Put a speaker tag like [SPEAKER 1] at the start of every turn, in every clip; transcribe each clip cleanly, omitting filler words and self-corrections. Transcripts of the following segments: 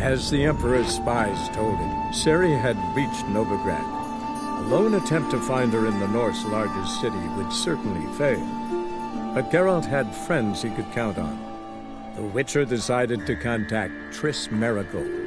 [SPEAKER 1] As the Emperor's spies told him, Ciri had reached Novigrad. A lone attempt to find her in the North's largest city would certainly fail. But Geralt had friends he could count on. The Witcher decided to contact Triss Merigold.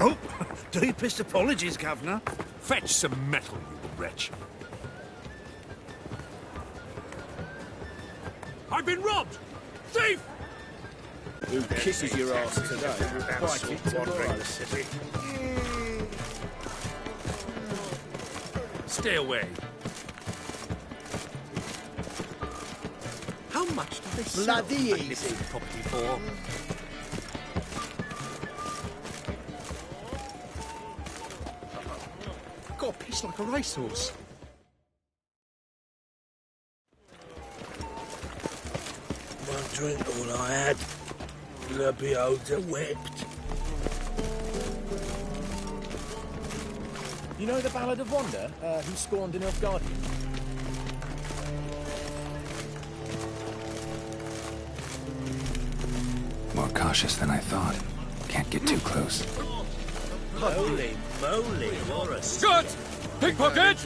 [SPEAKER 2] Oh, deepest apologies, Governor.
[SPEAKER 3] Fetch some metal, you wretch. I've been robbed! Thief!
[SPEAKER 4] Who kisses your ass today will bite it tomorrow.
[SPEAKER 3] Stay away. How much do they sell
[SPEAKER 4] Bloody
[SPEAKER 3] a
[SPEAKER 4] easy.
[SPEAKER 3] little property for? Got a piece like a racehorse.
[SPEAKER 4] One drink all I had. The beholder wept.
[SPEAKER 5] You know the Ballad of Wanda, who scorned an Nilfgaardian?
[SPEAKER 6] More cautious than I thought. Can't get too close.
[SPEAKER 4] Holy moly, you're a...
[SPEAKER 3] Good! Pickpocket!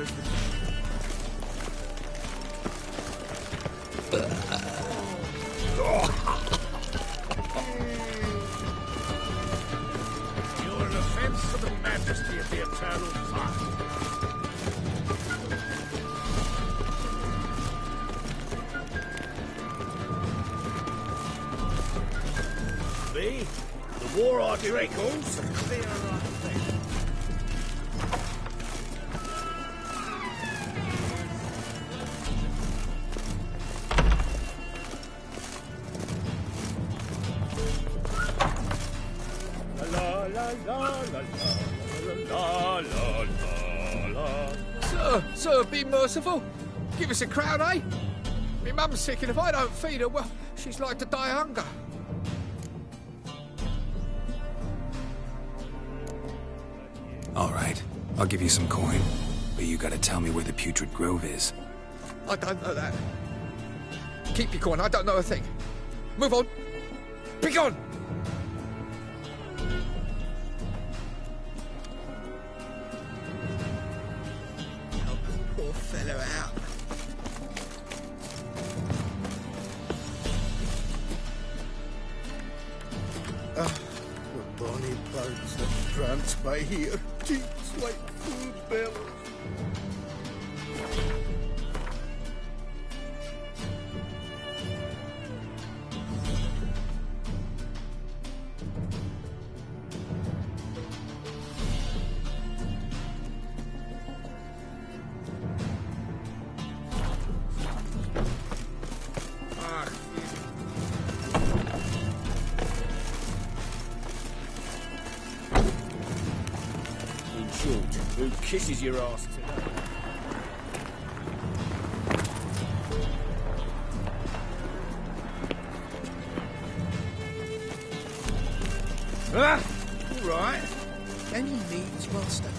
[SPEAKER 2] You're an offence to the majesty of the eternal fire. Me? The war articles clear our thing.
[SPEAKER 3] Sir, be merciful. Give us a crown, eh? My mum's sick, and if I don't feed her, well, she's like to die of hunger.
[SPEAKER 6] All right, I'll give you some coin, but you gotta tell me where the Putrid Grove is.
[SPEAKER 3] I don't know that. Keep your coin, I don't know a thing. Move on. Be gone!
[SPEAKER 4] Help the poor fellow out. The bonny boats that prance by here, cheeks like food bells. In short, who kisses your ass today? All right. Any needs, master?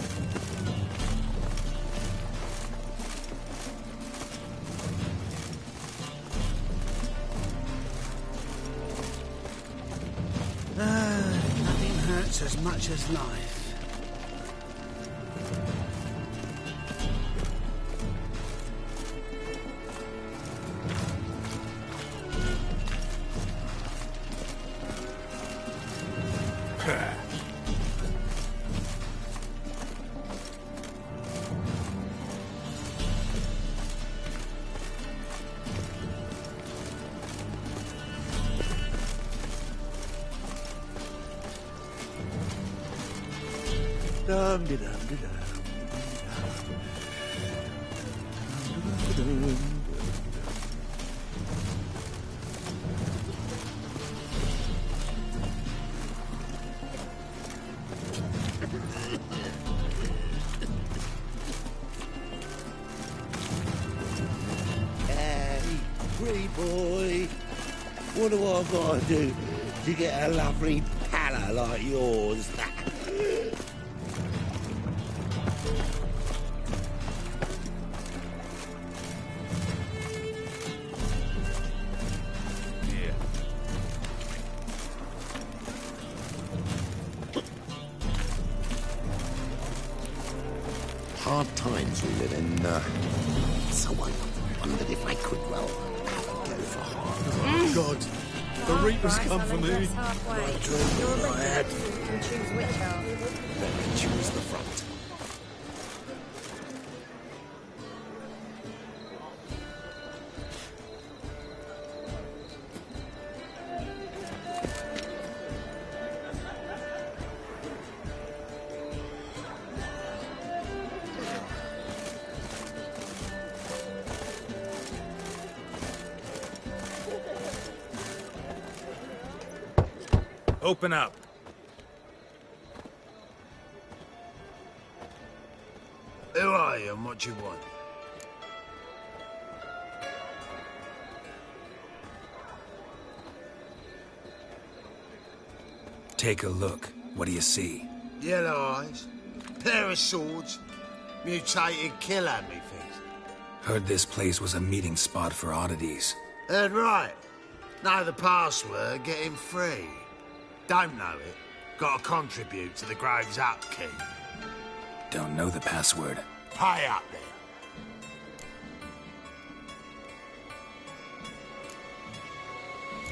[SPEAKER 4] Nothing hurts as much as life. what do I gotta do to get a lovely palla like yours?
[SPEAKER 7] Hard times we live in. So I wondered if I could, well, have a go for hard.
[SPEAKER 2] God, the Reapers come for me.
[SPEAKER 4] I drink all I had.
[SPEAKER 8] You can choose which half.
[SPEAKER 7] Let me choose the front.
[SPEAKER 6] Open up.
[SPEAKER 2] Who are you and what do you want?
[SPEAKER 6] Take a look. What do you see?
[SPEAKER 2] Yellow eyes, pair of swords, mutated killer, methinks.
[SPEAKER 6] Heard this place was a meeting spot for oddities.
[SPEAKER 2] Heard right. Know the password, get him free. Don't know it, gotta contribute to the Grove's upkeep.
[SPEAKER 6] Don't know the password.
[SPEAKER 2] Pay up there.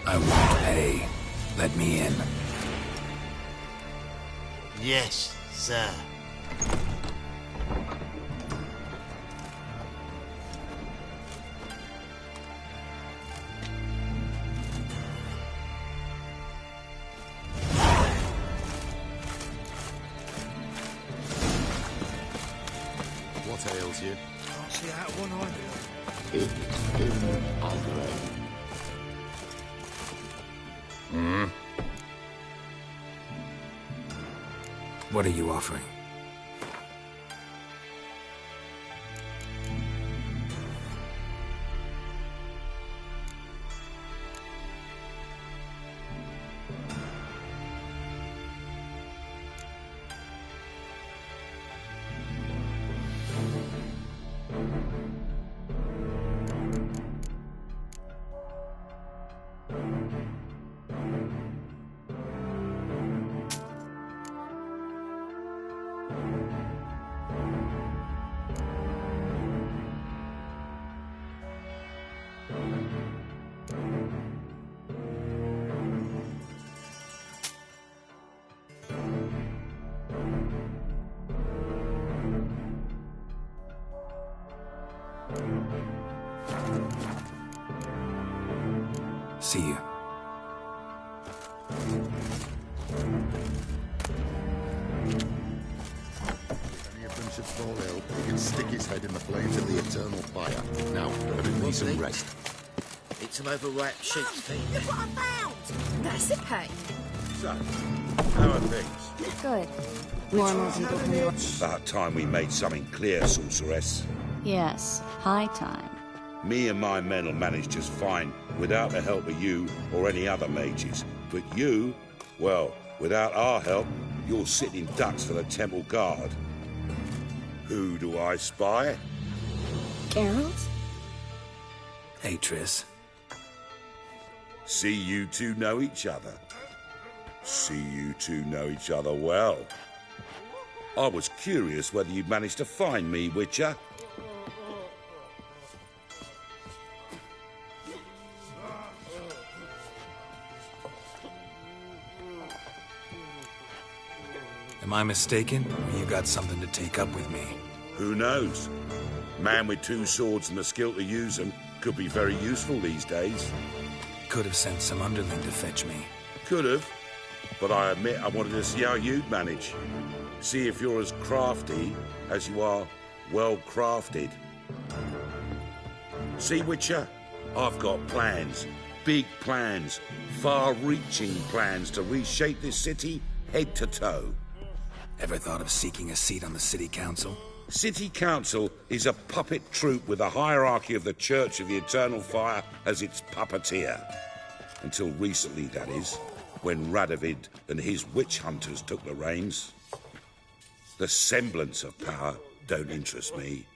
[SPEAKER 6] I won't pay. Let me in.
[SPEAKER 2] Yes, sir.
[SPEAKER 7] What ails you?
[SPEAKER 2] Can't see out one eye.
[SPEAKER 7] It's in Andre.
[SPEAKER 6] What are you offering? See you.
[SPEAKER 7] Any of them should fall ill, he can stick his head in the flames of the eternal fire. Now, let him need some rest.
[SPEAKER 3] Eat some overripe sheep's feet.
[SPEAKER 8] Look what I found! Recipe.
[SPEAKER 9] So, how are things?
[SPEAKER 8] Good. Normal people from your...
[SPEAKER 9] About time we made something clear, sorceress.
[SPEAKER 8] Yes, high time.
[SPEAKER 9] Me and my men will manage just fine without the help of you or any other mages. But you, well, without our help, you're sitting ducks for the temple guard. Who do I spy?
[SPEAKER 8] Geralt?
[SPEAKER 6] Hey, Triss.
[SPEAKER 9] See you two know each other. See you two know each other well. I was curious whether you'd managed to find me, Witcher.
[SPEAKER 6] Am I mistaken, or you got something to take up with me?
[SPEAKER 9] Who knows? Man with two swords and the skill to use them could be very useful these days.
[SPEAKER 6] Could have sent some underling to fetch me.
[SPEAKER 9] Could have, but I admit I wanted to see how you'd manage. See if you're as crafty as you are well-crafted. See, Witcher? I've got plans. Big plans. Far-reaching plans to reshape this city head to toe.
[SPEAKER 6] Ever thought of seeking a seat on the city council?
[SPEAKER 9] City Council is a puppet troupe with the hierarchy of the Church of the Eternal Fire as its puppeteer. Until recently, that is, when Radovid and his witch hunters took the reins. The semblance of power don't interest me.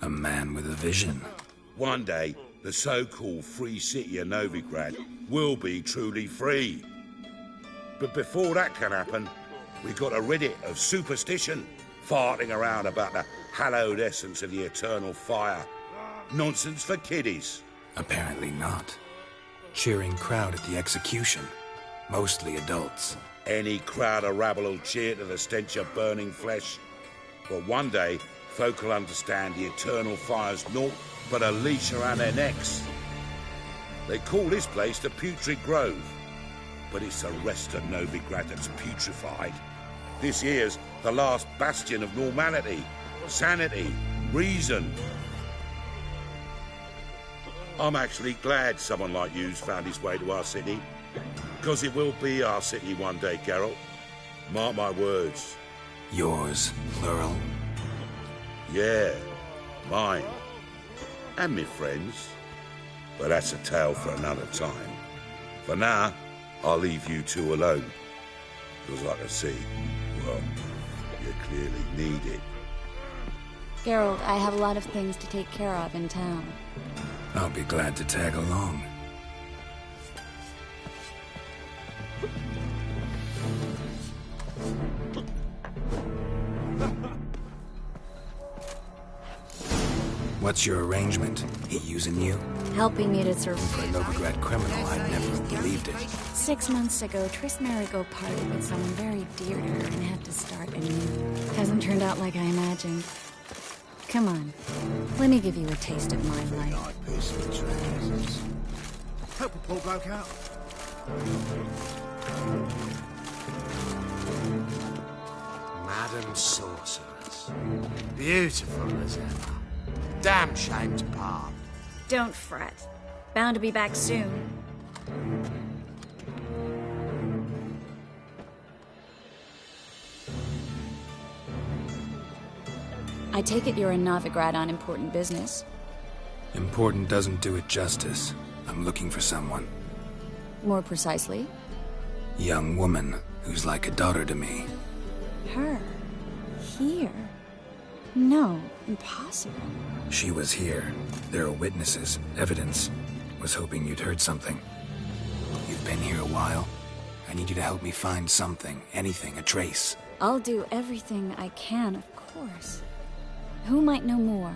[SPEAKER 6] A man with a vision.
[SPEAKER 9] One day, the so-called free city of Novigrad will be truly free. But before that can happen, we've got to rid it of superstition, farting around about the hallowed essence of the eternal fire. Nonsense for kiddies.
[SPEAKER 6] Apparently not. Cheering crowd at the execution. Mostly adults.
[SPEAKER 9] Any crowd of rabble will cheer to the stench of burning flesh. But one day, folk will understand the eternal fire's naught but a leash around their necks. They call this place the Putrid Grove, but it's the rest of Novigrad that's putrefied. This here's the last bastion of normality, sanity, reason. I'm actually glad someone like you's found his way to our city, because it will be our city one day, Geralt. Mark my words.
[SPEAKER 6] Yours, plural?
[SPEAKER 9] Yeah, mine. And me friends. But that's a tale for another time. For now, I'll leave you two alone. Because like I see, well, you clearly need it.
[SPEAKER 8] Geralt, I have a lot of things to take care of in town.
[SPEAKER 6] I'll be glad to tag along. What's your arrangement? He using you?
[SPEAKER 8] Helping me to survive.
[SPEAKER 6] For a Novigrad criminal, I'd never have believed it.
[SPEAKER 8] 6 months ago, Triss Marigold parted with someone very dear to her and had to start anew. Hasn't turned out like I imagined. Come on, let me give you a taste of my life.
[SPEAKER 2] Help a poor bloke out. Madam Sorceress. Beautiful as ever. Damn shame to part.
[SPEAKER 8] Don't fret. Bound to be back soon. I take it you're in Novigrad on important business.
[SPEAKER 6] Important doesn't do it justice. I'm looking for someone.
[SPEAKER 8] More precisely?
[SPEAKER 6] Young woman who's like a daughter to me.
[SPEAKER 8] Her? Here? No, impossible.
[SPEAKER 6] She was here. There are witnesses, evidence. Was hoping you'd heard something. You've been here a while. I need you to help me find something, anything, a trace.
[SPEAKER 8] I'll do everything I can, of course. Who might know more?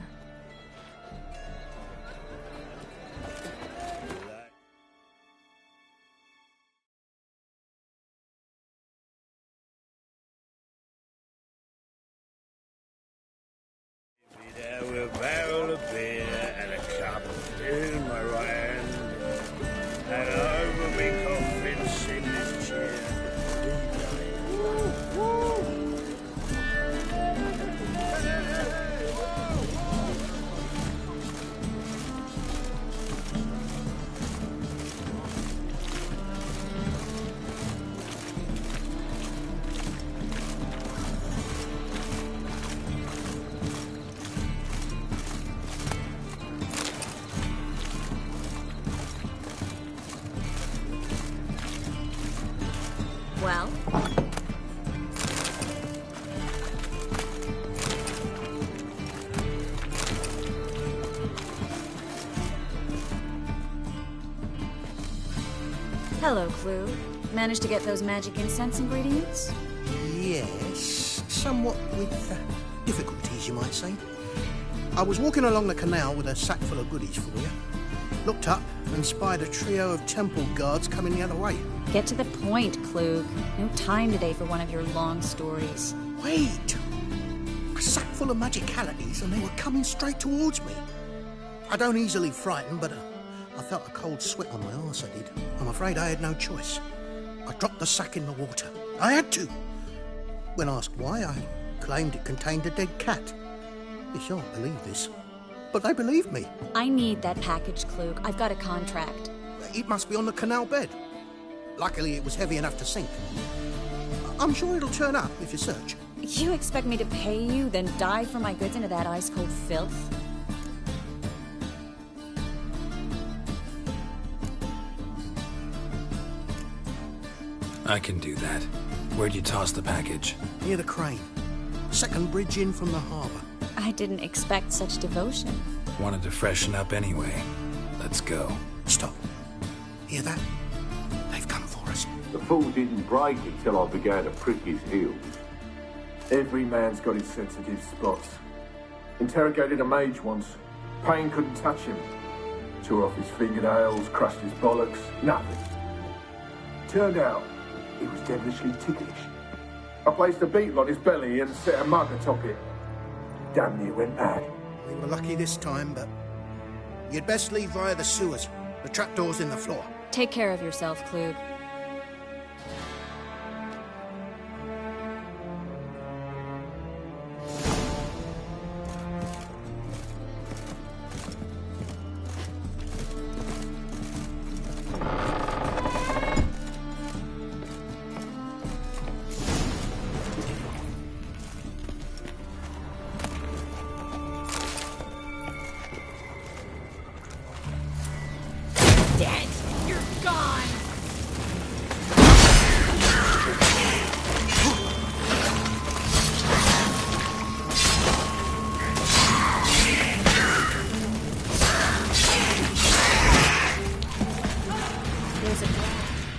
[SPEAKER 4] With a barrel of beer and a cup in my right hand, and over me coffin sing this cheer.
[SPEAKER 8] Well? Hello, Clue. Managed to get those magic incense ingredients?
[SPEAKER 10] Yes, somewhat with difficulties, you might say. I was walking along the canal with a sack full of goodies for you. Looked up and spied a trio of temple guards coming the other way.
[SPEAKER 8] Get to the point, Klug. No time today for one of your long stories.
[SPEAKER 10] Wait! A sack full of magicalities and they were coming straight towards me. I don't easily frighten, but I felt a cold sweat on my arse, I did. I'm afraid I had no choice. I dropped the sack in the water. I had to. When asked why, I claimed it contained a dead cat. You shan't believe this, but they believed me.
[SPEAKER 8] I need that package, Klug. I've got a contract.
[SPEAKER 10] It must be on the canal bed. Luckily, it was heavy enough to sink. I'm sure it'll turn up if you search.
[SPEAKER 8] You expect me to pay you, then dive for my goods into that ice-cold filth?
[SPEAKER 6] I can do that. Where'd you toss the package?
[SPEAKER 10] Near the crane. Second bridge in from the harbour.
[SPEAKER 8] I didn't expect such devotion.
[SPEAKER 6] Wanted to freshen up anyway. Let's go.
[SPEAKER 10] Stop. Hear that? They've come for us.
[SPEAKER 11] The fool didn't break until I began to prick his heels.
[SPEAKER 12] Every man's got his sensitive spots. Interrogated a mage once. Pain couldn't touch him. Tore off his fingernails, crushed his bollocks, nothing. Turned out, he was devilishly ticklish. I placed a beetle on his belly and set a mug atop it. Damn near went mad.
[SPEAKER 10] We were lucky this time, but you'd best leave via the sewers. The trapdoor's in the floor.
[SPEAKER 8] Take care of yourself, Klug.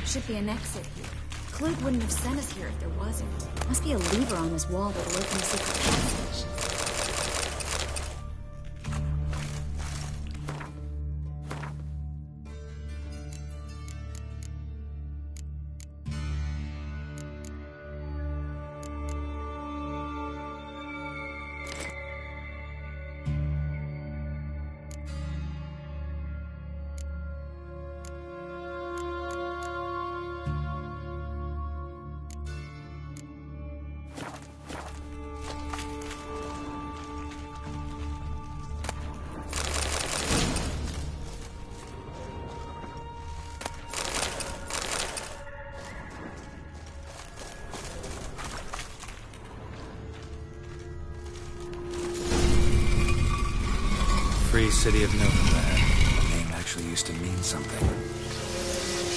[SPEAKER 8] Should be an exit here. Klug wouldn't have sent us here if there wasn't. Must be a lever on this wall that'll open the secret passage.
[SPEAKER 6] Free City of Novigrad. The name actually used to mean something.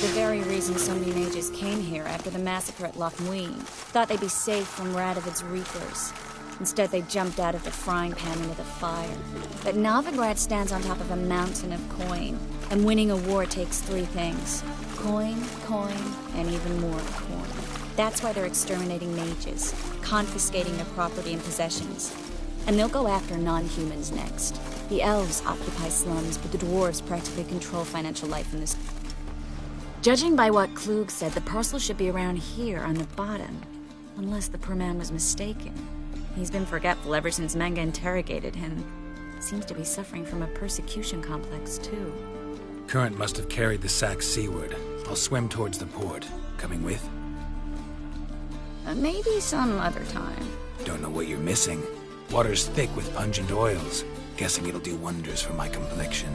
[SPEAKER 8] The very reason so many mages came here after the massacre at Loch Muin. Thought they'd be safe from Radovid's reapers. Instead, they jumped out of the frying pan into the fire. But Novigrad stands on top of a mountain of coin. And winning a war takes three things. Coin, and even more coin. That's why they're exterminating mages, confiscating their property and possessions. And they'll go after non-humans next. The elves occupy slums, but the dwarves practically control financial life in this. Judging by what Klug said, the parcel should be around here on the bottom. Unless the poor man was mistaken. He's been forgetful ever since Manga interrogated him. Seems to be suffering from a persecution complex, too.
[SPEAKER 6] Current must have carried the sack seaward. I'll swim towards the port. Coming with?
[SPEAKER 8] Maybe some other time.
[SPEAKER 6] Don't know what you're missing. Water's thick with pungent oils. Guessing it'll do wonders for my complexion.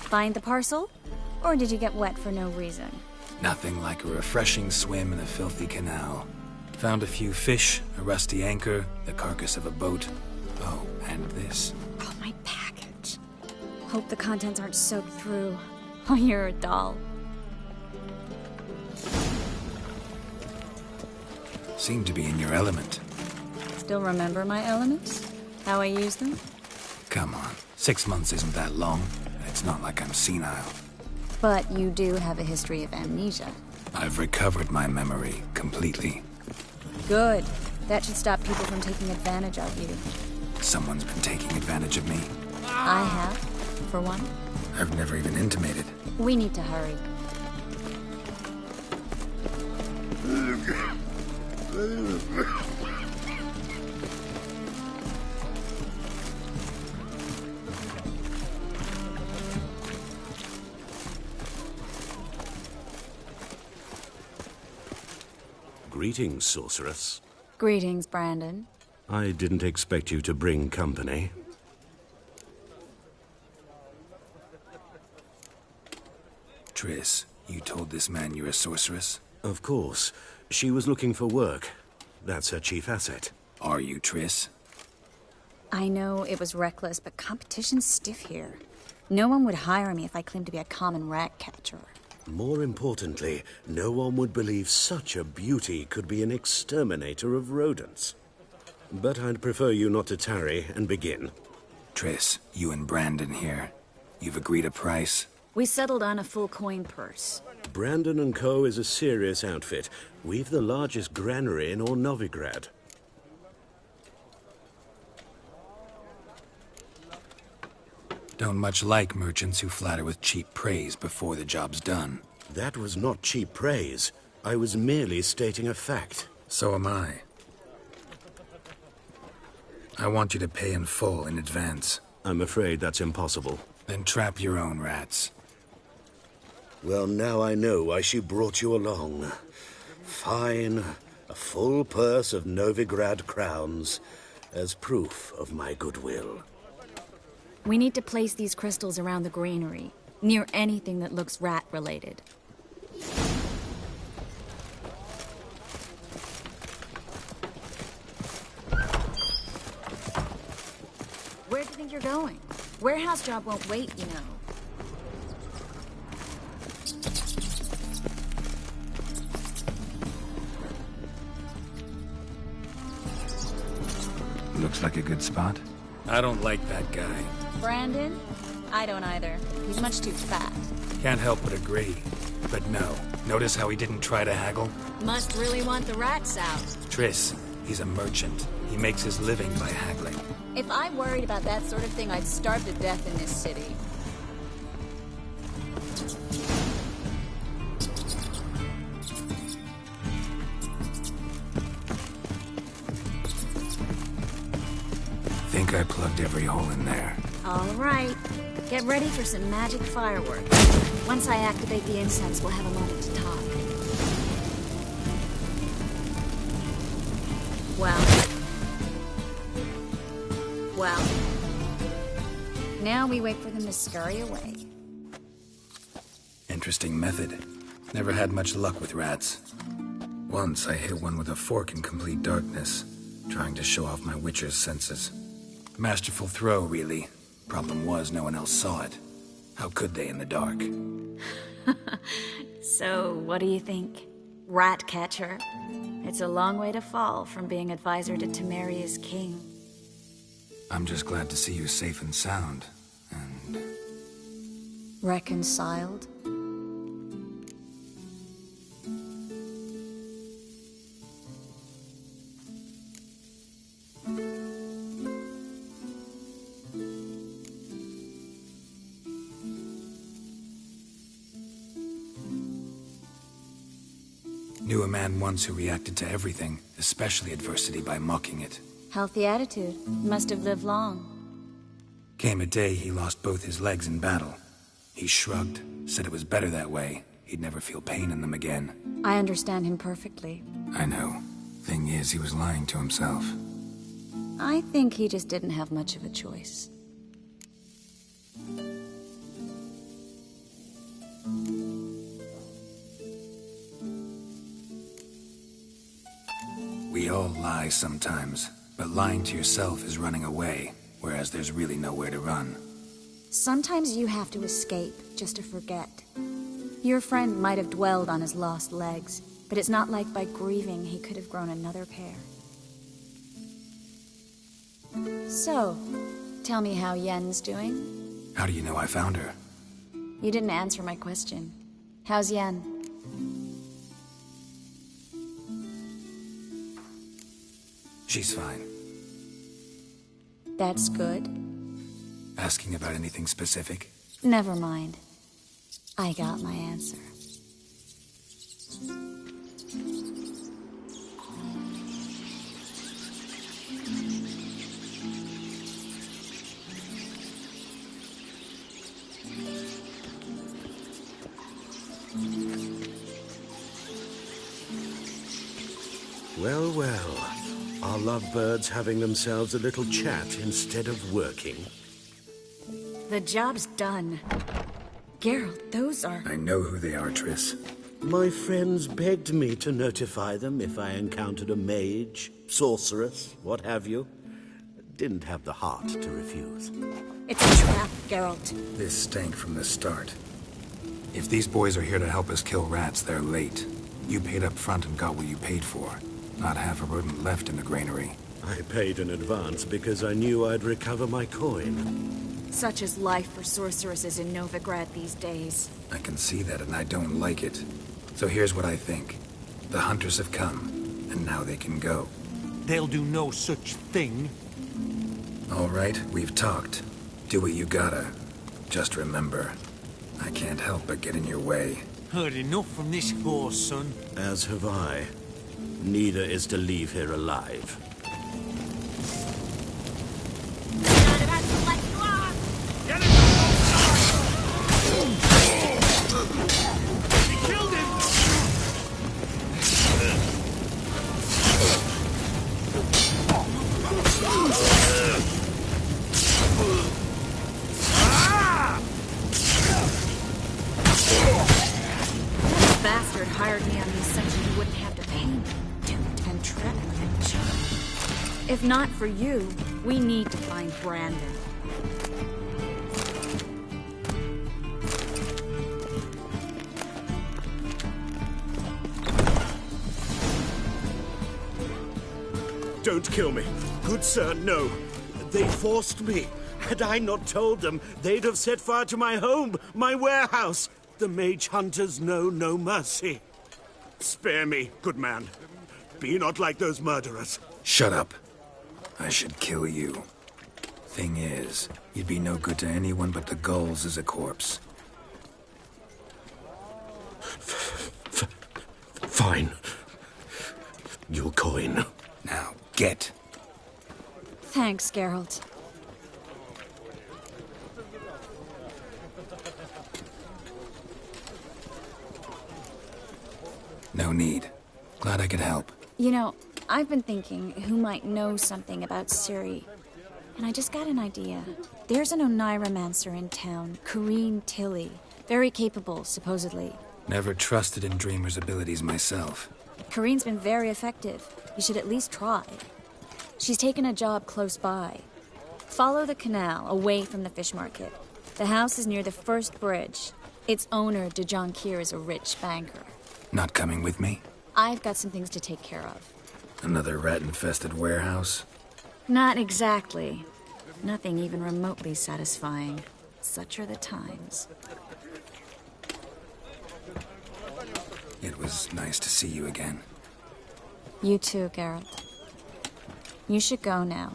[SPEAKER 8] Find the parcel? Or did you get wet for no reason?
[SPEAKER 6] Nothing like a refreshing swim in a filthy canal. Found a few fish, a rusty anchor, the carcass of a boat. Oh, and this.
[SPEAKER 8] Oh, my package. Hope the contents aren't soaked through. Oh, you're a doll.
[SPEAKER 6] Seem to be in your element.
[SPEAKER 8] Still remember my elements? How I use them?
[SPEAKER 6] Come on, 6 months isn't that long. It's not like I'm senile.
[SPEAKER 8] But you do have a history of amnesia.
[SPEAKER 6] I've recovered my memory completely.
[SPEAKER 8] Good. That should stop people from taking advantage of you.
[SPEAKER 6] Someone's been taking advantage of me.
[SPEAKER 8] I have, for one.
[SPEAKER 6] I've never even intimated.
[SPEAKER 8] We need to hurry.
[SPEAKER 13] Greetings, sorceress.
[SPEAKER 8] Greetings, Brandon.
[SPEAKER 13] I didn't expect you to bring company.
[SPEAKER 6] Triss, you told this man you're a sorceress?
[SPEAKER 13] Of course. She was looking for work. That's her chief asset.
[SPEAKER 6] Are you, Triss?
[SPEAKER 8] I know it was reckless, but competition's stiff here. No one would hire me if I claimed to be a common rat catcher.
[SPEAKER 13] More importantly, no one would believe such a beauty could be an exterminator of rodents. But I'd prefer you not to tarry and begin.
[SPEAKER 6] Triss, you and Brandon here. You've agreed a price?
[SPEAKER 8] We settled on a full coin purse.
[SPEAKER 13] Brandon & Co. is a serious outfit. We've the largest granary in all Novigrad.
[SPEAKER 6] Don't much like merchants who flatter with cheap praise before the job's done.
[SPEAKER 13] That was not cheap praise. I was merely stating a fact.
[SPEAKER 6] So am I. I want you to pay in full in advance.
[SPEAKER 13] I'm afraid that's impossible.
[SPEAKER 6] Then trap your own rats.
[SPEAKER 13] Well, now I know why she brought you along. Fine. A full purse of Novigrad crowns as proof of my goodwill.
[SPEAKER 8] We need to place these crystals around the granary, near anything that looks rat-related. Where do you think you're going? Warehouse job won't wait, you know.
[SPEAKER 6] Looks like a good spot. I don't like that guy.
[SPEAKER 8] Brandon? I don't either. He's much too fat.
[SPEAKER 6] Can't help but agree. But no. Notice how he didn't try to haggle?
[SPEAKER 8] Must really want the rats out.
[SPEAKER 6] Triss, he's a merchant. He makes his living by haggling.
[SPEAKER 8] If I worried about that sort of thing, I'd starve to death in this city.
[SPEAKER 6] Think I plugged every hole in there.
[SPEAKER 8] All right. Get ready for some magic fireworks. Once I activate the incense, we'll have a moment to talk. Well. Now we wait for them to scurry away.
[SPEAKER 6] Interesting method. Never had much luck with rats. Once I hit one with a fork in complete darkness, trying to show off my witcher's senses. Masterful throw, really. Problem was, no one else saw it. How could they in the dark?
[SPEAKER 8] So, what do you think? Rat catcher? It's a long way to fall from being advisor to Temeria's king.
[SPEAKER 6] I'm just glad to see you safe and sound, and...
[SPEAKER 8] Reconciled?
[SPEAKER 6] Knew a man once who reacted to everything, especially adversity, by mocking it.
[SPEAKER 8] Healthy attitude. Must have lived long.
[SPEAKER 6] Came a day he lost both his legs in battle. He shrugged, said it was better that way. He'd never feel pain in them again.
[SPEAKER 8] I understand him perfectly.
[SPEAKER 6] I know. Thing is, he was lying to himself.
[SPEAKER 8] I think he just didn't have much of a choice.
[SPEAKER 6] all lies sometimes, but lying to yourself is running away, whereas there's really nowhere to run.
[SPEAKER 8] Sometimes you have to escape just to forget. Your friend might have dwelled on his lost legs, but it's not like by grieving he could have grown another pair. So, tell me how Yen's doing?
[SPEAKER 6] How do you know I found her?
[SPEAKER 8] You didn't answer my question. How's Yen?
[SPEAKER 6] She's fine.
[SPEAKER 8] That's good.
[SPEAKER 6] Asking about anything specific?
[SPEAKER 8] Never mind. I got my answer.
[SPEAKER 13] Well, well. Are lovebirds having themselves a little chat instead of working?
[SPEAKER 8] The job's done. Geralt, those are...
[SPEAKER 6] I know who they are, Triss.
[SPEAKER 13] My friends begged me to notify them if I encountered a mage, sorceress, what have you. Didn't have the heart to refuse.
[SPEAKER 8] It's a trap, Geralt.
[SPEAKER 6] This stank from the start. If these boys are here to help us kill rats, they're late. You paid up front and got what you paid for. Not half a rodent left in the granary.
[SPEAKER 13] I paid in advance because I knew I'd recover my coin.
[SPEAKER 8] Such is life for sorceresses in Novigrad these days.
[SPEAKER 6] I can see that, and I don't like it. So here's what I think. The hunters have come, and now they can go.
[SPEAKER 14] They'll do no such thing.
[SPEAKER 6] All right, we've talked. Do what you gotta. Just remember, I can't help but get in your way.
[SPEAKER 14] Heard enough from this horse, son.
[SPEAKER 13] As have I. Neither is to leave here alive.
[SPEAKER 8] Bastard hired me on the assumption he wouldn't have to pay me. Duped and trapped and charmed. If not for you, we need to find Brandon.
[SPEAKER 13] Don't kill me. Good sir, no. They forced me. Had I not told them, they'd have set fire to my home, my warehouse. The mage hunters know no mercy. Spare me, good man. Be not like those murderers.
[SPEAKER 6] Shut up. I should kill you. Thing is, you'd be no good to anyone but the gulls as a corpse.
[SPEAKER 13] Fine. Your coin.
[SPEAKER 6] Now, get.
[SPEAKER 8] Thanks, Geralt.
[SPEAKER 6] No need. Glad I could help.
[SPEAKER 8] You know, I've been thinking who might know something about Ciri. And I just got an idea. There's an Oneiromancer in town, Corrine Tilly. Very capable, supposedly.
[SPEAKER 6] Never trusted in Dreamer's abilities myself.
[SPEAKER 8] Corrine's been very effective. You should at least try. She's taken a job close by. Follow the canal, away from the fish market. The house is near the first bridge. Its owner, Dejon Kier, is a rich banker.
[SPEAKER 6] Not coming with me?
[SPEAKER 8] I've got some things to take care of.
[SPEAKER 6] Another rat-infested warehouse?
[SPEAKER 8] Not exactly. Nothing even remotely satisfying. Such are the times.
[SPEAKER 6] It was nice to see you again.
[SPEAKER 8] You too, Geralt. You should go now,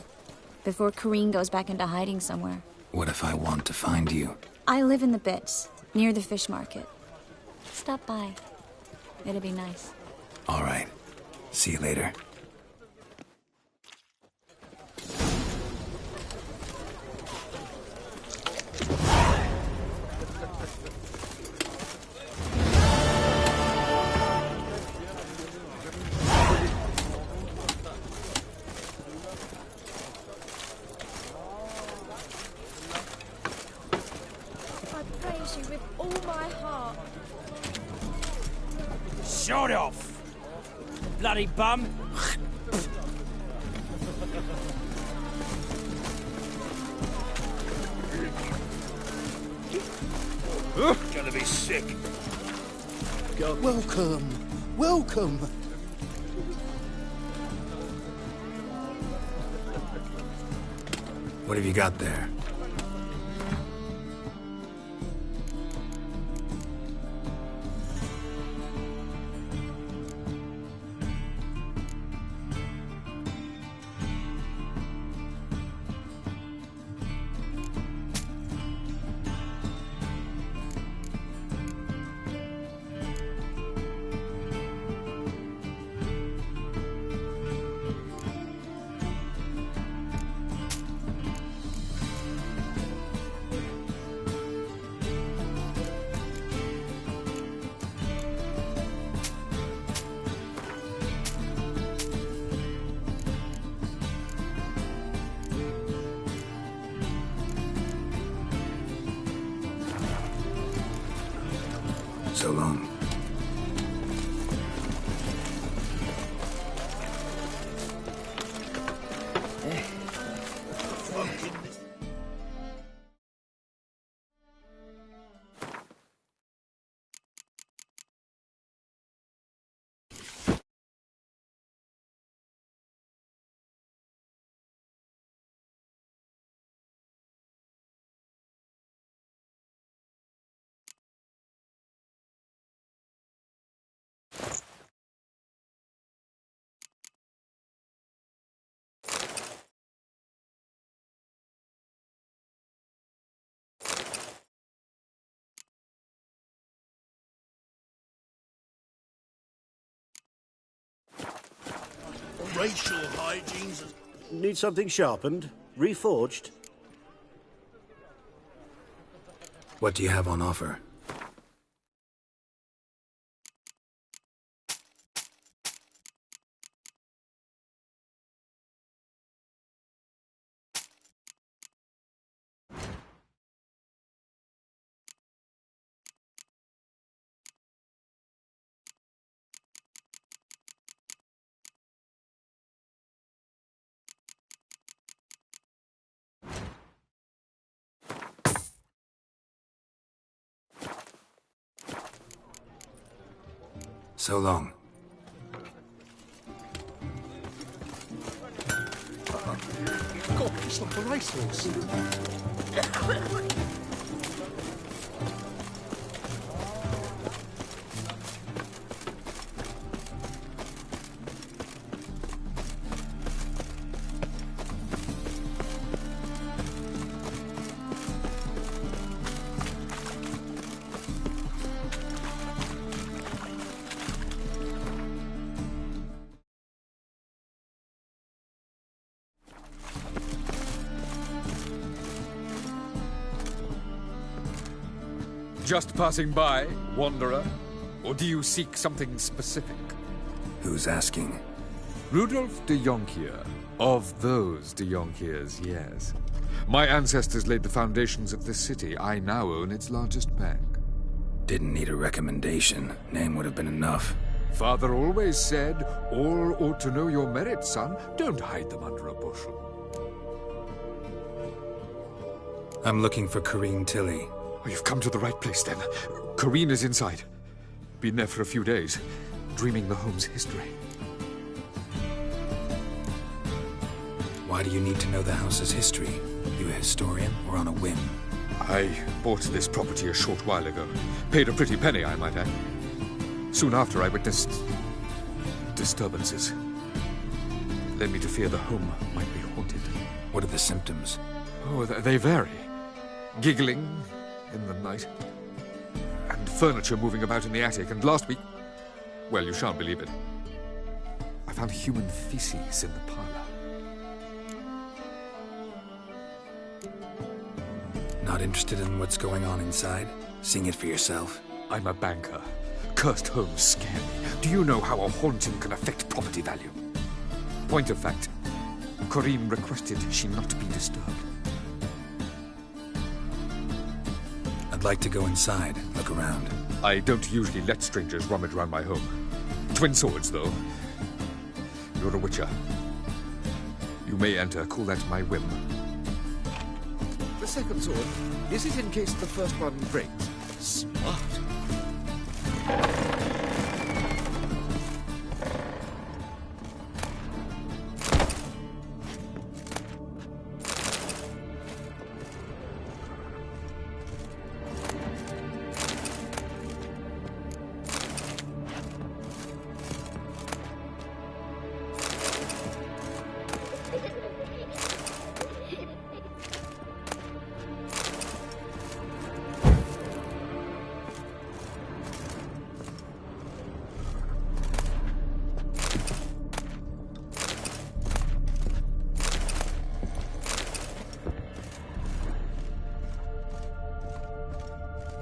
[SPEAKER 8] before Corrine goes back into hiding somewhere.
[SPEAKER 6] What if I want to find you?
[SPEAKER 8] I live in the Bits, near the fish market. Stop by. It'll be nice.
[SPEAKER 6] All right. See you later.
[SPEAKER 15] I praise you with all my heart.
[SPEAKER 14] Shut off! Bloody bum!
[SPEAKER 9] Gonna be sick.
[SPEAKER 10] Welcome. Welcome.
[SPEAKER 6] What have you got there? So long.
[SPEAKER 13] Racial hygiene's... Need something sharpened? Reforged?
[SPEAKER 6] What do you have on offer? So long.
[SPEAKER 3] God, it's like a racehorse. Just passing by, wanderer? Or do you seek something specific?
[SPEAKER 6] Who's asking?
[SPEAKER 3] Rudolf de Jonkier. Of those de Jonkiers, yes. My ancestors laid the foundations of this city. I now own its largest bank.
[SPEAKER 6] Didn't need a recommendation. Name would have been enough.
[SPEAKER 3] Father always said, all ought to know your merits, son. Don't hide them under a bushel.
[SPEAKER 6] I'm looking for Corrine Tilly.
[SPEAKER 3] Oh, you've come to the right place, then. Corrine is inside. Been there for a few days, dreaming the home's history.
[SPEAKER 6] Why do you need to know the house's history? You a historian or on a whim?
[SPEAKER 3] I bought this property a short while ago. Paid a pretty penny, I might add. Soon after, I witnessed disturbances. Led me to fear the home might be haunted.
[SPEAKER 6] What are the symptoms?
[SPEAKER 3] Oh, they vary. Giggling in the night, and furniture moving about in the attic, and last week, well, you shan't believe it, I found human feces in the parlor.
[SPEAKER 6] Not interested in what's going on inside? Seeing it for yourself?
[SPEAKER 3] I'm a banker. Cursed homes scare me. Do you know how a haunting can affect property value? Point of fact, Corrine requested she not be disturbed.
[SPEAKER 6] I'd like to go inside, look around.
[SPEAKER 3] I don't usually let strangers rummage around my home. Twin swords, though. You're a witcher. You may enter, call that my whim. The second sword, is it in case the first one breaks? Smart.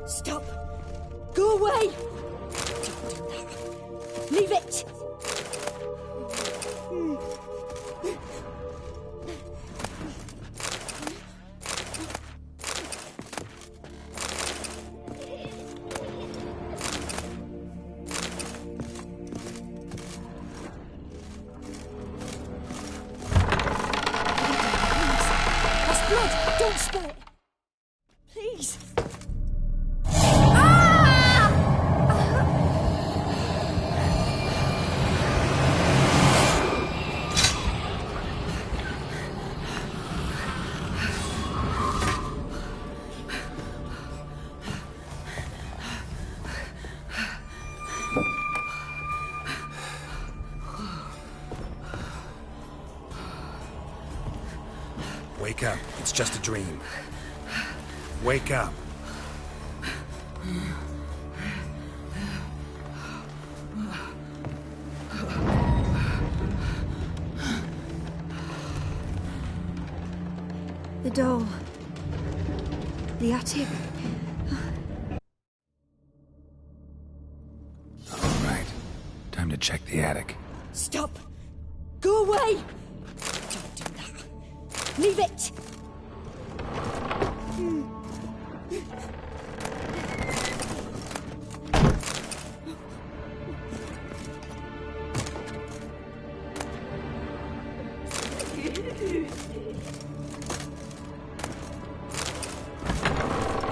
[SPEAKER 15] Stop! Go away! Don't do that. Leave it! That's blood! Don't spill it! Please!
[SPEAKER 6] Wake up. It's just a dream. Wake up.
[SPEAKER 15] The door. The attic.
[SPEAKER 6] All right. Time to check the attic.
[SPEAKER 15] Stop! Go away! Don't do that. Leave it!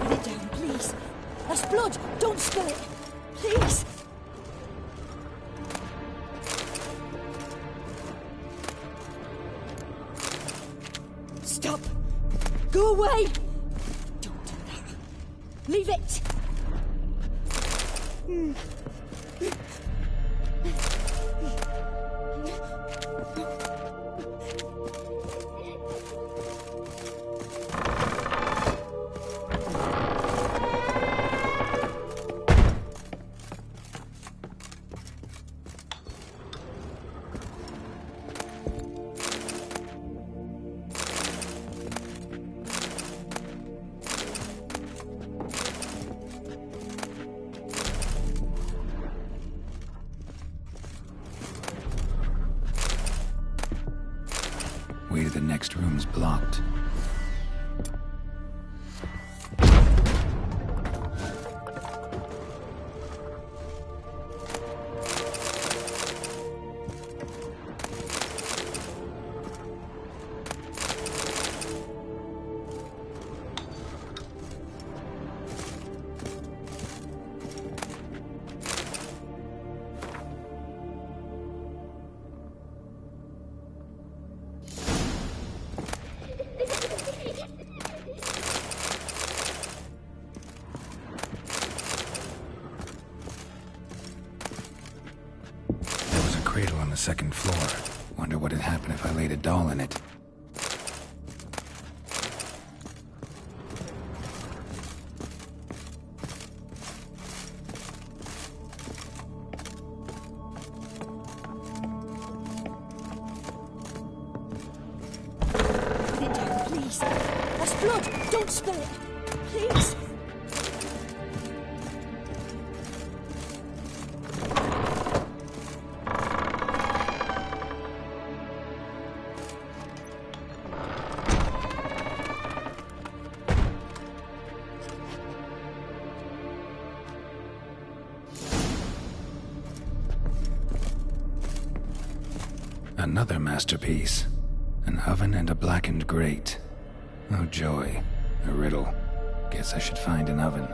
[SPEAKER 15] Put it down, please. That's blood! Don't spill it! Please! Stop! Go away! Don't do that. Leave it!
[SPEAKER 6] Way to the next room's blocked. Cradle on the second floor. Wonder what had happened if I laid a doll in it.
[SPEAKER 15] Put it down, please. That's blood! Don't spill it! Please!
[SPEAKER 6] Another masterpiece. An oven and a blackened grate. Oh joy. A riddle. Guess I should find an oven.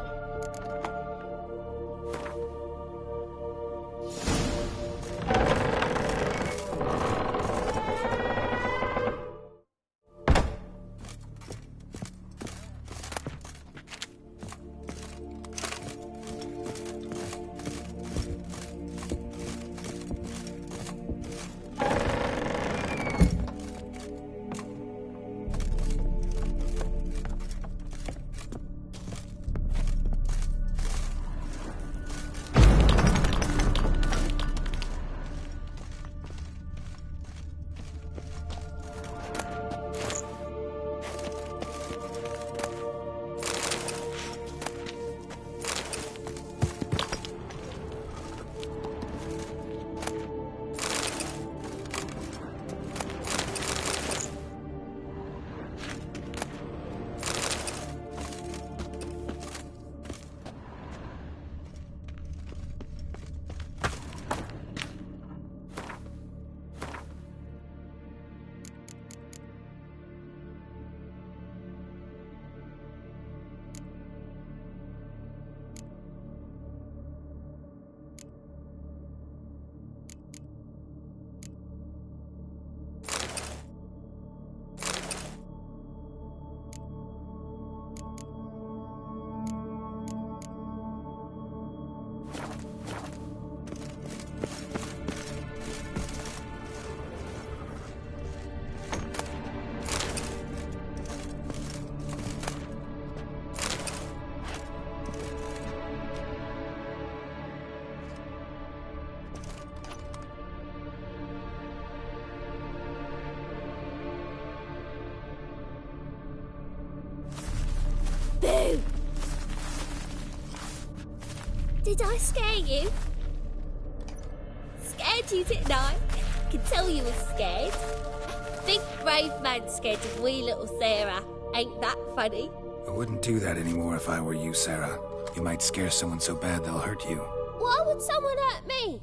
[SPEAKER 16] Boo! Did I scare you? Scared you, didn't I? Could tell you were scared. Big brave man scared of wee little Sarah. Ain't that funny?
[SPEAKER 6] I wouldn't do that anymore if I were you, Sarah. You might scare someone so bad they'll hurt you.
[SPEAKER 16] Why would someone hurt me?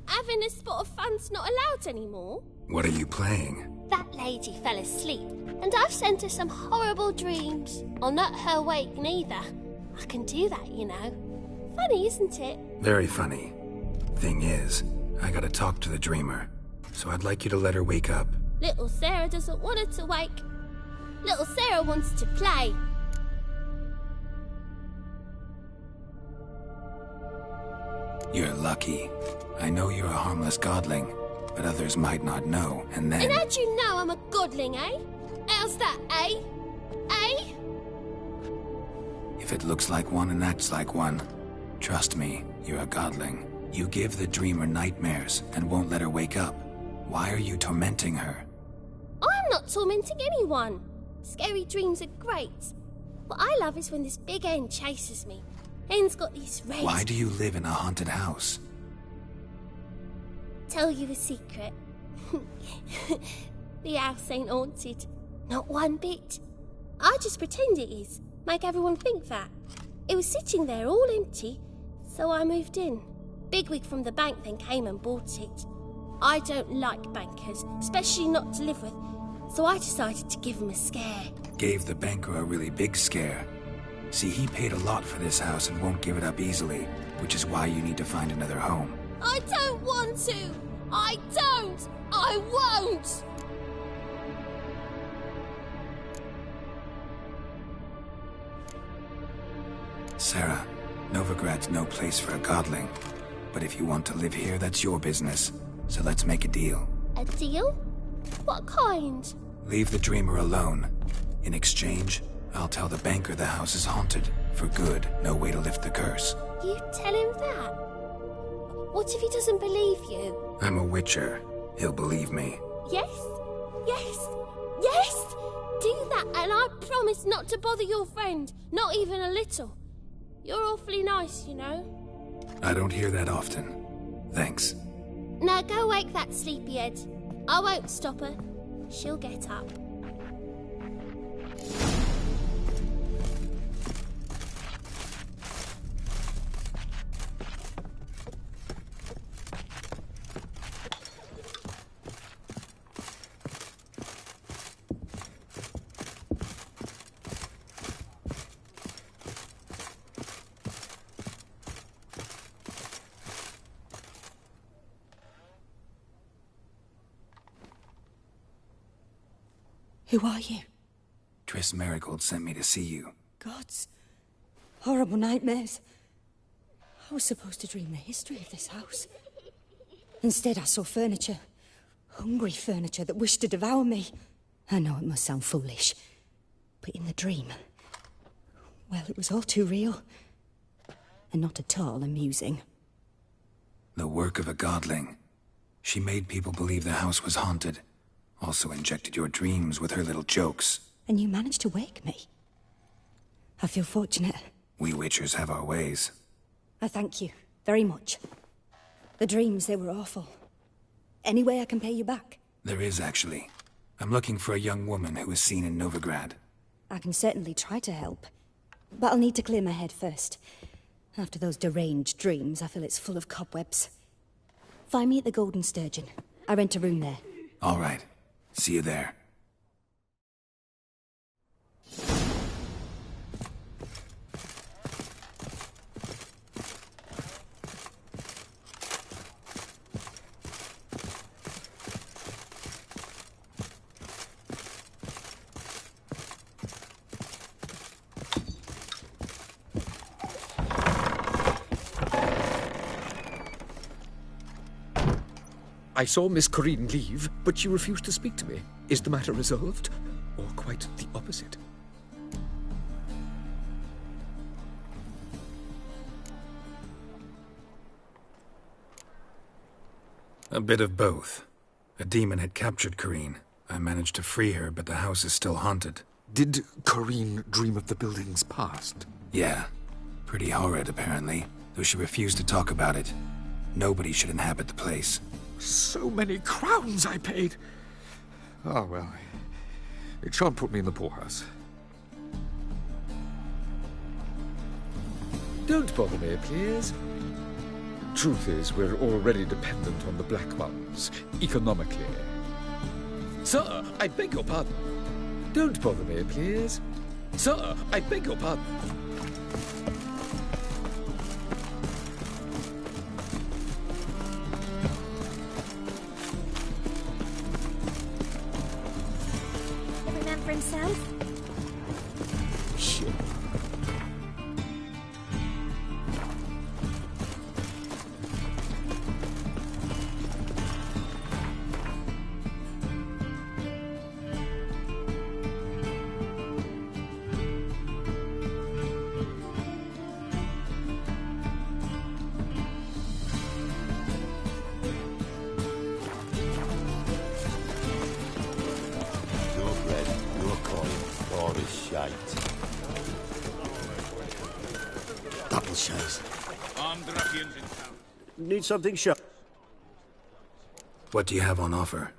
[SPEAKER 16] Having a spot of fun's not allowed anymore.
[SPEAKER 6] What are you playing?
[SPEAKER 16] That lady fell asleep, and I've sent her some horrible dreams. I'll not her wake neither. I can do that, you know. Funny, isn't it?
[SPEAKER 6] Very funny. Thing is, I gotta talk to the dreamer, so I'd like you to let her wake up.
[SPEAKER 16] Little Sarah doesn't want her to wake. Little Sarah wants to play.
[SPEAKER 6] You're lucky. I know you're a harmless godling, but others might not know, and then...
[SPEAKER 16] And how'd you know I'm a godling, eh? How's that, eh? Eh?
[SPEAKER 6] If it looks like one and acts like one, trust me, you're a godling. You give the dreamer nightmares and won't let her wake up. Why are you tormenting her?
[SPEAKER 16] I'm not tormenting anyone. Scary dreams are great. What I love is when this big hen chases me. Hen's got these red...
[SPEAKER 6] Why do you live in a haunted house?
[SPEAKER 16] Tell you a secret. The house ain't haunted. Not one bit. I just pretend it is. Make everyone think that. It was sitting there all empty, so I moved in. Bigwig from the bank then came and bought it. I don't like bankers, especially not to live with, so I decided to give him a scare.
[SPEAKER 6] Gave the banker a really big scare. See, he paid a lot for this house and won't give it up easily, which is why you need to find another home.
[SPEAKER 16] I don't want to! I don't! I won't!
[SPEAKER 6] Sarah, Novigrad's no place for a godling. But if you want to live here, that's your business. So let's make a deal.
[SPEAKER 16] A deal? What kind?
[SPEAKER 6] Leave the dreamer alone. In exchange, I'll tell the banker the house is haunted. For good, no way to lift the curse.
[SPEAKER 16] You tell him that? What if he doesn't believe you?
[SPEAKER 6] I'm a witcher. He'll believe me.
[SPEAKER 16] Yes? Yes? Yes! Do that and I promise not to bother your friend. Not even a little. You're awfully nice, you know.
[SPEAKER 6] I don't hear that often. Thanks.
[SPEAKER 16] Now go wake that sleepyhead. I won't stop her. She'll get up.
[SPEAKER 15] Who are you?
[SPEAKER 6] Triss Marigold sent me to see you.
[SPEAKER 15] Gods. Horrible nightmares. I was supposed to dream the history of this house. Instead, I saw furniture. Hungry furniture that wished to devour me. I know it must sound foolish, but in the dream, well, it was all too real. And not at all amusing.
[SPEAKER 6] The work of a godling. She made people believe the house was haunted. Also injected your dreams with her little jokes.
[SPEAKER 15] And you managed to wake me. I feel fortunate.
[SPEAKER 6] We Witchers have our ways.
[SPEAKER 15] I thank you very much. The dreams, they were awful. Any way I can pay you back?
[SPEAKER 6] There is, actually. I'm looking for a young woman who was seen in Novigrad.
[SPEAKER 15] I can certainly try to help. But I'll need to clear my head first. After those deranged dreams, I feel it's full of cobwebs. Find me at the Golden Sturgeon. I rent a room there.
[SPEAKER 6] All right. See you there.
[SPEAKER 3] I saw Miss Corinne leave, but she refused to speak to me. Is the matter resolved? Or quite the opposite?
[SPEAKER 6] A bit of both. A demon had captured Corinne. I managed to free her, but the house is still haunted.
[SPEAKER 3] Did Corinne dream of the building's past?
[SPEAKER 6] Yeah. Pretty horrid, apparently, though she refused to talk about it. Nobody should inhabit the place.
[SPEAKER 3] So many crowns I paid! Oh, well, it shan't put me in the poorhouse. Don't bother me, please. Truth is, we're already dependent on the Black Ones, economically. Sir, I beg your pardon. Don't bother me, please. Sir, I beg your pardon.
[SPEAKER 16] Every man for himself?
[SPEAKER 3] Shit.
[SPEAKER 7] Double shows.
[SPEAKER 4] Armed ruffians in town.
[SPEAKER 7] Need something sharp.
[SPEAKER 6] What do you have on offer?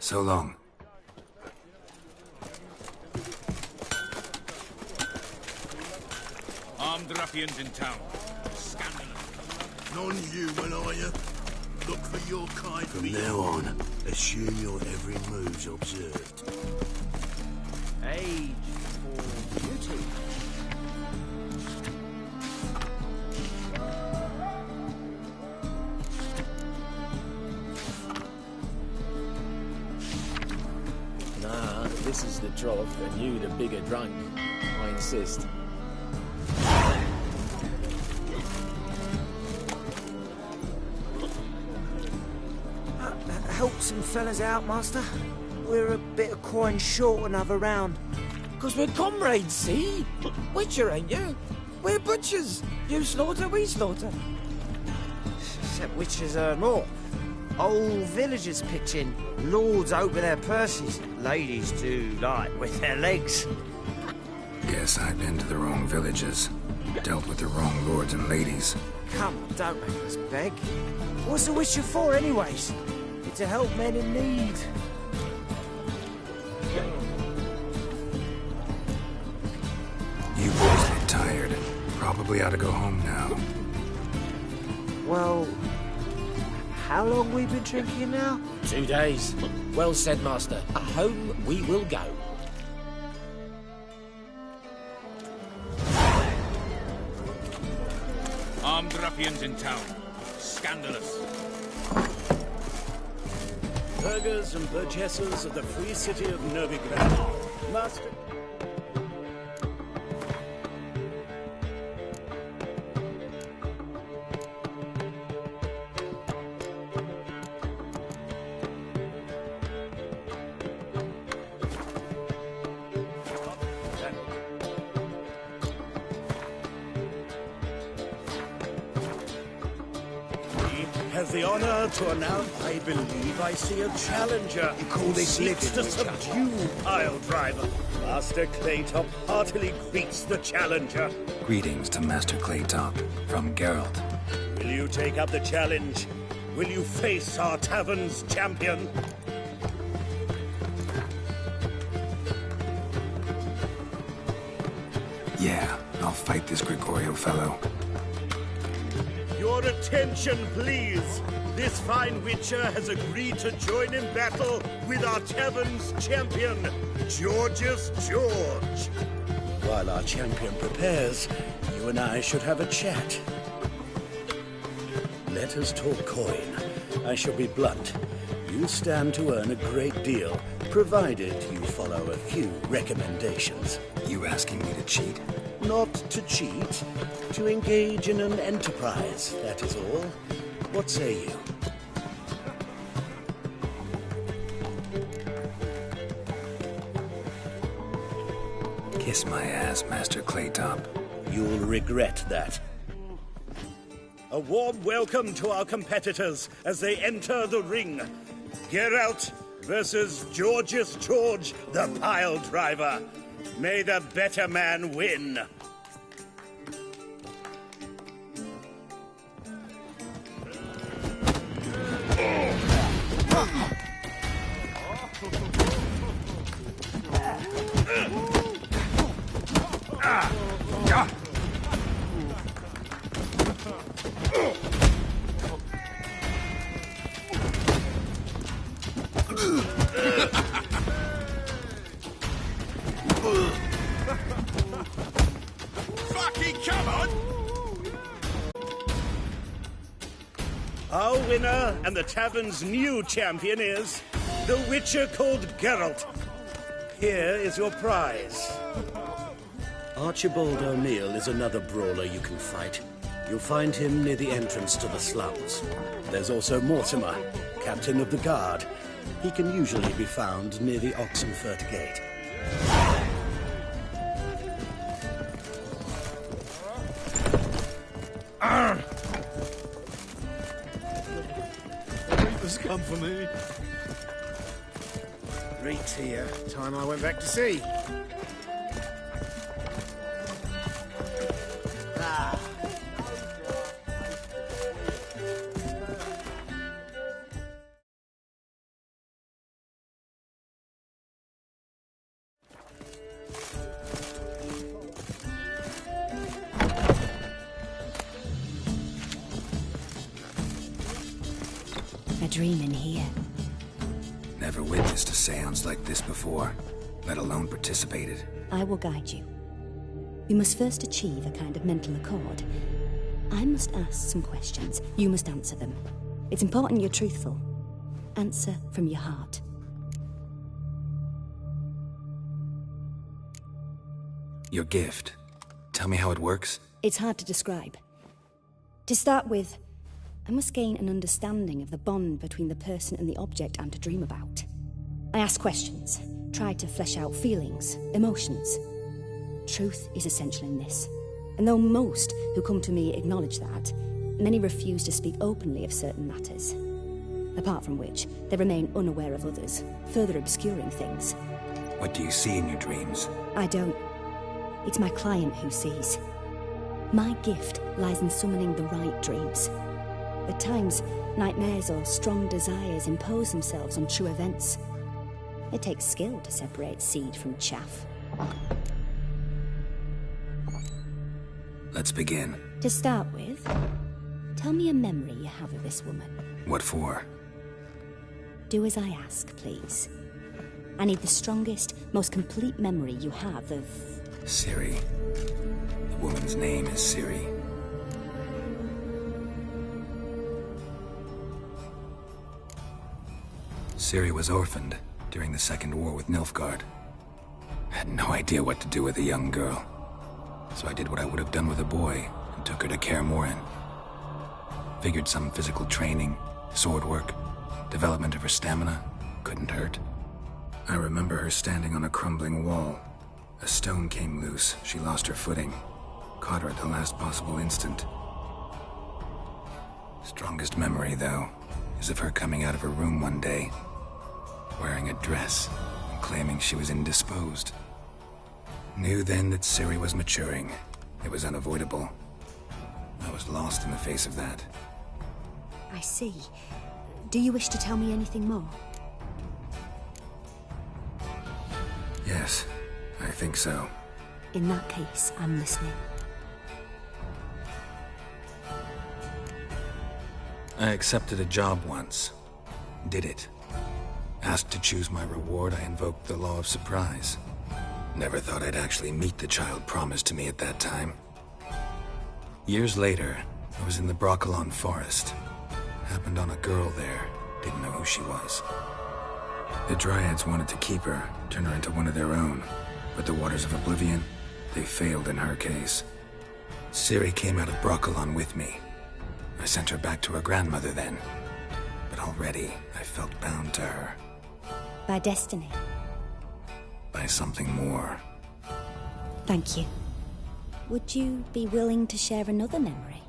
[SPEAKER 6] So long.
[SPEAKER 4] Armed ruffians in town. Scandalous.
[SPEAKER 2] Non-human, are you? Look for your kind.
[SPEAKER 13] From now on, assume your every move's observed.
[SPEAKER 5] Age for beauty. Nah, this is the trough, and you the bigger drunk. I insist.
[SPEAKER 17] Help some fellas out, master. We're a bit of coin short another round.
[SPEAKER 5] 'Cause we're comrades, see? Witcher, ain't you? We're butchers. You slaughter, we slaughter.
[SPEAKER 17] Except witches earn more. Old villagers pitch in. Lords open their purses. Ladies do like with their legs.
[SPEAKER 6] Guess I've been to the wrong villages. Dealt with the wrong lords and ladies.
[SPEAKER 17] Come on, don't make us beg. What's a witcher for, anyways? It's to help men in need.
[SPEAKER 6] You boys look tired. Probably ought to go home now.
[SPEAKER 17] Well, how long we been drinking now?
[SPEAKER 5] 2 days. Well said, Master. Home we will go.
[SPEAKER 18] Armed ruffians in town. Scandalous.
[SPEAKER 4] Burghers and burgesses of the free city of Novigrad. Master... has the honor to announce, I believe I see a challenger. You call this seeks to subdue Pile Driver. Master Claytop heartily greets the challenger.
[SPEAKER 6] Greetings to Master Claytop from Geralt.
[SPEAKER 4] Will you take up the challenge? Will you face our tavern's champion?
[SPEAKER 6] Yeah, I'll fight this Gregorio fellow.
[SPEAKER 4] Your attention, please. This fine witcher has agreed to join in battle with our tavern's champion, Georgius George. While our champion prepares, you and I should have a chat. Let us talk coin. I shall be blunt. You stand to earn a great deal, provided you follow a few recommendations.
[SPEAKER 6] You asking me to cheat?
[SPEAKER 4] Not to cheat, to engage in an enterprise, that is all. What say you?
[SPEAKER 6] Kiss my ass, Master Claytop.
[SPEAKER 4] You'll regret that. A warm welcome to our competitors as they enter the ring. Geralt versus Georgius George, the Pile Driver. May the better man win.
[SPEAKER 18] Fucking come on!
[SPEAKER 4] Our winner and the tavern's new champion is the Witcher called Geralt. Here is your prize. Archibald O'Neill is another brawler you can fight. You'll find him near the entrance to the slums. There's also Mortimer, captain of the guard. He can usually be found near the Oxenfurt Gate.
[SPEAKER 18] The Reapers come for me.
[SPEAKER 17] Reek's here. Time I went back to sea. Ah.
[SPEAKER 15] A dream in here.
[SPEAKER 6] Never witnessed a seance like this before, let alone participated.
[SPEAKER 15] I will guide you. You must first achieve a kind of mental accord. I must ask some questions. You must answer them. It's important you're truthful. Answer from your heart.
[SPEAKER 6] Your gift. Tell me how it works.
[SPEAKER 15] It's hard to describe. To start with, I must gain an understanding of the bond between the person and the object I'm to dream about. I ask questions, try to flesh out feelings, emotions. Truth is essential in this. And though most who come to me acknowledge that, many refuse to speak openly of certain matters. Apart from which, they remain unaware of others, further obscuring things.
[SPEAKER 6] What do you see in your dreams?
[SPEAKER 15] I don't. It's my client who sees. My gift lies in summoning the right dreams. At times, nightmares or strong desires impose themselves on true events. It takes skill to separate seed from chaff.
[SPEAKER 6] Let's begin.
[SPEAKER 15] To start with, Tell me a memory you have of this woman.
[SPEAKER 6] What for?
[SPEAKER 15] Do as I ask, please. I need the strongest, most complete memory you have of...
[SPEAKER 6] Ciri. The woman's name is Ciri. Ciri was orphaned during the Second War with Nilfgaard. I had no idea what to do with a young girl. So I did what I would have done with a boy and took her to Kaer Morhen. Figured some physical training, sword work, development of her stamina couldn't hurt. I remember her standing on a crumbling wall. A stone came loose, she lost her footing. Caught her at the last possible instant. Strongest memory, though, is of her coming out of her room one day, wearing a dress and claiming she was indisposed. Knew then that Ciri was maturing. It was unavoidable. I was lost in the face of that.
[SPEAKER 15] I see. Do you wish to tell me anything more?
[SPEAKER 6] Yes, I think so.
[SPEAKER 15] In that case, I'm listening.
[SPEAKER 6] I accepted a job once. Did it. Asked to choose my reward, I invoked the law of surprise. Never thought I'd actually meet the child promised to me at that time. Years later, I was in the Broccolon forest. Happened on a girl there. Didn't know who she was. The Dryads wanted to keep her, turn her into one of their own. But the Waters of Oblivion, they failed in her case. Ciri came out of Broccolon with me. I sent her back to her grandmother then. But already, I felt bound to her.
[SPEAKER 15] By destiny?
[SPEAKER 6] By something more.
[SPEAKER 15] Thank you. Would you be willing to share another memory?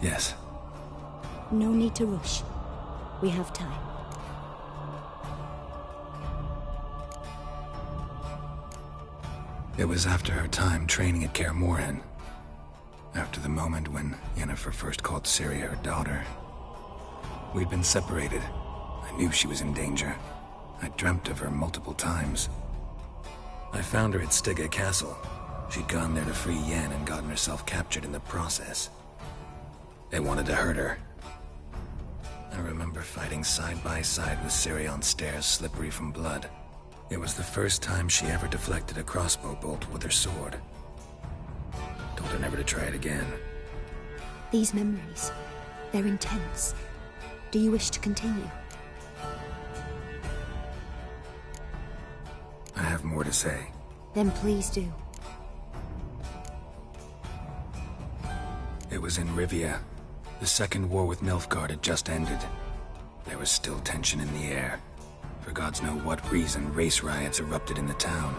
[SPEAKER 6] Yes.
[SPEAKER 15] No need to rush. We have time.
[SPEAKER 6] It was after her time training at Kaer Morhen. After the moment when Yennefer first called Ciri her daughter. We'd been separated. I knew she was in danger. I dreamt of her multiple times. I found her at Stygga Castle. She'd gone there to free Yen and gotten herself captured in the process. They wanted to hurt her. I remember fighting side by side with Ciri on stairs slippery from blood. It was the first time she ever deflected a crossbow bolt with her sword. Told her never to try it again.
[SPEAKER 15] These memories, they're intense. Do you wish to continue?
[SPEAKER 6] I have more to say.
[SPEAKER 15] Then please do.
[SPEAKER 6] It was in Rivia. The Second War with Nilfgaard had just ended. There was still tension in the air. For gods know what reason, race riots erupted in the town.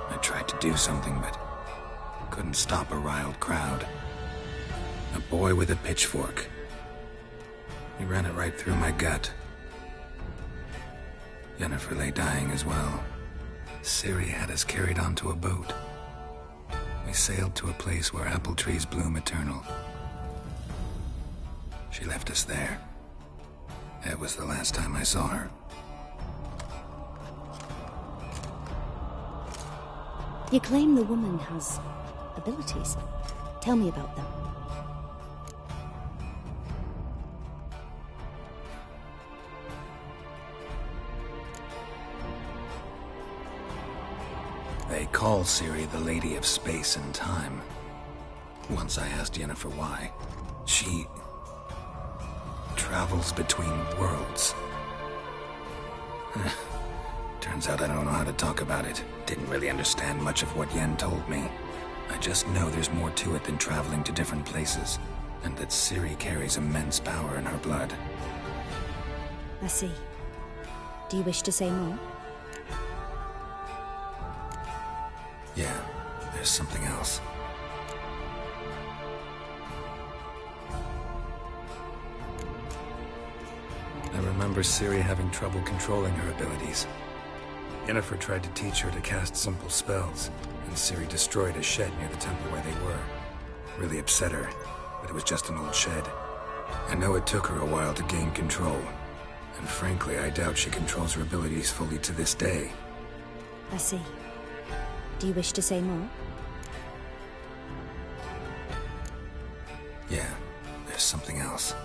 [SPEAKER 6] I tried to do something, but couldn't stop a riled crowd. A boy with a pitchfork. He ran it right through my gut. Yennefer lay dying as well. Ciri had us carried onto a boat. We sailed to a place where apple trees bloom eternal. She left us there. That was the last time I saw her.
[SPEAKER 15] You claim the woman has abilities. Tell me about them.
[SPEAKER 6] They call Ciri the Lady of Space and Time. Once I asked Yennefer why. She travels between worlds. Turns out I don't know how to talk about it. Didn't really understand much of what Yen told me. I just know there's more to it than traveling to different places, and that Ciri carries immense power in her blood.
[SPEAKER 15] I see. Do you wish to say more?
[SPEAKER 6] Yeah, there's something else. I remember Ciri having trouble controlling her abilities. Yennefer tried to teach her to cast simple spells, and Ciri destroyed a shed near the temple where they were. Really upset her, but it was just an old shed. I know it took her a while to gain control, and frankly, I doubt she controls her abilities fully to this day.
[SPEAKER 15] I see. Do you wish to say more?
[SPEAKER 6] Yeah, there's something else.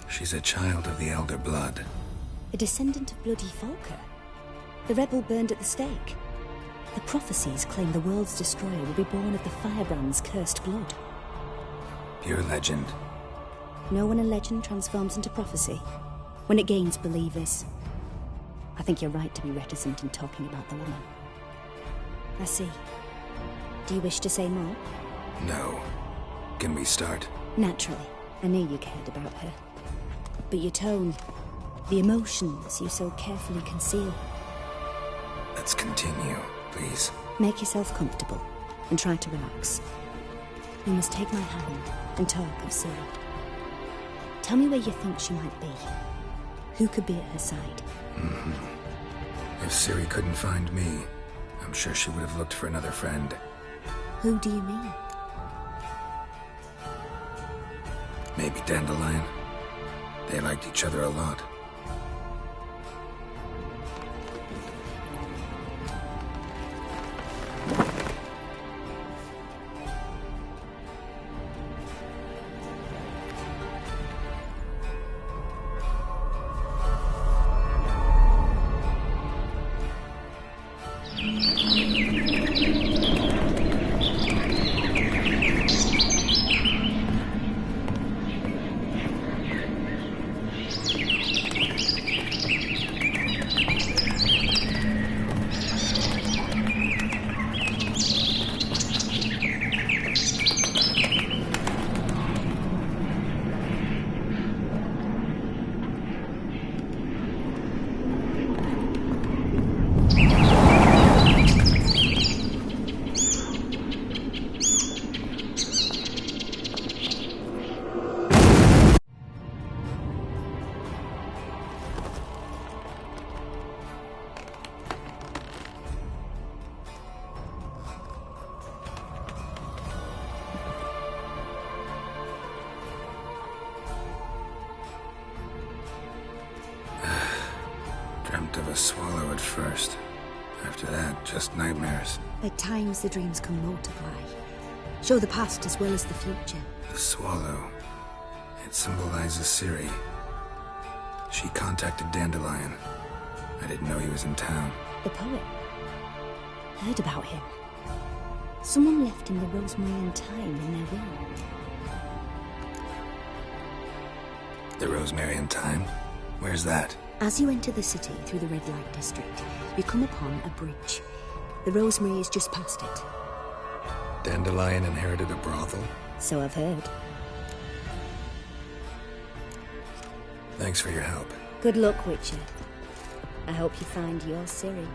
[SPEAKER 6] She's a child of the Elder Blood.
[SPEAKER 15] A descendant of bloody Falker. The rebel burned at the stake. The prophecies claim the world's destroyer will be born of the Firebrand's cursed blood.
[SPEAKER 6] Pure legend.
[SPEAKER 15] Know when a legend transforms into prophecy? When it gains believers. I think you're right to be reticent in talking about the woman. I see. Do you wish to say more?
[SPEAKER 6] No. Can we start?
[SPEAKER 15] Naturally. I knew you cared about her. But your tone, the emotions you so carefully conceal.
[SPEAKER 6] Let's continue, please.
[SPEAKER 15] Make yourself comfortable and try to relax. You must take my hand and talk of Ciri. Tell me where you think she might be. Who could be at her side?
[SPEAKER 6] If Ciri couldn't find me, I'm sure she would have looked for another friend.
[SPEAKER 15] Who do you mean?
[SPEAKER 6] Maybe Dandelion. They liked each other a lot. Dreamt of a swallow at first. After that, just nightmares.
[SPEAKER 15] At times the dreams can multiply. Show the past as well as the future.
[SPEAKER 6] The swallow. It symbolizes Ciri. She contacted Dandelion. I didn't know he was in town.
[SPEAKER 15] The poet. Heard about him. Someone left him the rosemary and thyme in their will.
[SPEAKER 6] The rosemary and thyme? Where's that?
[SPEAKER 15] As you enter the city through the red light district, you come upon a bridge. The rosemary is just past it.
[SPEAKER 6] Dandelion inherited a brothel?
[SPEAKER 15] So I've heard.
[SPEAKER 6] Thanks for your help.
[SPEAKER 15] Good luck, Witcher. I hope you find your Ciri.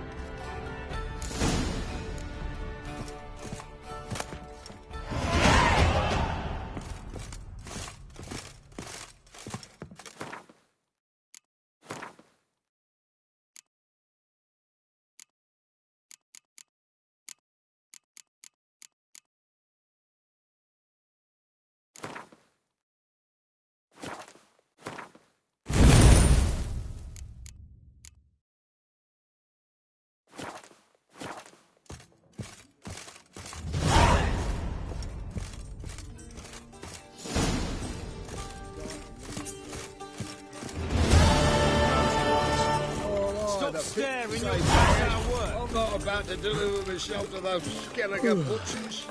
[SPEAKER 19] Staring at our work. I'm not about to deliver myself to those skeleton butchers.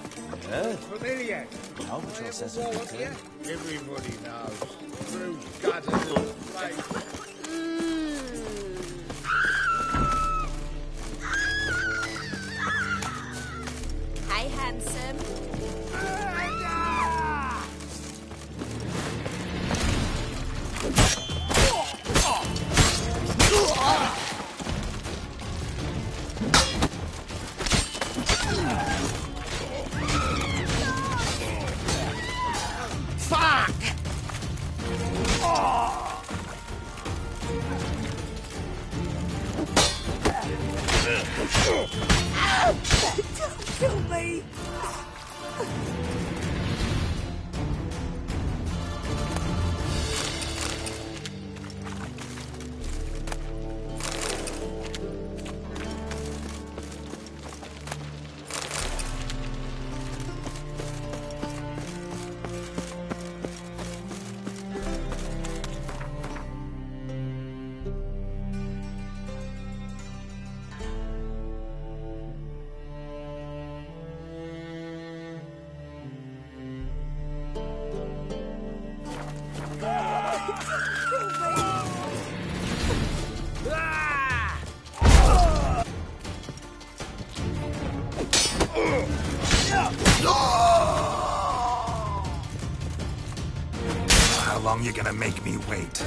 [SPEAKER 17] Yeah.
[SPEAKER 19] Familiar?
[SPEAKER 17] No, but you'll say
[SPEAKER 19] something. Everybody knows. Through gutters and flames.
[SPEAKER 16] Hi, handsome.
[SPEAKER 19] Fuck!
[SPEAKER 5] Don't kill me!
[SPEAKER 6] long you gonna make me wait?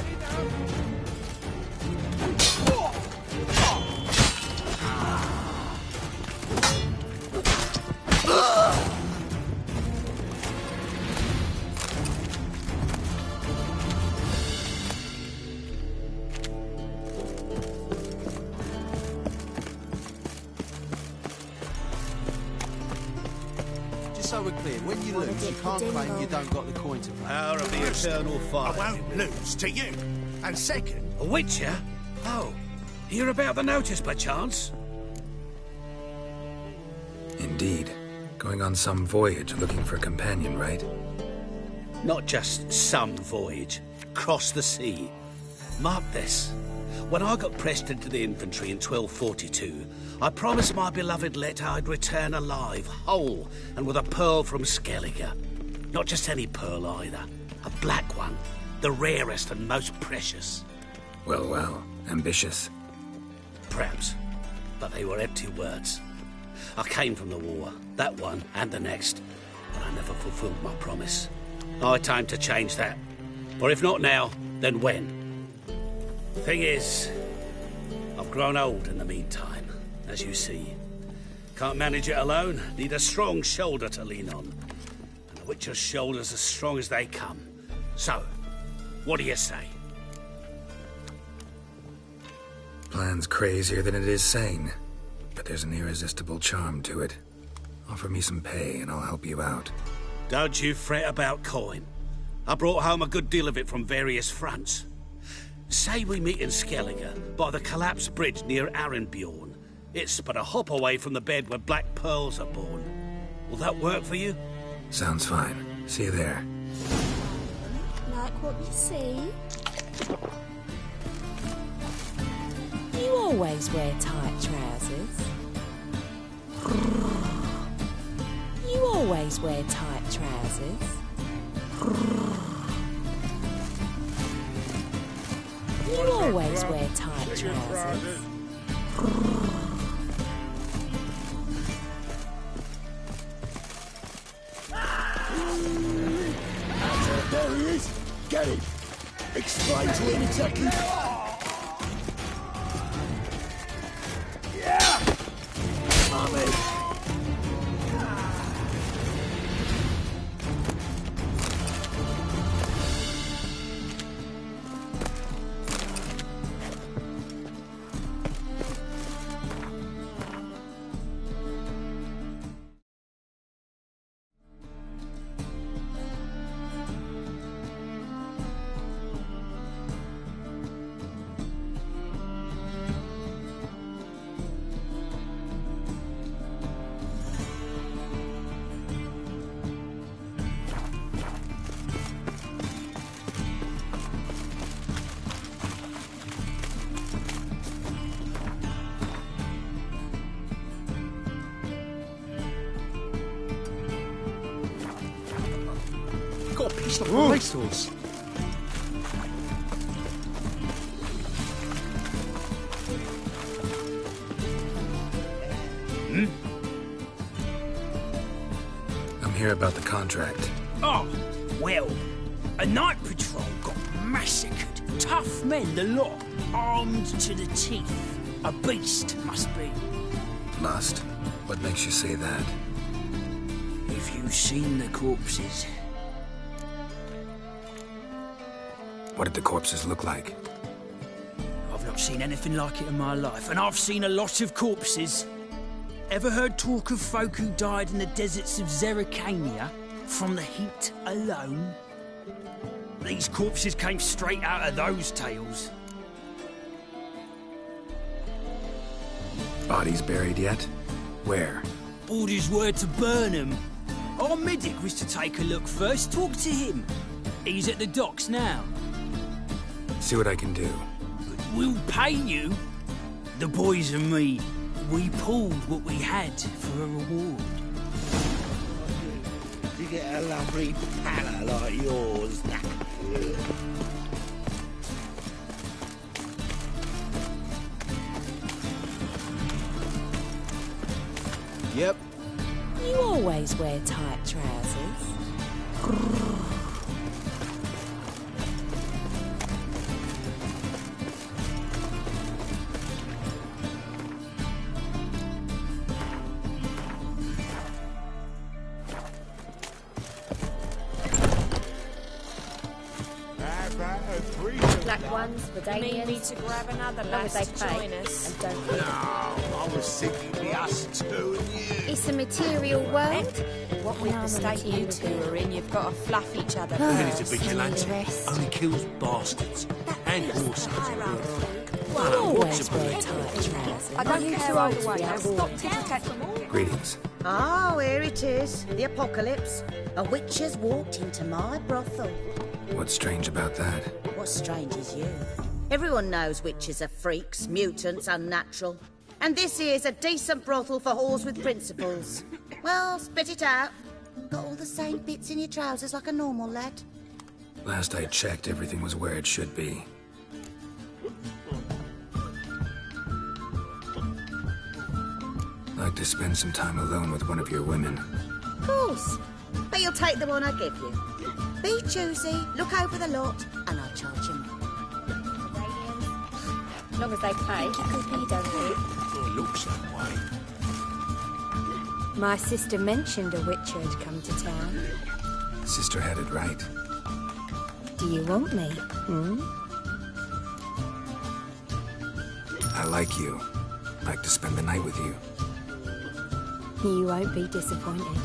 [SPEAKER 20] So we're clear, when you lose, you can't claim you don't got the coin to play.
[SPEAKER 2] Power of the eternal fire. I won't lose to you. And second...
[SPEAKER 21] A witcher? Oh, hear about the notice, perchance?
[SPEAKER 6] Indeed. Going on some voyage looking for a companion, right?
[SPEAKER 21] Not just some voyage. Cross the sea. Mark this. When I got pressed into the infantry in 1242, I promised my beloved Letta I'd return alive, whole, and with a pearl from Skellige. Not just any pearl either. A black one. The rarest and most precious.
[SPEAKER 6] Well, well. Ambitious.
[SPEAKER 21] Perhaps. But they were empty words. I came from the war. That one and the next. But I never fulfilled my promise. I had time to change that. For if not now, then when? Thing is, I've grown old in the meantime, as you see. Can't manage it alone, need a strong shoulder to lean on. And the Witcher's shoulder's as strong as they come. So, what do you say?
[SPEAKER 6] Plan's crazier than it is sane, but there's an irresistible charm to it. Offer me some pay and I'll help you out.
[SPEAKER 21] Don't you fret about coin. I brought home a good deal of it from various fronts. Say we meet in Skellige, by the collapsed bridge near Arenbjorn. It's but a hop away from the bed where black pearls are born. Will that work for you?
[SPEAKER 6] Sounds fine. See you there.
[SPEAKER 16] Like what you see?
[SPEAKER 22] You always wear tight trousers. You always wear tight trousers. You always wear tight trousers.
[SPEAKER 19] There he is! Get him! Explain to him exactly... Yeah! Mummy!
[SPEAKER 20] Got a piece of a racehorse.
[SPEAKER 6] I'm here about the contract.
[SPEAKER 23] Oh, well, a night patrol got massacred. Tough men, the lot, armed to the teeth. A beast, must be.
[SPEAKER 6] Must? What makes you say that?
[SPEAKER 23] Have you seen the corpses?
[SPEAKER 6] What did the corpses look like?
[SPEAKER 23] I've not seen anything like it in my life, and I've seen a lot of corpses. Ever heard talk of folk who died in the deserts of Zerrikania from the heat alone? These corpses came straight out of those tales.
[SPEAKER 6] Bodies buried yet? Where?
[SPEAKER 23] Orders were to burn them. Our medic was to take a look first, talk to him. He's at the docks now.
[SPEAKER 6] See what I can do.
[SPEAKER 23] We'll pay you. The boys and me, we pulled what we had for a reward.
[SPEAKER 9] You get a lovely pallor like yours.
[SPEAKER 20] Yep.
[SPEAKER 22] You always wear tight trousers.
[SPEAKER 1] black ones,
[SPEAKER 22] You need me
[SPEAKER 1] Verdanians.
[SPEAKER 22] to grab another
[SPEAKER 1] Long as
[SPEAKER 22] lass
[SPEAKER 1] they
[SPEAKER 22] to
[SPEAKER 1] pay
[SPEAKER 22] join us?
[SPEAKER 1] and don't feed.
[SPEAKER 2] I was thinking the us two and you.
[SPEAKER 1] It's a material world. What with
[SPEAKER 22] Oh,
[SPEAKER 1] the state
[SPEAKER 22] you
[SPEAKER 1] you
[SPEAKER 22] two are in, you've got to fluff each other.
[SPEAKER 18] Village of
[SPEAKER 22] first.
[SPEAKER 18] vigilante only kills bastards and horses.
[SPEAKER 22] You always wear tight trousers.
[SPEAKER 1] I don't care either way. Now stop tic-tac.
[SPEAKER 6] Greetings.
[SPEAKER 11] Oh, here it is. The apocalypse. A witch has walked into my brothel.
[SPEAKER 6] What's strange about that?
[SPEAKER 11] What's strange is you. Everyone knows witches are freaks, mutants, unnatural. And this here's a decent brothel for whores with principles. Well, spit it out. Got all the same bits in your trousers like a normal lad.
[SPEAKER 6] Last I checked, everything was where it should be. Like to spend some time alone with one of your women.
[SPEAKER 11] Of course. But you'll take the one I give you. Be choosy, look over the lot, and I'll charge you more.
[SPEAKER 1] As long as they pay, you don't feed.
[SPEAKER 18] It looks that way.
[SPEAKER 22] My sister mentioned a witch had come to town.
[SPEAKER 6] Sister had it right.
[SPEAKER 22] Do you want me?
[SPEAKER 6] I like you. Like to spend the night with you.
[SPEAKER 22] You won't be disappointed.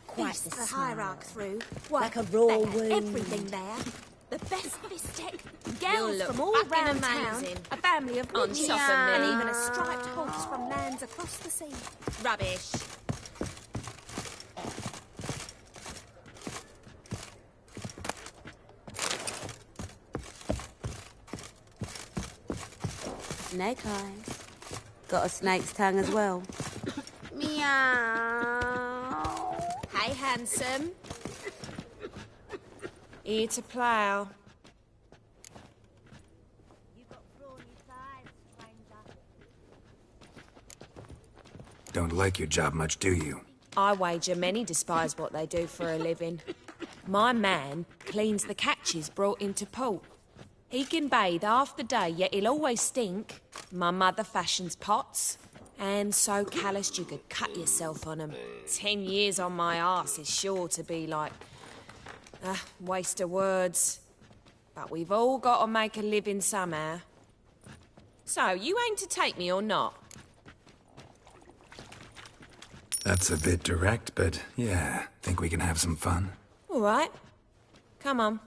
[SPEAKER 12] Quite the hierarch through.
[SPEAKER 11] Like a raw
[SPEAKER 12] there,
[SPEAKER 11] wound.
[SPEAKER 12] everything there. The best bistec,
[SPEAKER 22] You'll
[SPEAKER 12] girls
[SPEAKER 22] look
[SPEAKER 12] from all
[SPEAKER 22] fucking
[SPEAKER 12] round town,
[SPEAKER 22] amazing.
[SPEAKER 12] a family of
[SPEAKER 22] On
[SPEAKER 12] witches,
[SPEAKER 22] top of me.
[SPEAKER 12] and even a striped horse from lands across the sea.
[SPEAKER 22] Rubbish.
[SPEAKER 11] Snake eyes. Got a snake's tongue as well.
[SPEAKER 12] Meow.
[SPEAKER 22] Hey, handsome. Here to plough.
[SPEAKER 6] Don't like your job much, do you?
[SPEAKER 22] I wager many despise what they do for a living. My man cleans the catches brought into port. He can bathe half the day, yet he'll always stink. My mother fashions pots, and so calloused you could cut yourself on 'em. 10 years on my arse is sure to be like... waste of words. But we've all got to make a living somehow. So, you aim to take me or not?
[SPEAKER 6] That's a bit direct, but yeah, think we can have some fun.
[SPEAKER 22] All right. Come on.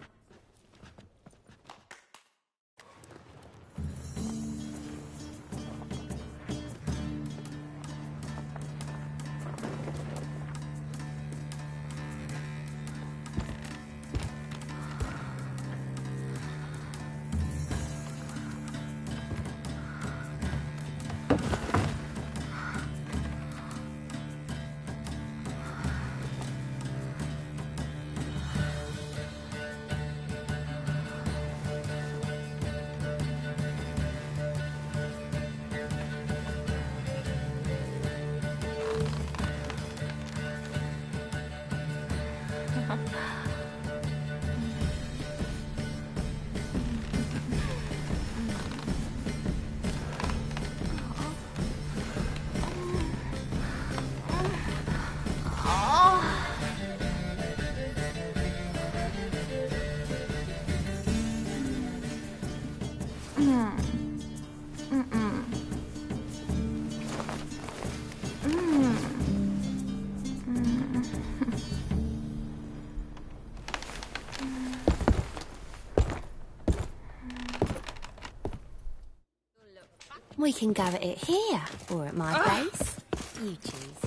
[SPEAKER 12] We can go at it here, or at my place. You choose.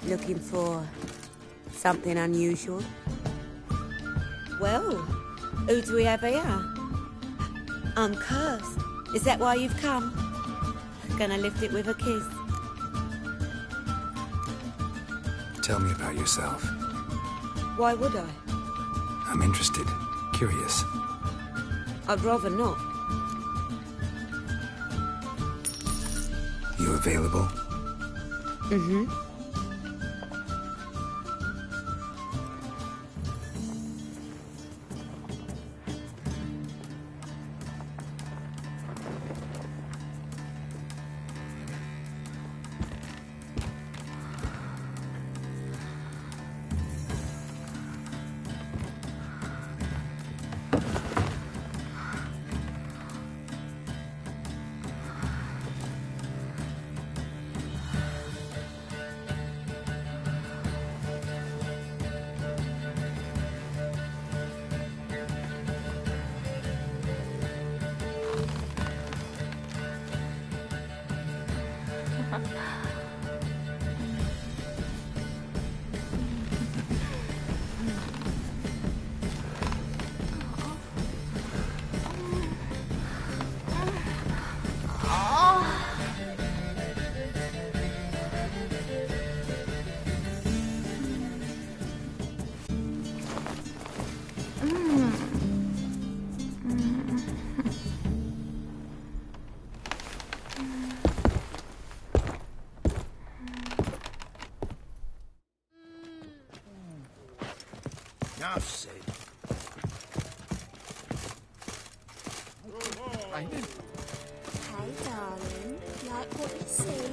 [SPEAKER 8] Looking for something unusual? Well, who do we have here? I'm cursed. Is that why you've come? Gonna lift it with a kiss?
[SPEAKER 6] Tell me about yourself.
[SPEAKER 8] Why would I?
[SPEAKER 6] I'm interested, curious.
[SPEAKER 8] I'd rather not.
[SPEAKER 6] You available?
[SPEAKER 8] Mm-hmm.
[SPEAKER 2] Enough said.
[SPEAKER 12] Hey, darling. Like what you see?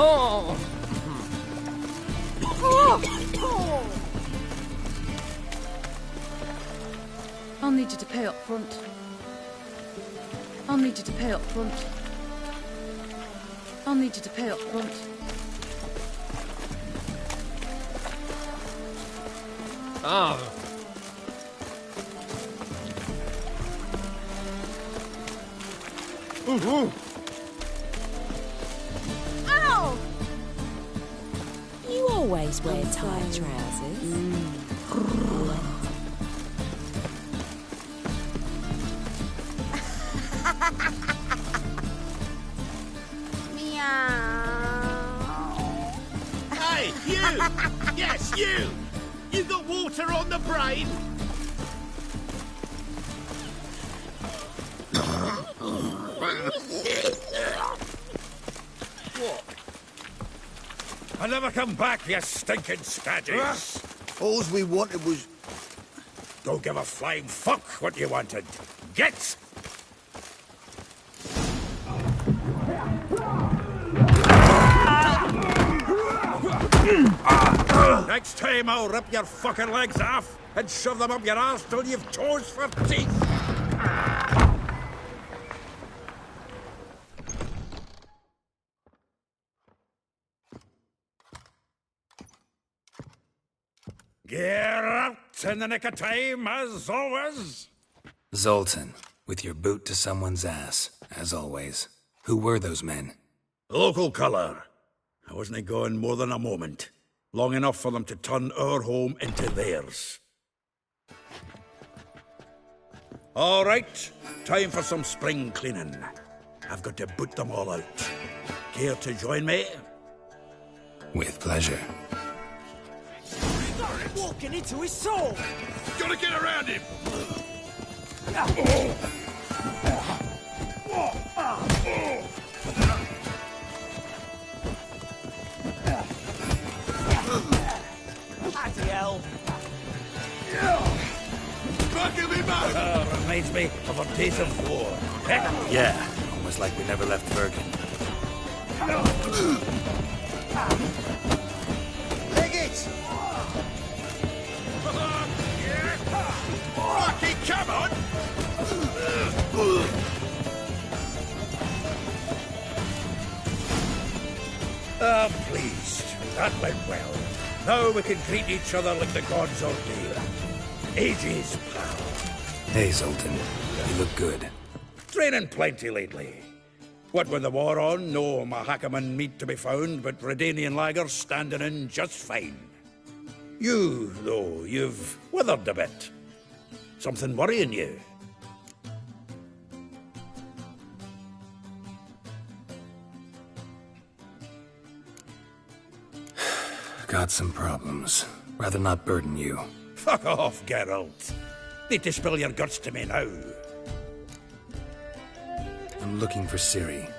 [SPEAKER 5] Oh!
[SPEAKER 10] I'll need you to pay up front. I'll need you to pay up front. I'll need you to pay up front.
[SPEAKER 3] Ah.
[SPEAKER 5] Ow!
[SPEAKER 22] You always wear tight trousers.
[SPEAKER 4] Hey, you! Yes, you! You got water on the brain?
[SPEAKER 9] What? I never come back, you stinking scaddies. All we wanted was... Don't give a flying fuck what you wanted. Get! Next time I'll rip your fucking legs off and shove them up your arse till you've toes for teeth. Get out in the nick of time, as always.
[SPEAKER 6] Zoltan, with your boot to someone's ass, as always. Who were those men?
[SPEAKER 9] Local colour. I wasn't gone more than a moment. Long enough for them to turn our home into theirs. All right, time for some spring cleaning. I've got to boot them all out. Care to join me?
[SPEAKER 6] With pleasure.
[SPEAKER 5] Walking into his soul!
[SPEAKER 19] Gotta get around him!
[SPEAKER 5] Bloody hell!
[SPEAKER 9] Reminds me of our days of war.
[SPEAKER 6] Yeah, almost like we never left Virgin.
[SPEAKER 5] Leg it!
[SPEAKER 19] Rocky, come on!
[SPEAKER 9] Pleased. That went well. Now we can greet each other like the gods ordained. Ages, pal.
[SPEAKER 6] Hey, Zoltan. You look good.
[SPEAKER 9] Training plenty lately. What with the war on, no Mahakaman meat to be found, but Redanian lagers standing in just fine. You, though, you've withered a bit. Something worrying you?
[SPEAKER 6] Got some problems. Rather not burden you.
[SPEAKER 9] Fuck off, Geralt. Need to spill your guts to me now.
[SPEAKER 6] I'm looking for Ciri.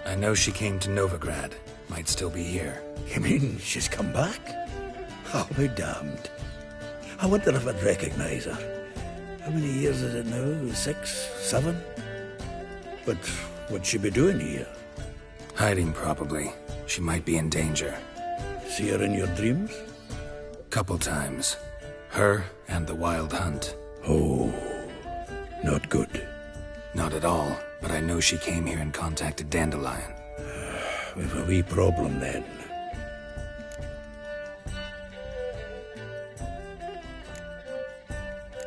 [SPEAKER 6] I know she came to Novigrad. Might still be here.
[SPEAKER 9] You mean she's come back? I'll be damned. I wonder if I'd recognize her. How many years is it now? 6, 7? But what'd she be doing here?
[SPEAKER 6] Hiding, probably. She might be in danger.
[SPEAKER 9] See her in your dreams?
[SPEAKER 6] Couple times. Her and the Wild Hunt.
[SPEAKER 9] Oh, not good.
[SPEAKER 6] Not at all, but I know she came here and contacted Dandelion.
[SPEAKER 9] We've a wee problem then.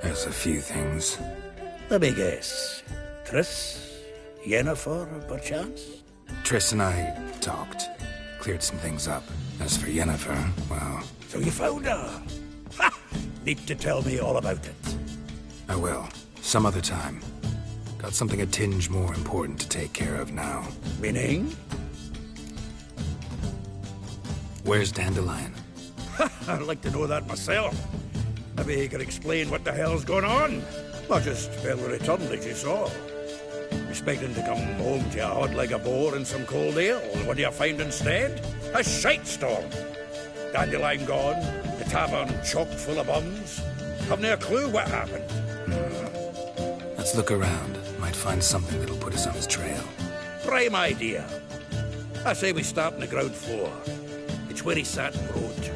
[SPEAKER 6] There's a few things.
[SPEAKER 9] Let me guess. Triss? Yennefer, perchance?
[SPEAKER 6] Triss and I talked. Cleared some things up. As for Yennefer, well...
[SPEAKER 9] So you found her? Ha! Need to tell me all about it.
[SPEAKER 6] I will. Some other time. Got something a tinge more important to take care of now.
[SPEAKER 9] Meaning?
[SPEAKER 6] Where's Dandelion?
[SPEAKER 9] I'd like to know that myself. Maybe he could explain what the hell's going on. Not just barely returned, as you saw. Expecting to come home to a hod like a boar and some cold ale. What do you find instead? A shite storm. Dandelion gone, the tavern chock full of bums. Haven't a clue what happened.
[SPEAKER 6] Let's look around. Might find something that'll put us on his trail.
[SPEAKER 9] Prime idea. I say we start on the ground floor. It's where he sat and wrote.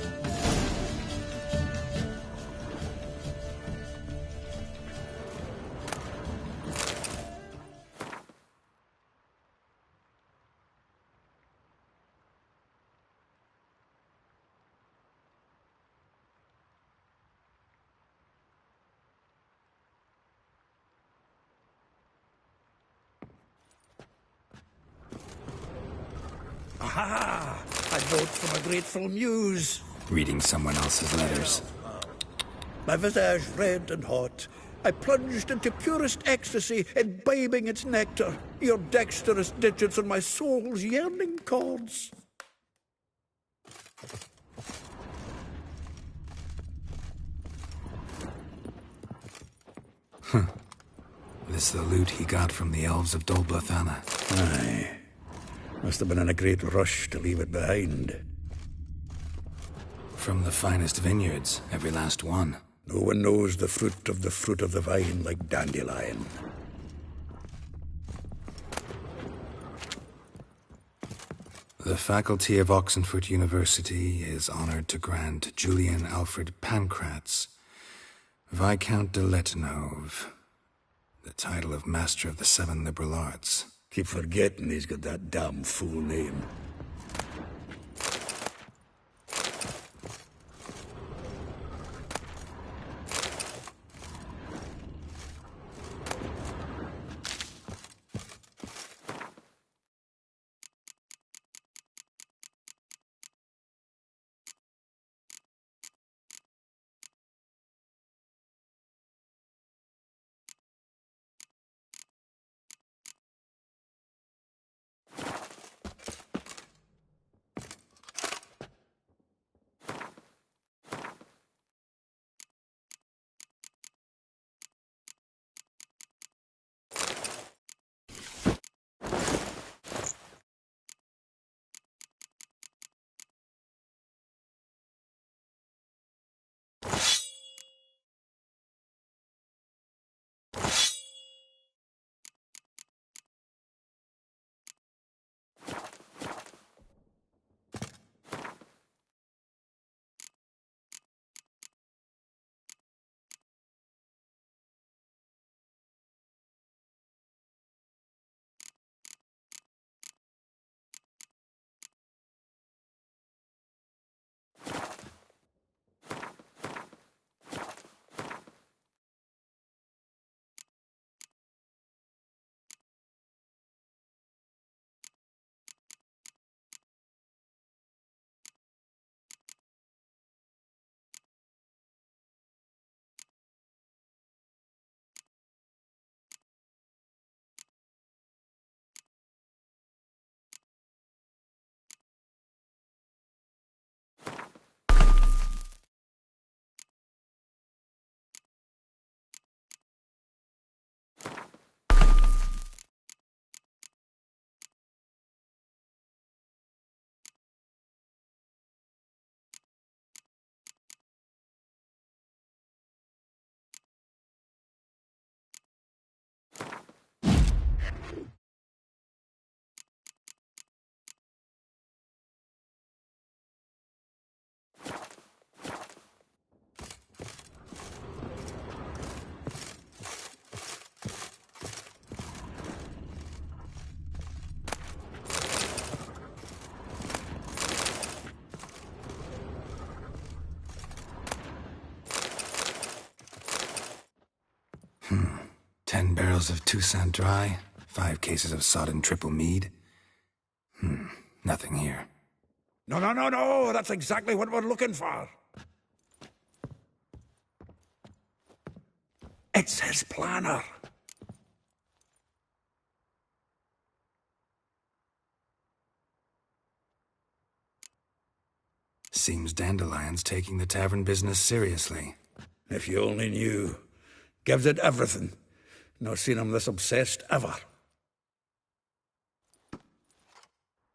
[SPEAKER 9] Aha! A note from a grateful muse.
[SPEAKER 6] Reading someone else's letters.
[SPEAKER 9] My visage red and hot, I plunged into purest ecstasy, imbibing its nectar, your dexterous digits on my soul's yearning chords.
[SPEAKER 6] This the loot he got from the elves of Dol Blathanna.
[SPEAKER 9] Aye. Must have been in a great rush to leave it behind.
[SPEAKER 6] From the finest vineyards, every last one.
[SPEAKER 9] No one knows the fruit of the vine like Dandelion.
[SPEAKER 6] The faculty of Oxenford University is honored to grant Julian Alfred Pancratz, Viscount de Letenove, the title of Master of the Seven Liberal Arts.
[SPEAKER 9] Keep forgetting he's got that damn fool name.
[SPEAKER 6] Hmm. 10 barrels of Toussaint Dry, 5 cases of sodden triple mead. Nothing here.
[SPEAKER 9] No, that's exactly what we're looking for. It's his planner.
[SPEAKER 6] Seems Dandelion's taking the tavern business seriously.
[SPEAKER 9] If you only knew. Gives it everything. Not seen him this obsessed ever.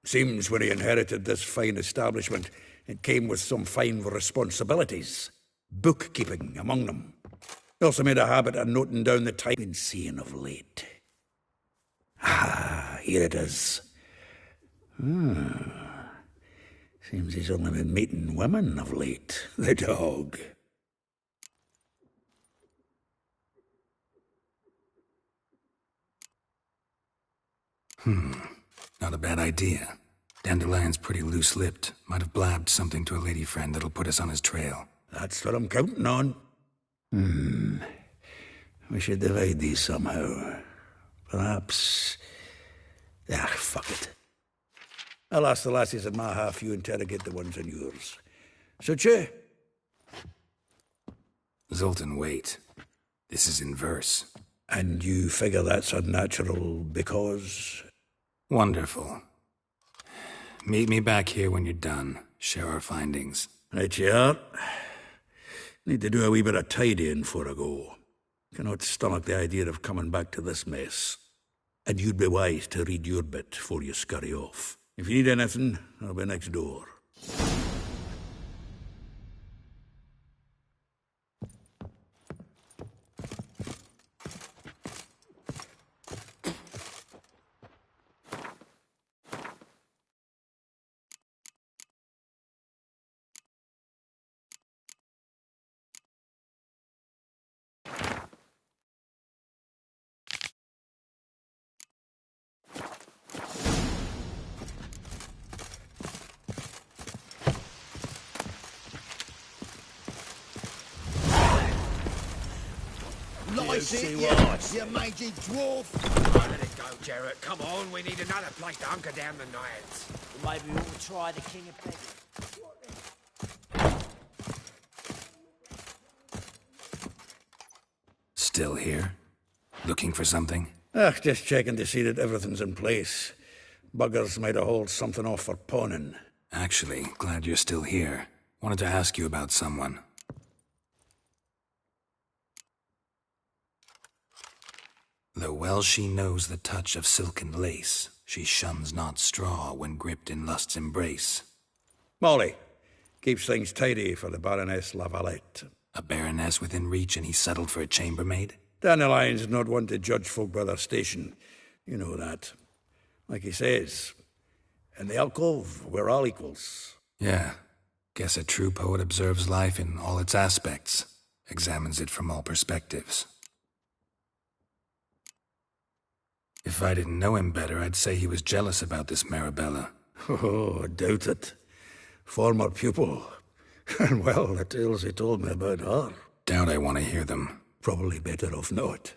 [SPEAKER 9] Seems when he inherited this fine establishment, it came with some fine responsibilities. Bookkeeping among them. He also made a habit of noting down the time been seeing of late. Ah, here it is. Seems he's only been meeting women of late. The dog.
[SPEAKER 6] Not a bad idea. Dandelion's pretty loose-lipped. Might have blabbed something to a lady friend that'll put us on his trail.
[SPEAKER 9] That's what I'm counting on. We should divide these somehow. Perhaps... fuck it. I'll ask the lassies in my half, you interrogate the ones in yours. Suit you?
[SPEAKER 6] Zoltan, wait. This is in verse.
[SPEAKER 9] And you figure that's unnatural because...
[SPEAKER 6] Wonderful. Meet me back here when you're done. Share our findings.
[SPEAKER 9] Right you are. Need to do a wee bit of tidying before I go. Cannot stomach the idea of coming back to this mess. And you'd be wise to read your bit before you scurry off. If you need anything, I'll be next door.
[SPEAKER 19] That's
[SPEAKER 4] see
[SPEAKER 19] it,
[SPEAKER 4] what I see.
[SPEAKER 19] you mangy dwarf.
[SPEAKER 7] Oh, let it go, Jarrett. Come on, we need another place to hunker down the nights.
[SPEAKER 17] Maybe we ought to try the King of Beggars.
[SPEAKER 6] Still here? Looking for something?
[SPEAKER 4] Just checking to see that everything's in place. Buggers might have hauled something off for pawning.
[SPEAKER 6] Actually, glad you're still here. Wanted to ask you about someone. Though well she knows the touch of silken lace, she shuns not straw when gripped in lust's embrace.
[SPEAKER 4] Molly. Keeps things tidy for the Baroness Lavalette.
[SPEAKER 6] A baroness within reach and he settled for a chambermaid?
[SPEAKER 4] Dandelion's not one to judge folk by their station. You know that. Like he says, in the alcove, we're all equals.
[SPEAKER 6] Yeah. Guess a true poet observes life in all its aspects, examines it from all perspectives. If I didn't know him better, I'd say he was jealous about this Marabella.
[SPEAKER 4] Oh, I doubt it. Former pupil. And well, the tales he told me about her.
[SPEAKER 6] Doubt I want to hear them.
[SPEAKER 4] Probably better off not.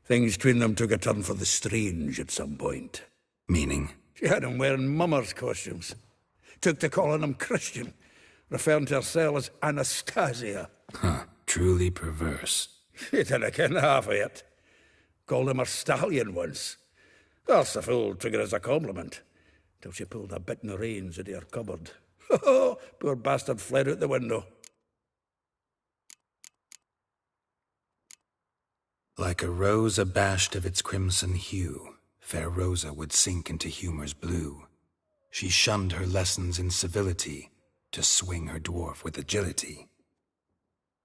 [SPEAKER 4] Things between them took a turn for the strange at some point.
[SPEAKER 6] Meaning?
[SPEAKER 4] She had him wearing mummers' costumes. Took to calling him Christian, referring to herself as Anastasia.
[SPEAKER 6] Huh, truly perverse.
[SPEAKER 4] She didn't ken half of it. Called him her stallion once. That's the fool took it as a compliment, till she pulled a bit in the reins into her cupboard. Oh, poor bastard fled out the window.
[SPEAKER 6] Like a rose abashed of its crimson hue, fair Rosa would sink into humor's blue. She shunned her lessons in civility, to swing her dwarf with agility.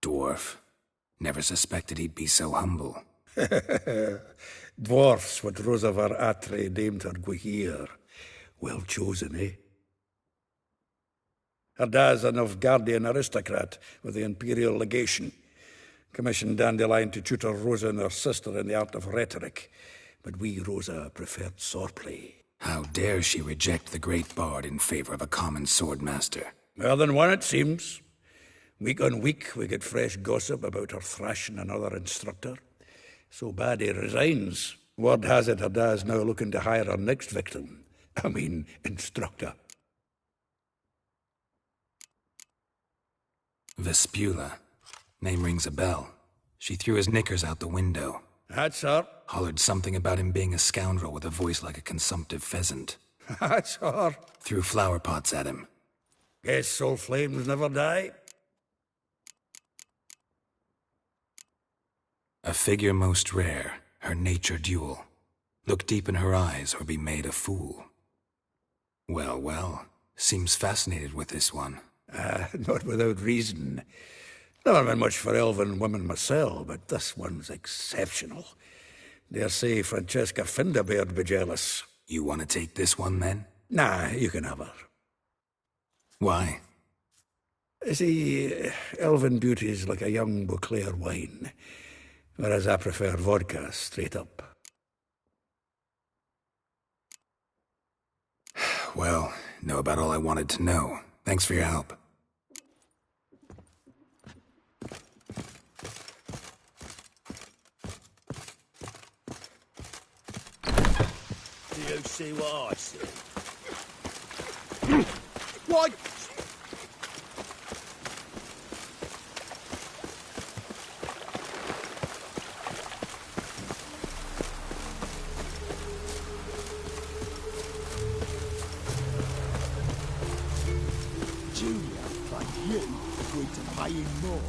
[SPEAKER 6] Dwarf. Never suspected he'd be so humble.
[SPEAKER 4] Dwarfs what Rosa var Atre deemed her Guihir. Well chosen, eh? Her dad's a Novgardian aristocrat with the Imperial Legation. Commissioned Dandelion to tutor Rosa and her sister in the art of rhetoric. But we, Rosa, preferred swordplay.
[SPEAKER 6] How dare she reject the great bard in favor of a common swordmaster?
[SPEAKER 4] More than one, it seems. Week on week, we get fresh gossip about her thrashing another instructor. So bad he resigns. Word has it her dad's now looking to hire her next victim. I mean, instructor.
[SPEAKER 6] Vespula. Name rings a bell. She threw his knickers out the window.
[SPEAKER 4] That's her.
[SPEAKER 6] Hollered something about him being a scoundrel with a voice like a consumptive pheasant.
[SPEAKER 4] That's her.
[SPEAKER 6] Threw flower pots at him.
[SPEAKER 4] Guess soul flames never die.
[SPEAKER 6] A figure most rare, her nature dual. Look deep in her eyes or be made a fool. Well, well, seems fascinated with this one.
[SPEAKER 4] Not without reason. Never been much for elven women myself, but this one's exceptional. Dare say Francesca Finderbeard be jealous.
[SPEAKER 6] You want to take this one, then?
[SPEAKER 4] Nah, you can have her.
[SPEAKER 6] Why?
[SPEAKER 4] See, elven beauty's like a young Beauclair wine, whereas I prefer vodka straight up.
[SPEAKER 6] Well, know about all I wanted to know. Thanks for your help.
[SPEAKER 4] Do you see what I see?
[SPEAKER 19] What? Julia played you agreed to pay him more.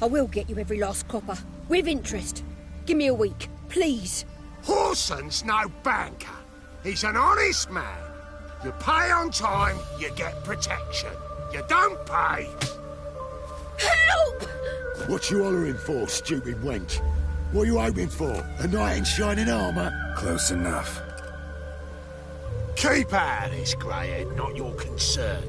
[SPEAKER 15] I will get you every last copper, with interest. Give me a week, please.
[SPEAKER 2] Horson's no banker. He's an honest man. You pay on time, you get protection. You don't pay.
[SPEAKER 15] Help!
[SPEAKER 19] What you hollering for, stupid wench? What you hoping for? A knight in shining armour?
[SPEAKER 6] Close enough.
[SPEAKER 2] Keep out of this, greyhead, not your concern.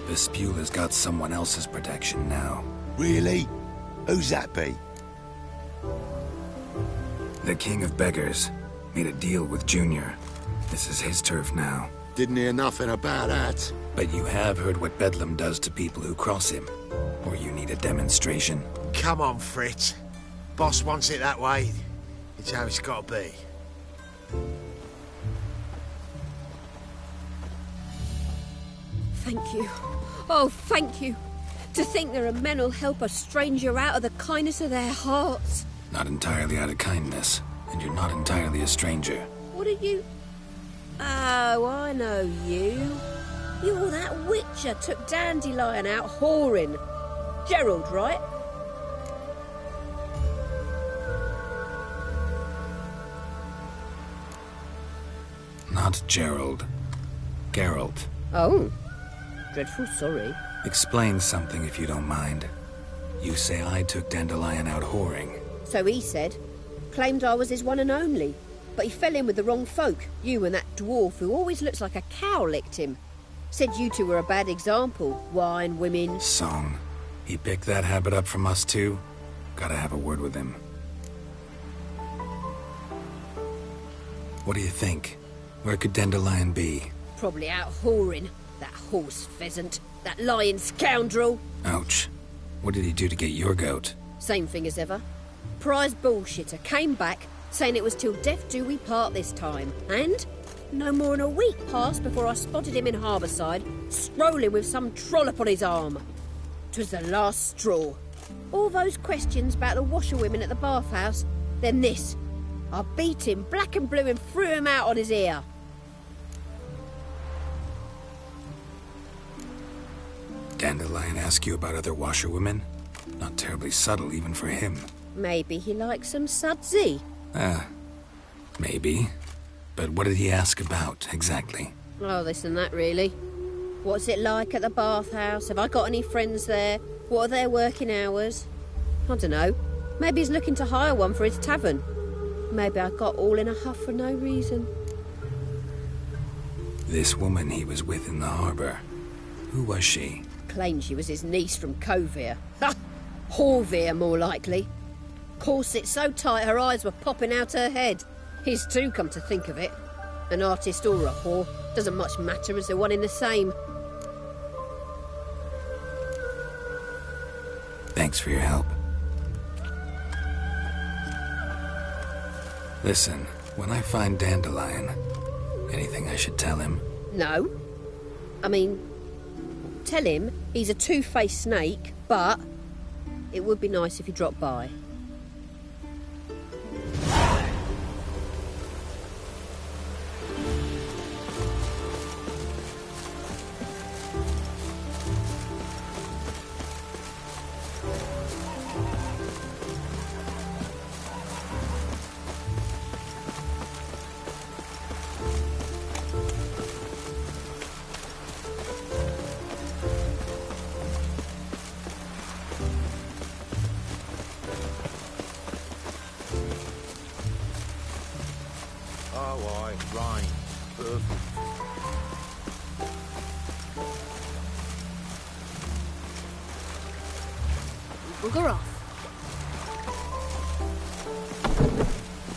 [SPEAKER 6] Vespula's got someone else's protection now.
[SPEAKER 19] Really? Who's that be?
[SPEAKER 6] The king of beggars made a deal with Junior. This is his turf now.
[SPEAKER 2] Didn't hear nothing about that.
[SPEAKER 6] But you have heard what Bedlam does to people who cross him. Or you need a demonstration.
[SPEAKER 2] Come on, Fritz. Boss wants it that way. It's how it's got to be.
[SPEAKER 1] Thank you. Oh, thank you. To think there are men who'll help a stranger out of the kindness of their hearts.
[SPEAKER 6] Not entirely out of kindness, and you're not entirely a stranger.
[SPEAKER 1] What are you... Oh, I know you. You're that witcher took Dandelion out whoring. Gerald, right?
[SPEAKER 6] Not Gerald. Geralt.
[SPEAKER 1] Oh. Dreadful sorry.
[SPEAKER 6] Explain something if you don't mind. You say I took Dandelion out whoring.
[SPEAKER 1] So he said. Claimed I was his one and only. But he fell in with the wrong folk. You and that dwarf who always looks like a cow licked him. Said you two were a bad example. Wine, women...
[SPEAKER 6] Song. He picked that habit up from us too? Gotta have a word with him. What do you think? Where could Dandelion be?
[SPEAKER 1] Probably out whoring. That horse pheasant. That lying scoundrel.
[SPEAKER 6] Ouch. What did he do to get your goat?
[SPEAKER 1] Same thing as ever. Prize bullshitter came back, saying it was till death do we part this time. And no more than a week passed before I spotted him in Harbourside, strolling with some trollop on his arm. 'Twas the last straw. All those questions about the washerwomen at the bathhouse, then this. I beat him black and blue and threw him out on his ear.
[SPEAKER 6] Dandelion ask you about other washerwomen? Not terribly subtle even for him.
[SPEAKER 1] Maybe he likes some sudsy.
[SPEAKER 6] Maybe. But what did he ask about, exactly?
[SPEAKER 1] Oh, this and that, really. What's it like at the bathhouse? Have I got any friends there? What are their working hours? I don't know. Maybe he's looking to hire one for his tavern. Maybe I got all in a huff for no reason.
[SPEAKER 6] This woman he was with in the harbour. Who was she?
[SPEAKER 1] Claimed she was his niece from Kovir. Ha! Horvir, more likely. Corset so tight her eyes were popping out her head. His too, come to think of it. An artist or a whore. Doesn't much matter as they're one in the same.
[SPEAKER 6] Thanks for your help. Listen, when I find Dandelion, anything I should tell him?
[SPEAKER 1] No. I mean, tell him he's a two-faced snake, but it would be nice if he dropped by.
[SPEAKER 10] Bugger off.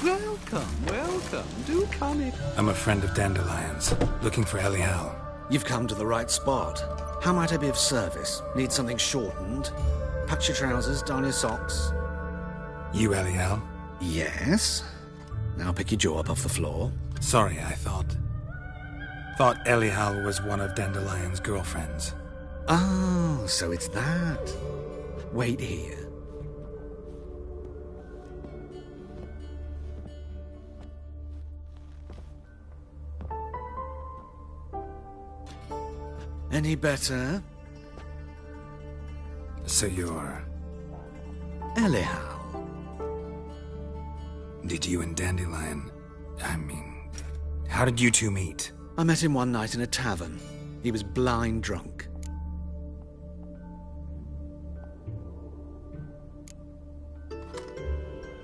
[SPEAKER 20] Welcome. Do come in.
[SPEAKER 6] I'm a friend of Dandelion's, looking for Elial.
[SPEAKER 13] You've come to the right spot. How might I be of service? Need something shortened? Patch your trousers, darn your socks.
[SPEAKER 6] You Elial?
[SPEAKER 13] Yes. Now pick your jaw up off the floor.
[SPEAKER 6] Sorry, I thought Elial was one of Dandelion's girlfriends.
[SPEAKER 13] Oh, so it's that. Wait here. Any better?
[SPEAKER 6] So you're...
[SPEAKER 13] Elial.
[SPEAKER 6] Did you and Dandelion... how did you two meet?
[SPEAKER 13] I met him one night in a tavern. He was blind drunk.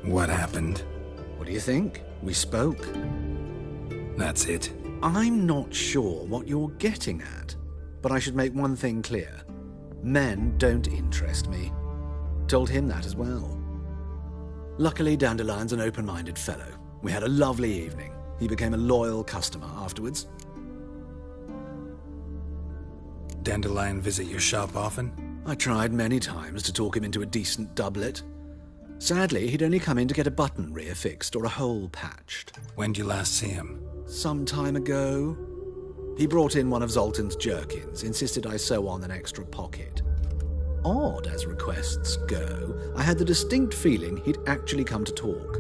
[SPEAKER 6] What happened?
[SPEAKER 13] What do you think? We spoke.
[SPEAKER 6] That's it?
[SPEAKER 13] I'm not sure what you're getting at, but I should make one thing clear. Men don't interest me. Told him that as well. Luckily, Dandelion's an open-minded fellow. We had a lovely evening. He became a loyal customer afterwards.
[SPEAKER 6] Dandelion visit your shop often?
[SPEAKER 13] I tried many times to talk him into a decent doublet. Sadly, he'd only come in to get a button reaffixed or a hole patched.
[SPEAKER 6] When did you last see him?
[SPEAKER 13] Some time ago. He brought in one of Zoltan's jerkins, insisted I sew on an extra pocket. Odd as requests go, I had the distinct feeling he'd actually come to talk.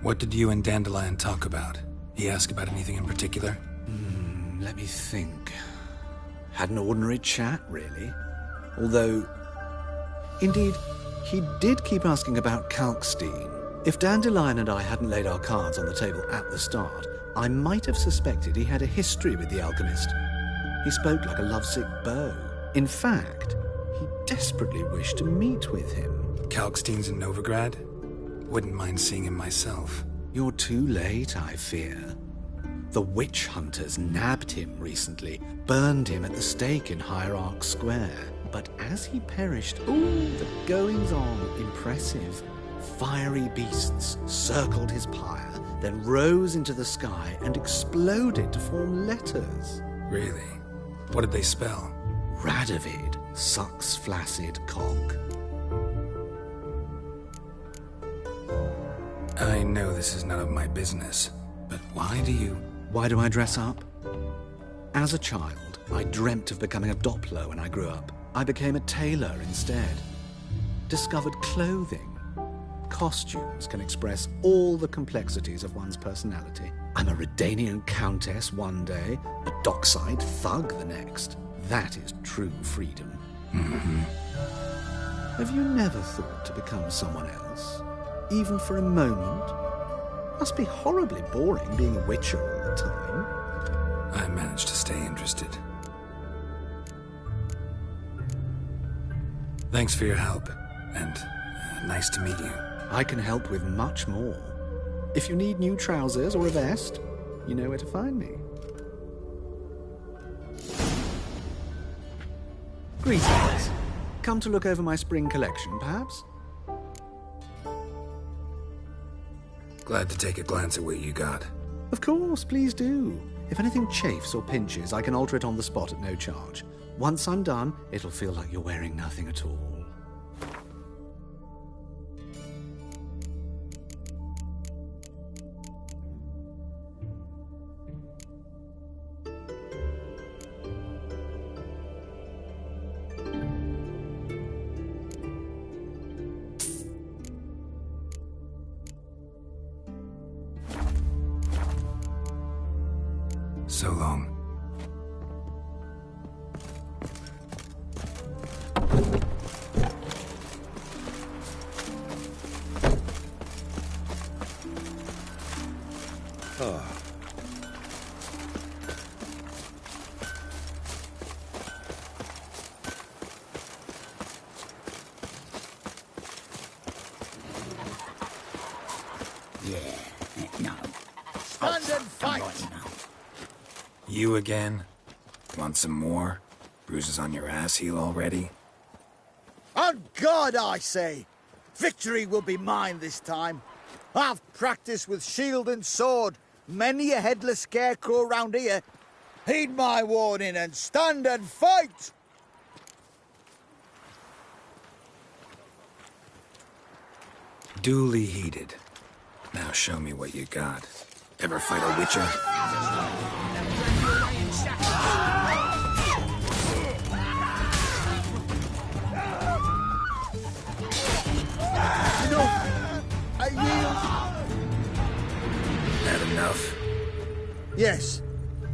[SPEAKER 6] What did you and Dandelion talk about? He asked about anything in particular?
[SPEAKER 13] Let me think. Had an ordinary chat, really. Although, indeed, he did keep asking about Kalkstein. If Dandelion and I hadn't laid our cards on the table at the start, I might have suspected he had a history with the alchemist. He spoke like a lovesick beau. In fact, he desperately wished to meet with him.
[SPEAKER 6] Kalkstein's in Novigrad? Wouldn't mind seeing him myself.
[SPEAKER 13] You're too late, I fear. The witch hunters nabbed him recently, burned him at the stake in Hierarch Square. But as he perished, the goings-on were impressive. Fiery beasts circled his pyre, then rose into the sky and exploded to form letters.
[SPEAKER 6] Really? What did they spell?
[SPEAKER 13] Radovid sucks flaccid cock.
[SPEAKER 6] I know this is none of my business, but why do I
[SPEAKER 13] dress up? As a child, I dreamt of becoming a Doppler when I grew up. I became a tailor instead. Discovered clothing. Costumes can express all the complexities of one's personality. I'm a Redanian countess one day, a dockside thug the next. That is true freedom.
[SPEAKER 6] Mm-hmm.
[SPEAKER 13] Have you never thought to become someone else? Even for a moment? Must be horribly boring being a witcher all the time.
[SPEAKER 6] I managed to stay interested. Thanks for your help, and nice to meet you.
[SPEAKER 13] I can help with much more. If you need new trousers or a vest, you know where to find me. Greetings. Come to look over my spring collection, perhaps?
[SPEAKER 6] Glad to take a glance at what you got.
[SPEAKER 13] Of course, please do. If anything chafes or pinches, I can alter it on the spot at no charge. Once I'm done, it'll feel like you're wearing nothing at all.
[SPEAKER 6] So long. You again? Want some more? Bruises on your ass heel already?
[SPEAKER 14] On God, I say! Victory will be mine this time. I've practiced with shield and sword. Many a headless scarecrow round here. Heed my warning and stand and fight!
[SPEAKER 6] Duly heeded. Now show me what you got. Ever fight a witcher?
[SPEAKER 14] No, I yield.
[SPEAKER 6] Had enough?
[SPEAKER 14] Yes,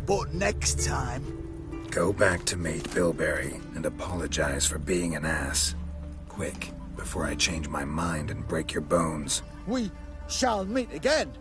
[SPEAKER 14] but next time...
[SPEAKER 6] Go back to mate Bilberry and apologize for being an ass. Quick, before I change my mind and break your bones.
[SPEAKER 14] We shall meet again.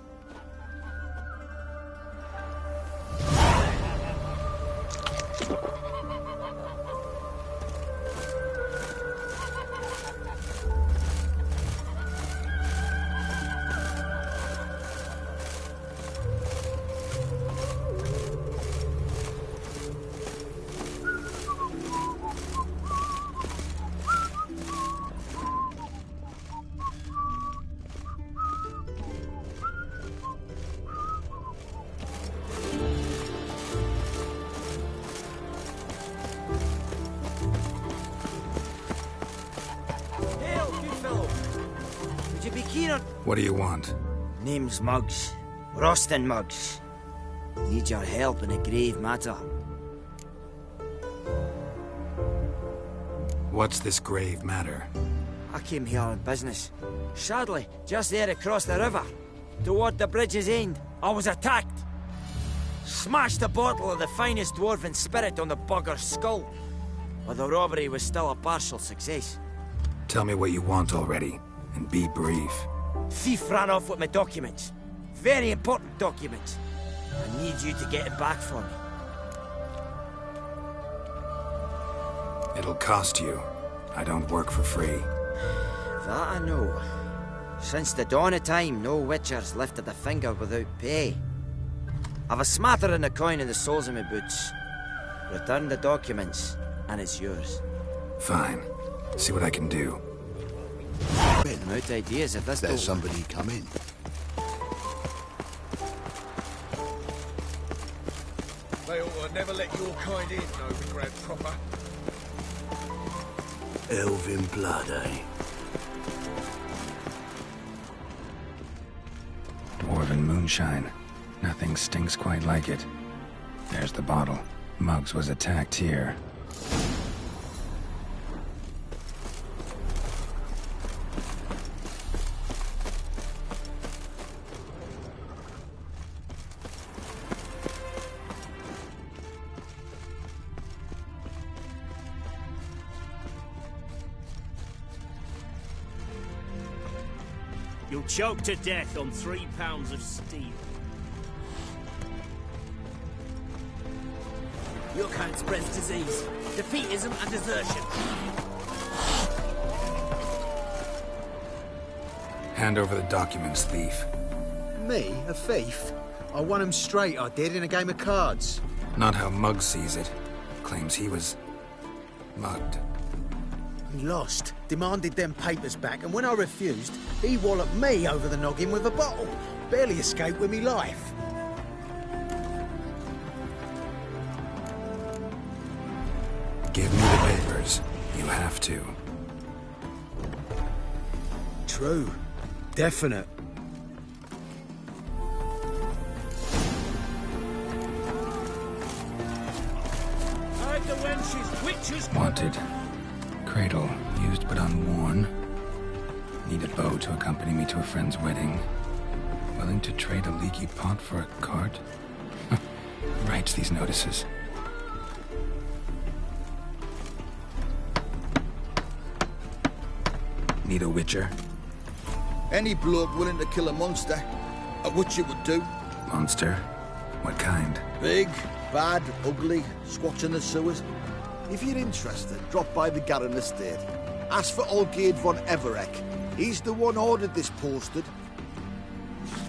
[SPEAKER 6] What do you want?
[SPEAKER 17] Name's Muggs. Roston Muggs. Need your help in a grave matter.
[SPEAKER 6] What's this grave matter?
[SPEAKER 17] I came here on business. Sadly, just there across the river, toward the bridge's end, I was attacked. Smashed a bottle of the finest dwarven spirit on the bugger's skull. But the robbery was still a partial success.
[SPEAKER 6] Tell me what you want already, and be brief.
[SPEAKER 17] Thief ran off with my documents. Very important documents. I need you to get it back for me.
[SPEAKER 6] It'll cost you. I don't work for free.
[SPEAKER 17] That I know. Since the dawn of time, no witcher's lifted a finger without pay. I've a smattering of coin in the soles of my boots. Return the documents, and it's yours.
[SPEAKER 6] Fine. See what I can do.
[SPEAKER 17] I'm out ideas if this
[SPEAKER 2] There's
[SPEAKER 17] don't...
[SPEAKER 2] somebody come in.
[SPEAKER 19] They ought to never let your kind in, Novigrad proper.
[SPEAKER 2] Elven blood, eh?
[SPEAKER 6] Dwarven moonshine. Nothing stinks quite like it. There's the bottle. Muggs was attacked here.
[SPEAKER 4] You'll choke to death on 3 pounds of steel. Your kind spreads disease, defeatism and desertion.
[SPEAKER 6] Hand over the documents, thief.
[SPEAKER 20] Me? A thief? I won him straight, I did, in a game of cards.
[SPEAKER 6] Not how Muggs sees it. Claims he was... mugged.
[SPEAKER 20] He lost, demanded them papers back, and when I refused, he walloped me over the noggin with a bottle. Barely escaped with me life.
[SPEAKER 6] Give me the papers. You have to.
[SPEAKER 20] True. Definite.
[SPEAKER 4] Hide the wenches, witches...
[SPEAKER 6] Wanted. Cradle, used but unworn. Need a bow to accompany me to a friend's wedding. Willing to trade a leaky pot for a cart? Writes these notices. Need a witcher?
[SPEAKER 14] Any bloke willing to kill a monster, a witcher would do.
[SPEAKER 6] Monster? What kind?
[SPEAKER 14] Big, bad, ugly, squatch in the sewers. If you're interested, drop by the Garren estate. Ask for Olgierd von Everek. He's the one ordered this posted.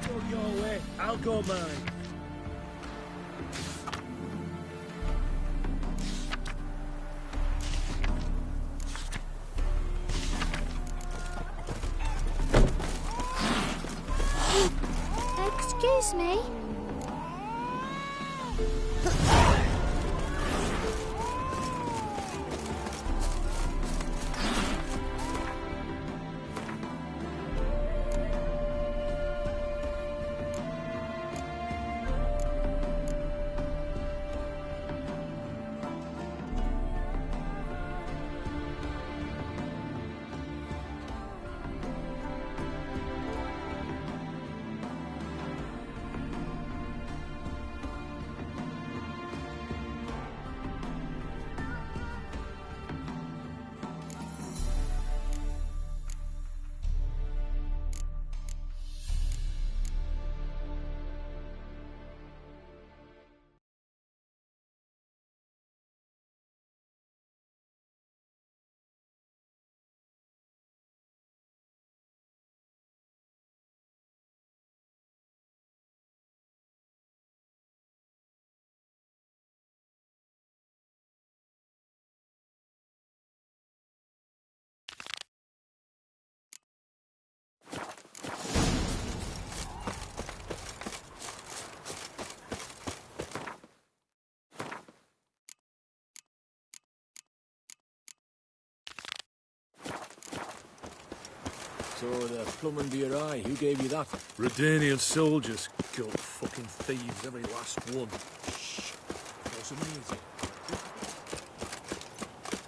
[SPEAKER 4] Go your way, I'll go mine.
[SPEAKER 16] Excuse me? or the plum under your eye? Who gave you that?
[SPEAKER 19] Redanian soldiers. Killed fucking thieves, every last one.
[SPEAKER 16] Shh. What's the music?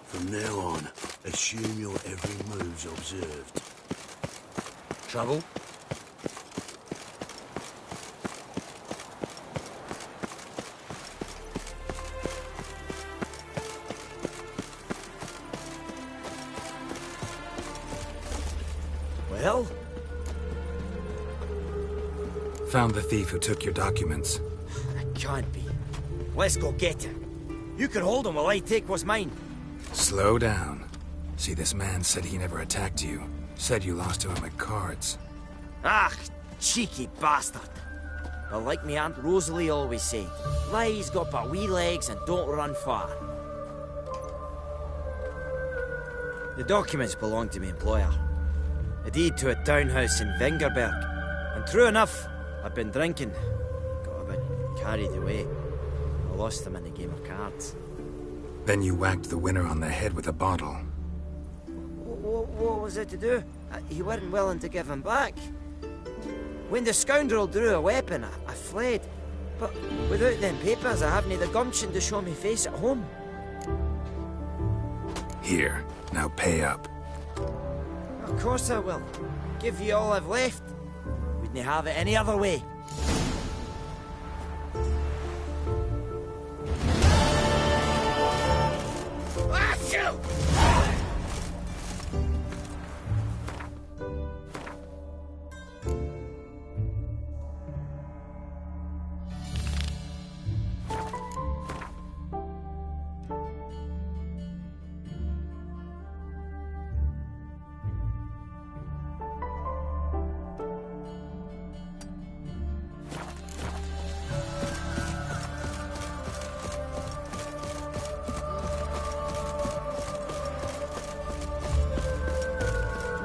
[SPEAKER 4] From now on, assume your every move's observed.
[SPEAKER 6] Trouble?
[SPEAKER 17] Well?
[SPEAKER 6] Found the thief who took your documents.
[SPEAKER 17] It can't be. Let's go get him. You can hold him while I take what's mine.
[SPEAKER 6] Slow down. See, this man said he never attacked you. Said you lost to him at cards.
[SPEAKER 17] Ah, cheeky bastard. But like me Aunt Rosalie always said, lies got but wee legs and don't run far. The documents belong to my employer. A deed to a townhouse in Vengerberg. And true enough, I've been drinking. Got a bit carried away. I lost them in a game of cards.
[SPEAKER 6] Then you whacked the winner on the head with a bottle.
[SPEAKER 17] What was it to do? He weren't willing to give him back. When the scoundrel drew a weapon, I fled. But without them papers, I haven't the gumption to show me face at home.
[SPEAKER 6] Here, now pay up.
[SPEAKER 17] Of course I will. Give you all I've left. Wouldn't have it any other way.
[SPEAKER 2] Achoo!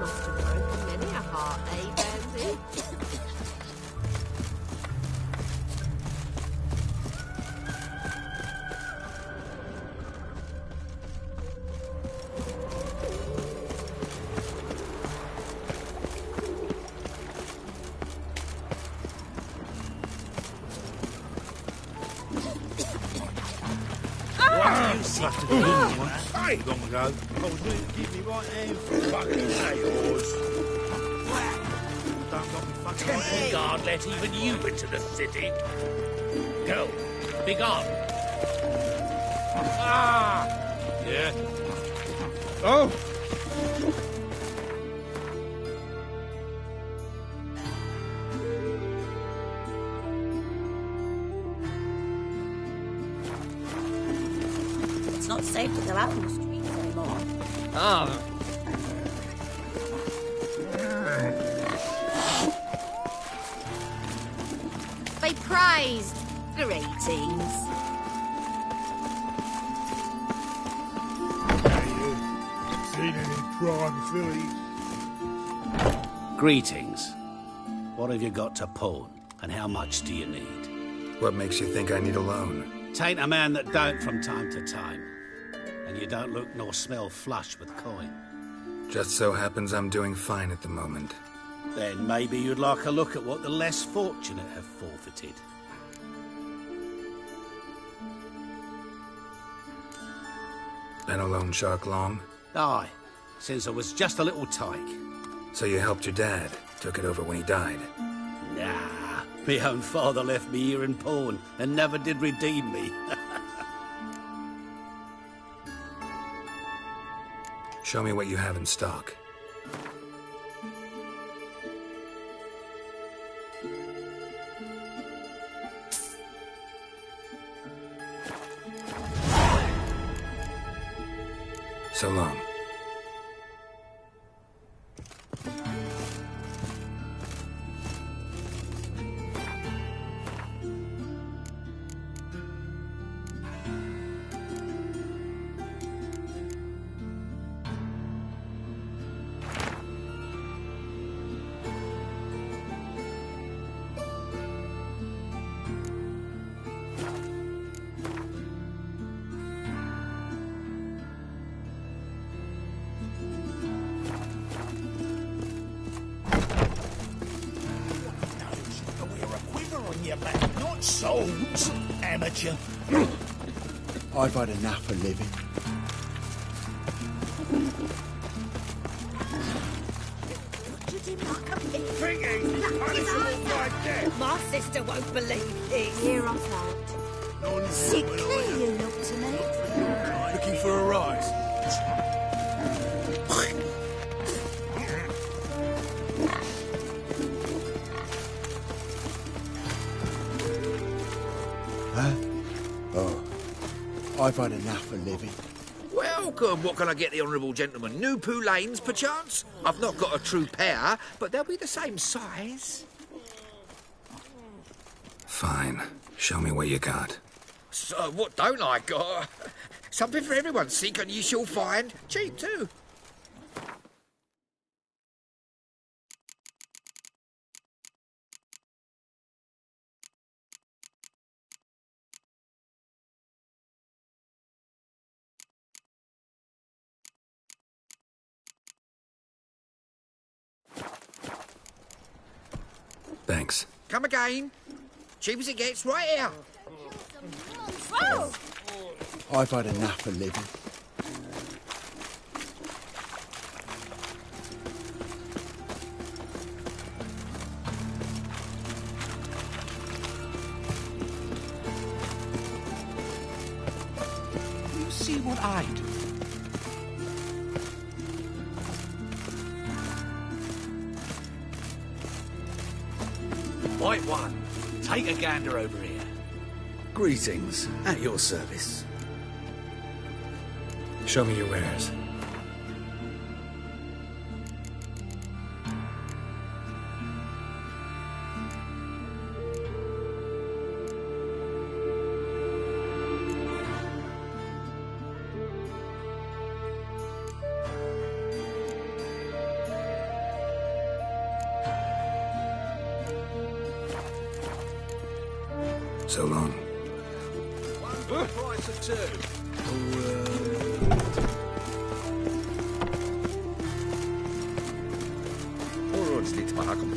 [SPEAKER 1] Must have broken many a heart, eh, Pansy?
[SPEAKER 19] What you suffered to me once, long ago. I was willing to give me right hand for fucking yours. Don't got me fucking right
[SPEAKER 7] Temple
[SPEAKER 19] hand.
[SPEAKER 7] Guard let even you into the city. Go. Be gone. Ah!
[SPEAKER 19] Yeah. Oh!
[SPEAKER 11] It's not safe to go out on the streets anymore.
[SPEAKER 17] Ah.
[SPEAKER 1] Be praised. Greetings.
[SPEAKER 19] Seen any prime fillies?
[SPEAKER 4] Greetings. What have you got to pawn, and how much do you need?
[SPEAKER 6] What makes you think I need a loan?
[SPEAKER 4] Tain't a man that don't from time to time. And you don't look nor smell flush with coin.
[SPEAKER 6] Just so happens I'm doing fine at the moment.
[SPEAKER 4] Then maybe you'd like a look at what the less fortunate have forfeited.
[SPEAKER 6] Been a loan shark long?
[SPEAKER 4] Aye, since I was just a little tyke.
[SPEAKER 6] So you helped your dad, took it over when he died.
[SPEAKER 4] Nah, my own father left me here in pawn and never did redeem me.
[SPEAKER 6] Show me what you have in stock. So long.
[SPEAKER 20] boots, amateur. I've had enough of living.
[SPEAKER 11] My sister won't believe this.
[SPEAKER 12] You're off out. Sickly you look to me.
[SPEAKER 20] Looking for a rise. Huh? Oh, I've had enough of living.
[SPEAKER 7] Welcome. What can I get the honourable gentleman? New poulaines, perchance? I've not got a true pair, but they'll be the same size.
[SPEAKER 6] Fine. Show me what you got.
[SPEAKER 7] So, what don't I got? Something for everyone. Seek and ye shall find. Cheap, too.
[SPEAKER 6] Thanks.
[SPEAKER 7] Come again. Cheap as it gets, right here.
[SPEAKER 11] Whoa!
[SPEAKER 20] I've had enough of living.
[SPEAKER 7] You see what I do?
[SPEAKER 13] White one, take a gander over here. Greetings, at your service.
[SPEAKER 6] Show me your wares. So long.
[SPEAKER 13] One price of two.
[SPEAKER 7] Niet maken.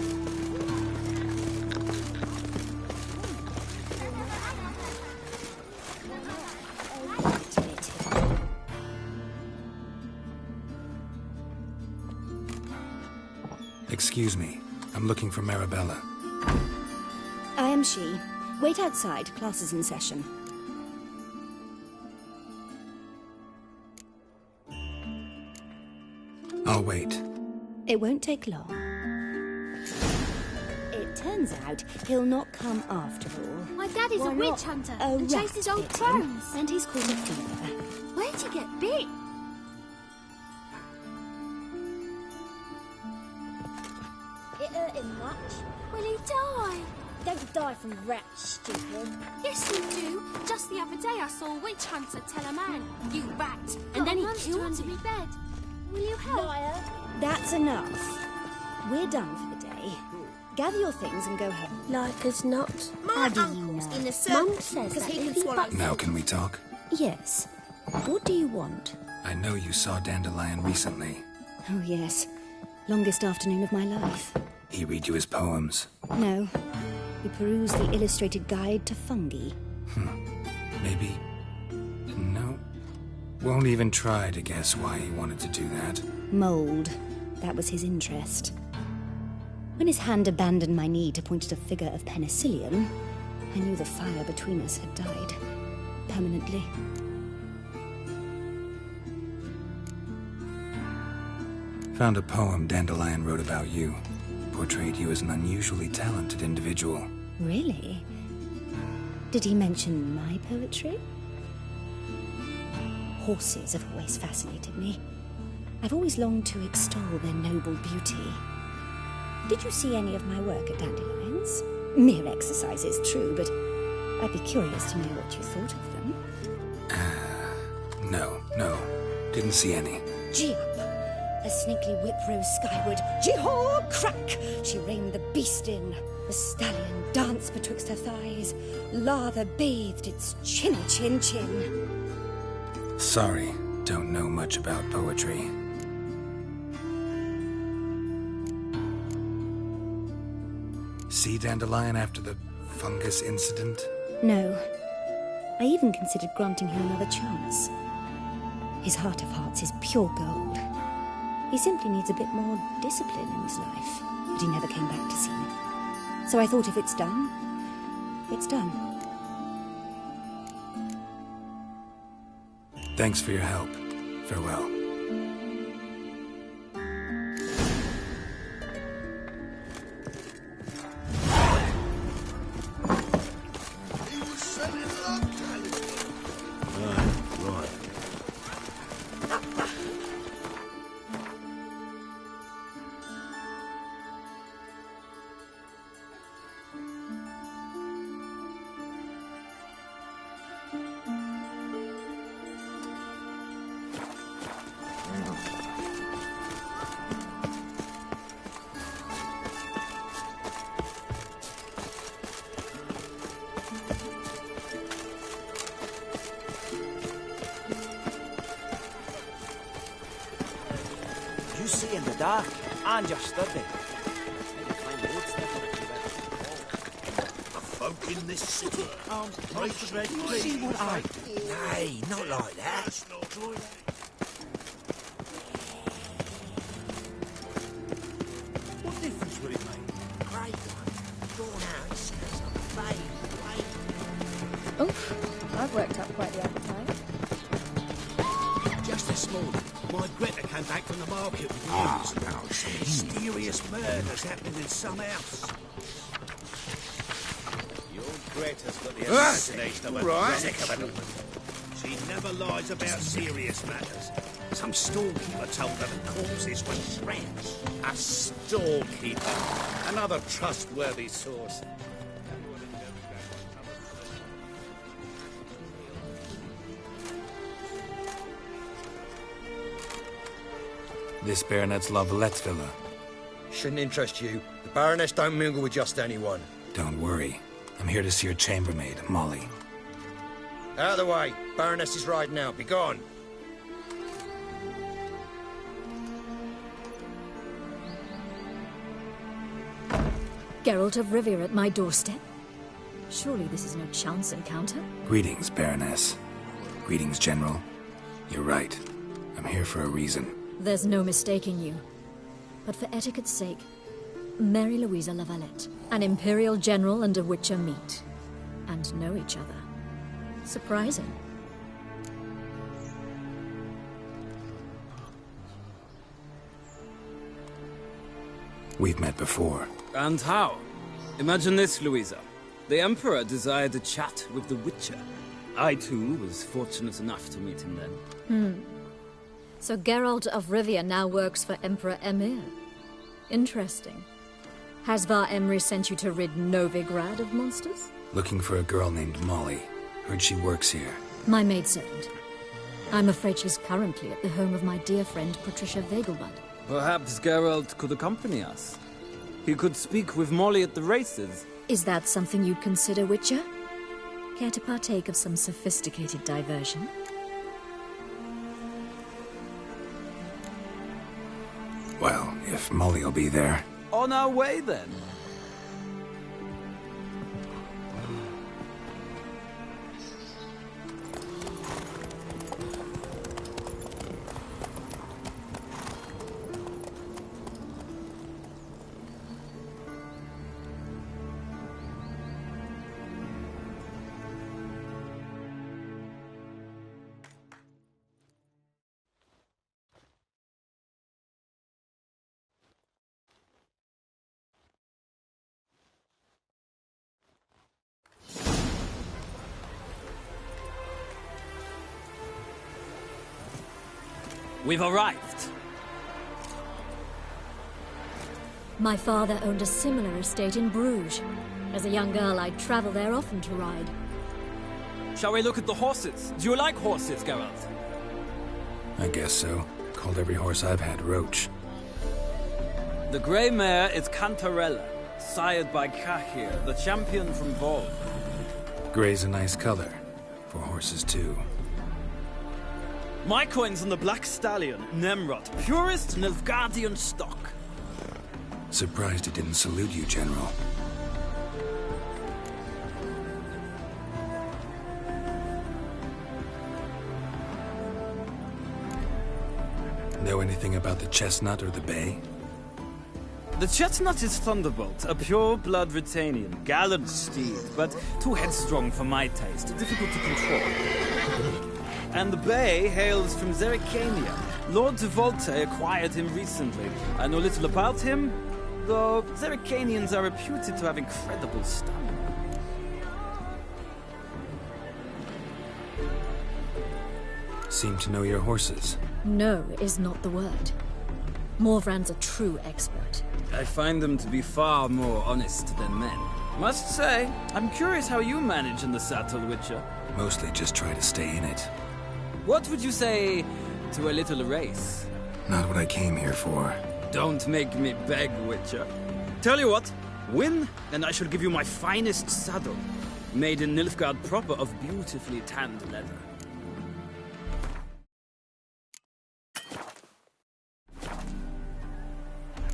[SPEAKER 6] Excuse me. I'm looking for Marabella.
[SPEAKER 15] I am she. Wait outside. Class is in session.
[SPEAKER 6] I'll wait.
[SPEAKER 15] It won't take long. It turns out he'll not come after all.
[SPEAKER 18] My daddy's a witch hunter and chases old crones.
[SPEAKER 15] And he's caught a fever.
[SPEAKER 18] Where'd you get bit? It hurt him much. Will he die? Don't die from rats, stupid. Yes, you do. Just the other day I saw a witch hunter tell a man, "You rat," and then he killed him. Bed. Will you help? Liar.
[SPEAKER 15] That's enough. We're done for the day. Gather your things and go home.
[SPEAKER 18] Like as not.
[SPEAKER 15] How do you know?
[SPEAKER 18] In the
[SPEAKER 15] Mum
[SPEAKER 18] circus
[SPEAKER 15] says
[SPEAKER 18] because
[SPEAKER 15] that
[SPEAKER 18] he
[SPEAKER 15] if
[SPEAKER 18] can
[SPEAKER 15] he
[SPEAKER 18] swallow.
[SPEAKER 15] bites-
[SPEAKER 6] Now can we talk?
[SPEAKER 15] Yes. What do you want?
[SPEAKER 6] I know you saw Dandelion recently.
[SPEAKER 15] Oh, yes. Longest afternoon of my life.
[SPEAKER 6] He read you his poems.
[SPEAKER 15] No. We perused the illustrated guide to fungi.
[SPEAKER 6] Maybe... No. Won't even try to guess why he wanted to do that.
[SPEAKER 15] Mould. That was his interest. When his hand abandoned my knee to point at a figure of penicillium, I knew the fire between us had died. Permanently.
[SPEAKER 6] Found a poem Dandelion wrote about you. Portrayed you as an unusually talented individual.
[SPEAKER 15] Really? Did he mention my poetry? Horses have always fascinated me. I've always longed to extol their noble beauty. Did you see any of my work at Dandelions? Mere exercises, true, but I'd be curious to know what you thought of them.
[SPEAKER 6] No. Didn't see any.
[SPEAKER 15] Gee up! A snaky whip rose skyward. Gee-haw! Crack! She reined the beast in. The stallion danced betwixt her thighs. Lather bathed its chin.
[SPEAKER 6] Sorry, don't know much about poetry. See Dandelion after the fungus incident?
[SPEAKER 15] No. I even considered granting him another chance. His heart of hearts is pure gold. He simply needs a bit more discipline in his life, but he never came back to see me. So I thought if it's done, it's done.
[SPEAKER 6] Thanks for your help. Farewell.
[SPEAKER 17] You see in the dark, and you're sturdy.
[SPEAKER 2] The folk in this city.
[SPEAKER 17] See what I...
[SPEAKER 7] Nay, not like that.
[SPEAKER 17] What difference would it make?
[SPEAKER 7] Great one. Drawn out, it sounds like vague.
[SPEAKER 10] Oh, I've worked up quite the appetite.
[SPEAKER 4] Just this morning, my Greta came back from the market with news. Mysterious murders happening in some house. Your Greta's got the imagination of a relic of an woman. She never lies about serious matters. Some storekeeper told her the corpses were shreds. A storekeeper? Another trustworthy source.
[SPEAKER 6] This Baronet's Lavalette villa.
[SPEAKER 8] Shouldn't interest you. The Baroness don't mingle with just anyone.
[SPEAKER 6] Don't worry. I'm here to see your chambermaid, Molly.
[SPEAKER 8] Out of the way. Baroness is riding out. Be gone.
[SPEAKER 21] Geralt of Rivia at my doorstep? Surely this is no chance encounter?
[SPEAKER 6] Greetings, Baroness. Greetings, General. You're right. I'm here for a reason.
[SPEAKER 21] There's no mistaking you. But for etiquette's sake, Mary Louisa Lavalette, an Imperial General and a Witcher meet, and know each other. Surprising.
[SPEAKER 6] We've met before.
[SPEAKER 23] And how? Imagine this, Louisa. The Emperor desired a chat with the Witcher. I, too, was fortunate enough to meet him then.
[SPEAKER 21] So Geralt of Rivia now works for Emperor Emir. Interesting. Has Var Emry sent you to rid Novigrad of monsters?
[SPEAKER 6] Looking for a girl named Molly. Heard she works here.
[SPEAKER 21] My maidservant. I'm afraid she's currently at the home of my dear friend Patricia Vegelbud.
[SPEAKER 23] Perhaps Geralt could accompany us. He could speak with Molly at the races.
[SPEAKER 21] Is that something you'd consider, Witcher? Care to partake of some sophisticated diversion?
[SPEAKER 6] Well, if Molly'll be there.
[SPEAKER 23] On our way, then. We've arrived.
[SPEAKER 21] My father owned a similar estate in Bruges. As a young girl, I'd travel there often to ride.
[SPEAKER 23] Shall we look at the horses? Do you like horses, Geralt?
[SPEAKER 6] I guess so. Called every horse I've had Roach.
[SPEAKER 23] The grey mare is Cantarella, sired by Cahir, the champion from Vol.
[SPEAKER 6] Grey's a nice color. For horses, too.
[SPEAKER 23] My coin's on the Black Stallion, Nemrod, purest Nilfgaardian stock.
[SPEAKER 6] Surprised he didn't salute you, General. Know anything about the chestnut or the bay?
[SPEAKER 23] The chestnut is Thunderbolt, a pure-blood Retanian, gallant steed, but too headstrong for my taste, difficult to control. And the bay hails from Zerrikania. Lord de Volte acquired him recently. I know little about him, though Zerrikanians are reputed to have incredible stamina.
[SPEAKER 6] Seem to know your horses.
[SPEAKER 21] No is not the word. Morvran's a true expert.
[SPEAKER 23] I find them to be far more honest than men. Must say, I'm curious how you manage in the saddle, Witcher.
[SPEAKER 6] Mostly just try to stay in it.
[SPEAKER 23] What would you say to a little race?
[SPEAKER 6] Not what I came here for.
[SPEAKER 23] Don't make me beg, Witcher. Tell you what, win, and I shall give you my finest saddle. Made in Nilfgaard proper of beautifully tanned leather.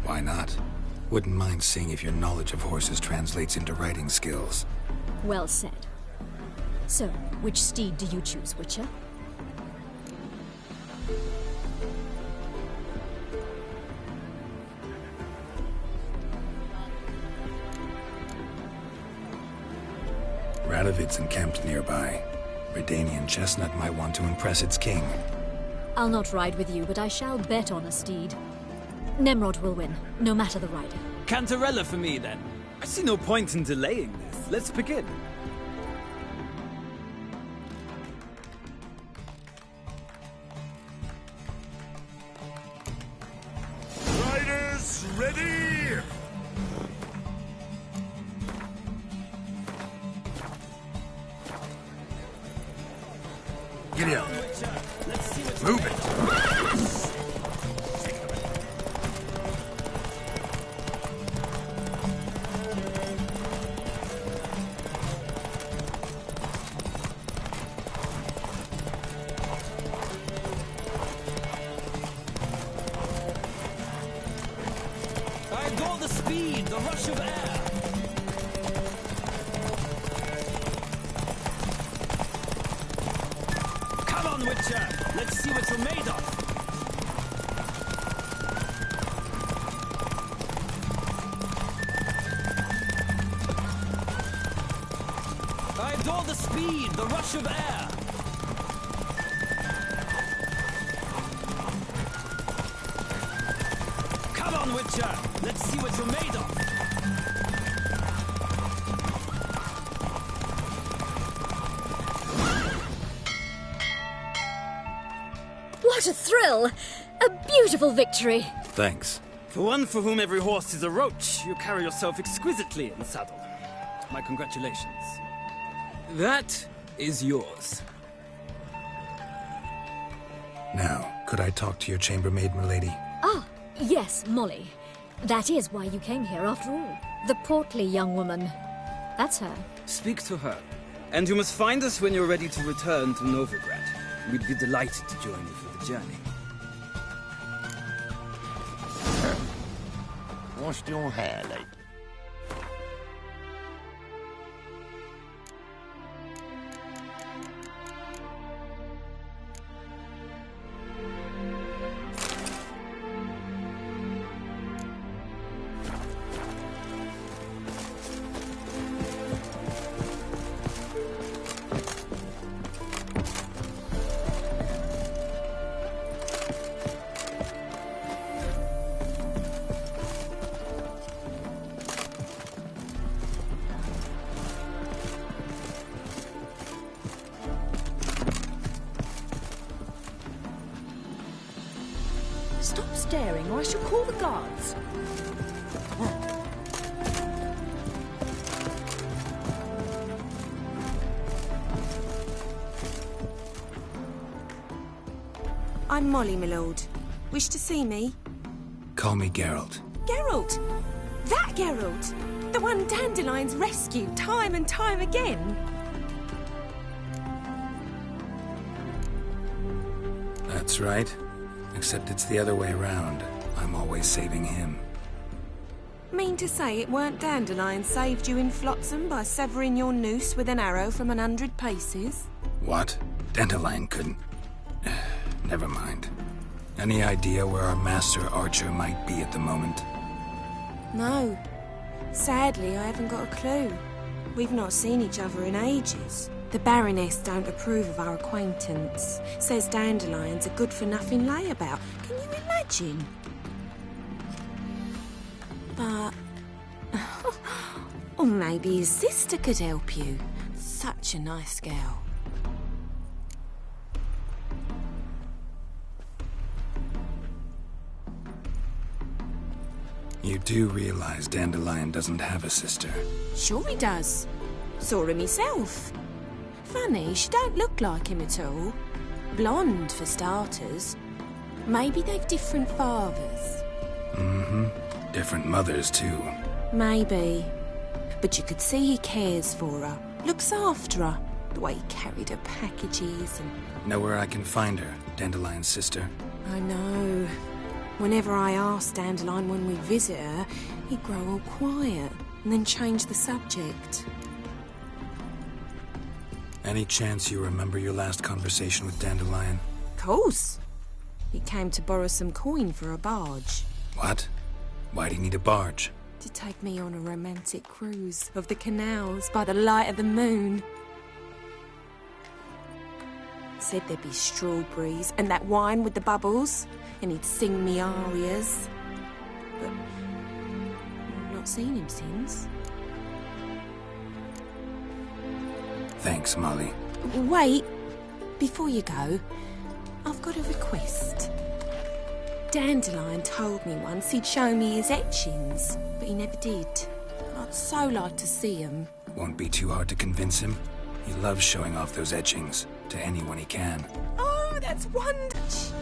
[SPEAKER 6] Why not? Wouldn't mind seeing if your knowledge of horses translates into riding skills.
[SPEAKER 21] Well said. So, which steed do you choose, Witcher?
[SPEAKER 6] Radovid's encamped nearby. Redanian chestnut might want to impress its king.
[SPEAKER 21] I'll not ride with you, but I shall bet on a steed. Nemrod will win, no matter the rider.
[SPEAKER 23] Cantarella for me, then. I see no point in delaying this. Let's begin.
[SPEAKER 2] Riders, ready! Giddy up. Move it.
[SPEAKER 23] I adore the speed, the rush of air. Come on, Witcher. Let's see what you're made of. I adore the speed, the rush of air. Come on, Witcher. Let's see what you're made of.
[SPEAKER 21] What a thrill! A beautiful victory!
[SPEAKER 6] Thanks.
[SPEAKER 23] For one for whom every horse is a roach, you carry yourself exquisitely in the saddle. My congratulations. That is yours.
[SPEAKER 6] Now, could I talk to your chambermaid, milady?
[SPEAKER 21] Ah, yes, Molly. That is why you came here, after all. The portly young woman. That's her.
[SPEAKER 23] Speak to her. And you must find us when you're ready to return to Novigrad. We'd be delighted to join you for the journey.
[SPEAKER 2] Washed your hair, lady.
[SPEAKER 3] Stop staring or I shall call the guards.
[SPEAKER 5] I'm Molly, my lord. Wish to see me?
[SPEAKER 6] Call me Geralt.
[SPEAKER 5] Geralt! That Geralt! The one Dandelion's rescued time and time again.
[SPEAKER 6] That's right. Except it's the other way around. I'm always saving him.
[SPEAKER 5] Mean to say it weren't Dandelion saved you in Flotsam by severing your noose with an arrow from 100 paces?
[SPEAKER 6] What? Dandelion couldn't... Never mind. Any idea where our master archer might be at the moment?
[SPEAKER 5] No. Sadly, I haven't got a clue. We've not seen each other in ages. The Baroness don't approve of our acquaintance. Says dandelions are good-for-nothing layabout. Can you imagine? But... or maybe his sister could help you. Such a nice girl.
[SPEAKER 6] You do realize Dandelion doesn't have a sister?
[SPEAKER 5] Sure he does. Saw her myself. Funny, she don't look like him at all. Blonde, for starters. Maybe they've different fathers.
[SPEAKER 6] Mm-hmm. Different mothers, too.
[SPEAKER 5] Maybe. But you could see he cares for her. Looks after her. The way he carried her packages and...
[SPEAKER 6] Know where I can find her, Dandelion's sister?
[SPEAKER 5] I know. Whenever I ask Dandelion when we visit her, he'd grow all quiet and then change the subject.
[SPEAKER 6] Any chance you remember your last conversation with Dandelion?
[SPEAKER 5] Course. He came to borrow some coin for a barge.
[SPEAKER 6] What? Why'd he need a barge?
[SPEAKER 5] To take me on a romantic cruise of the canals by the light of the moon. Said there'd be strawberries and that wine with the bubbles, and he'd sing me arias. But I've not seen him since.
[SPEAKER 6] Thanks, Molly.
[SPEAKER 5] Wait, before you go, I've got a request. Dandelion told me once he'd show me his etchings, but he never did. I'd so like to see them.
[SPEAKER 6] Won't be too hard to convince him. He loves showing off those etchings to anyone he can.
[SPEAKER 5] Oh, that's wonderful.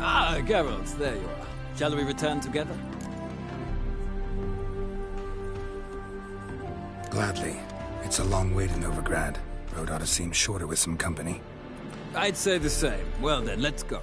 [SPEAKER 23] Ah, Geralt, there you are. Shall we return together?
[SPEAKER 6] Gladly. It's a long way to Novigrad. Road ought to seem shorter with some company.
[SPEAKER 23] I'd say the same. Well then, let's go.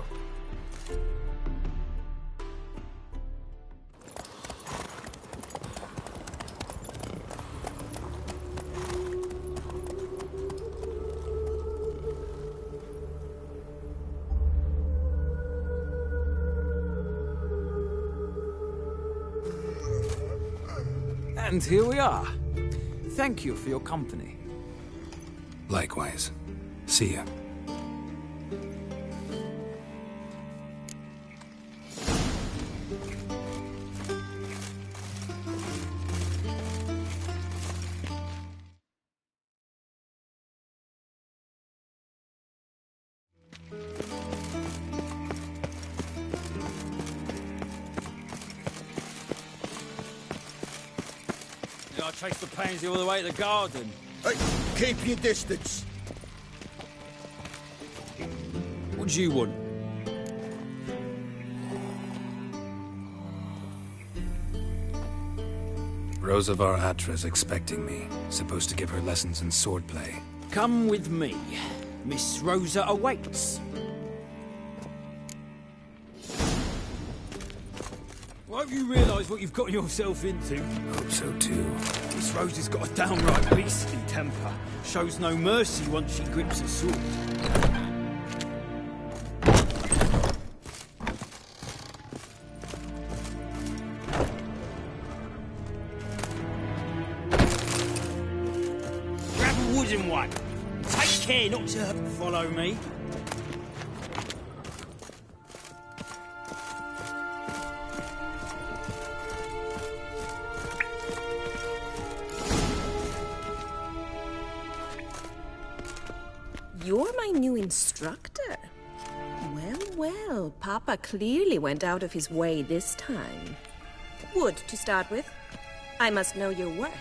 [SPEAKER 23] And here we are. Thank you for your company.
[SPEAKER 6] Likewise. See ya.
[SPEAKER 23] I chased the pansy all the way to the garden.
[SPEAKER 19] Hey, keep your distance.
[SPEAKER 23] What do you want?
[SPEAKER 6] Rosa var Atra's expecting me. Supposed to give her lessons in swordplay.
[SPEAKER 23] Come with me. Miss Rosa awaits. I hope you realise what you've got yourself into.
[SPEAKER 6] Hope so too.
[SPEAKER 23] Miss Rosa's got a downright beastly temper. Shows no mercy once she grips a sword. Grab a wooden one. Take care not to follow me.
[SPEAKER 5] You're my new instructor. Well, well, Papa clearly went out of his way this time. Wood, to start with. I must know your worth.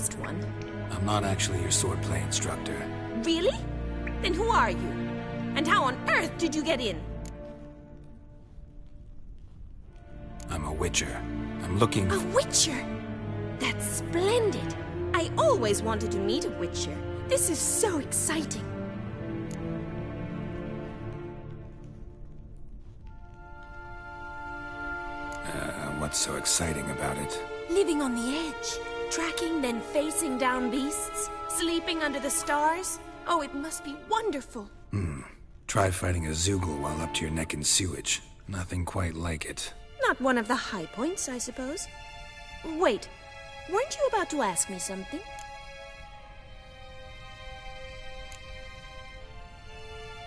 [SPEAKER 5] last one.
[SPEAKER 6] I'm not actually your swordplay instructor.
[SPEAKER 5] Really? Then who are you? And how on earth did you get in?
[SPEAKER 6] I'm a witcher. I'm looking...
[SPEAKER 5] A witcher? That's splendid. I always wanted to meet a witcher. This is so exciting.
[SPEAKER 6] What's so exciting about it?
[SPEAKER 5] Living on the edge. Tracking, then facing down beasts. Sleeping under the stars. Oh, it must be wonderful.
[SPEAKER 6] Try fighting a Zoogle while up to your neck in sewage. Nothing quite like it.
[SPEAKER 5] Not one of the high points, I suppose. Wait, weren't you about to ask me something?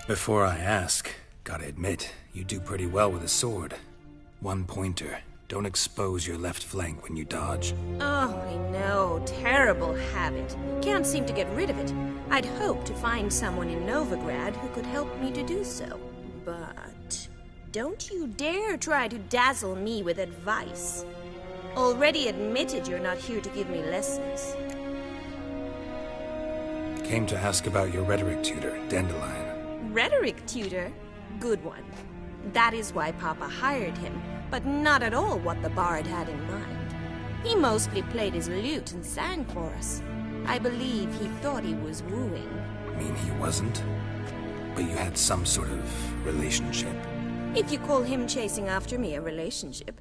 [SPEAKER 6] Before I ask, gotta admit, you do pretty well with a sword. One pointer. Don't expose your left flank when you dodge.
[SPEAKER 5] Oh, I know. Terrible habit. Can't seem to get rid of it. I'd hoped to find someone in Novigrad who could help me to do so. But don't you dare try to dazzle me with advice. Already admitted you're not here to give me lessons.
[SPEAKER 6] Came to ask about your rhetoric tutor, Dandelion.
[SPEAKER 5] Rhetoric tutor? Good one. That is why Papa hired him, but not at all what the bard had in mind. He mostly played his lute and sang for us. I believe he thought he was wooing.
[SPEAKER 6] Mean he wasn't? But you had some sort of relationship.
[SPEAKER 5] If you call him chasing after me a relationship.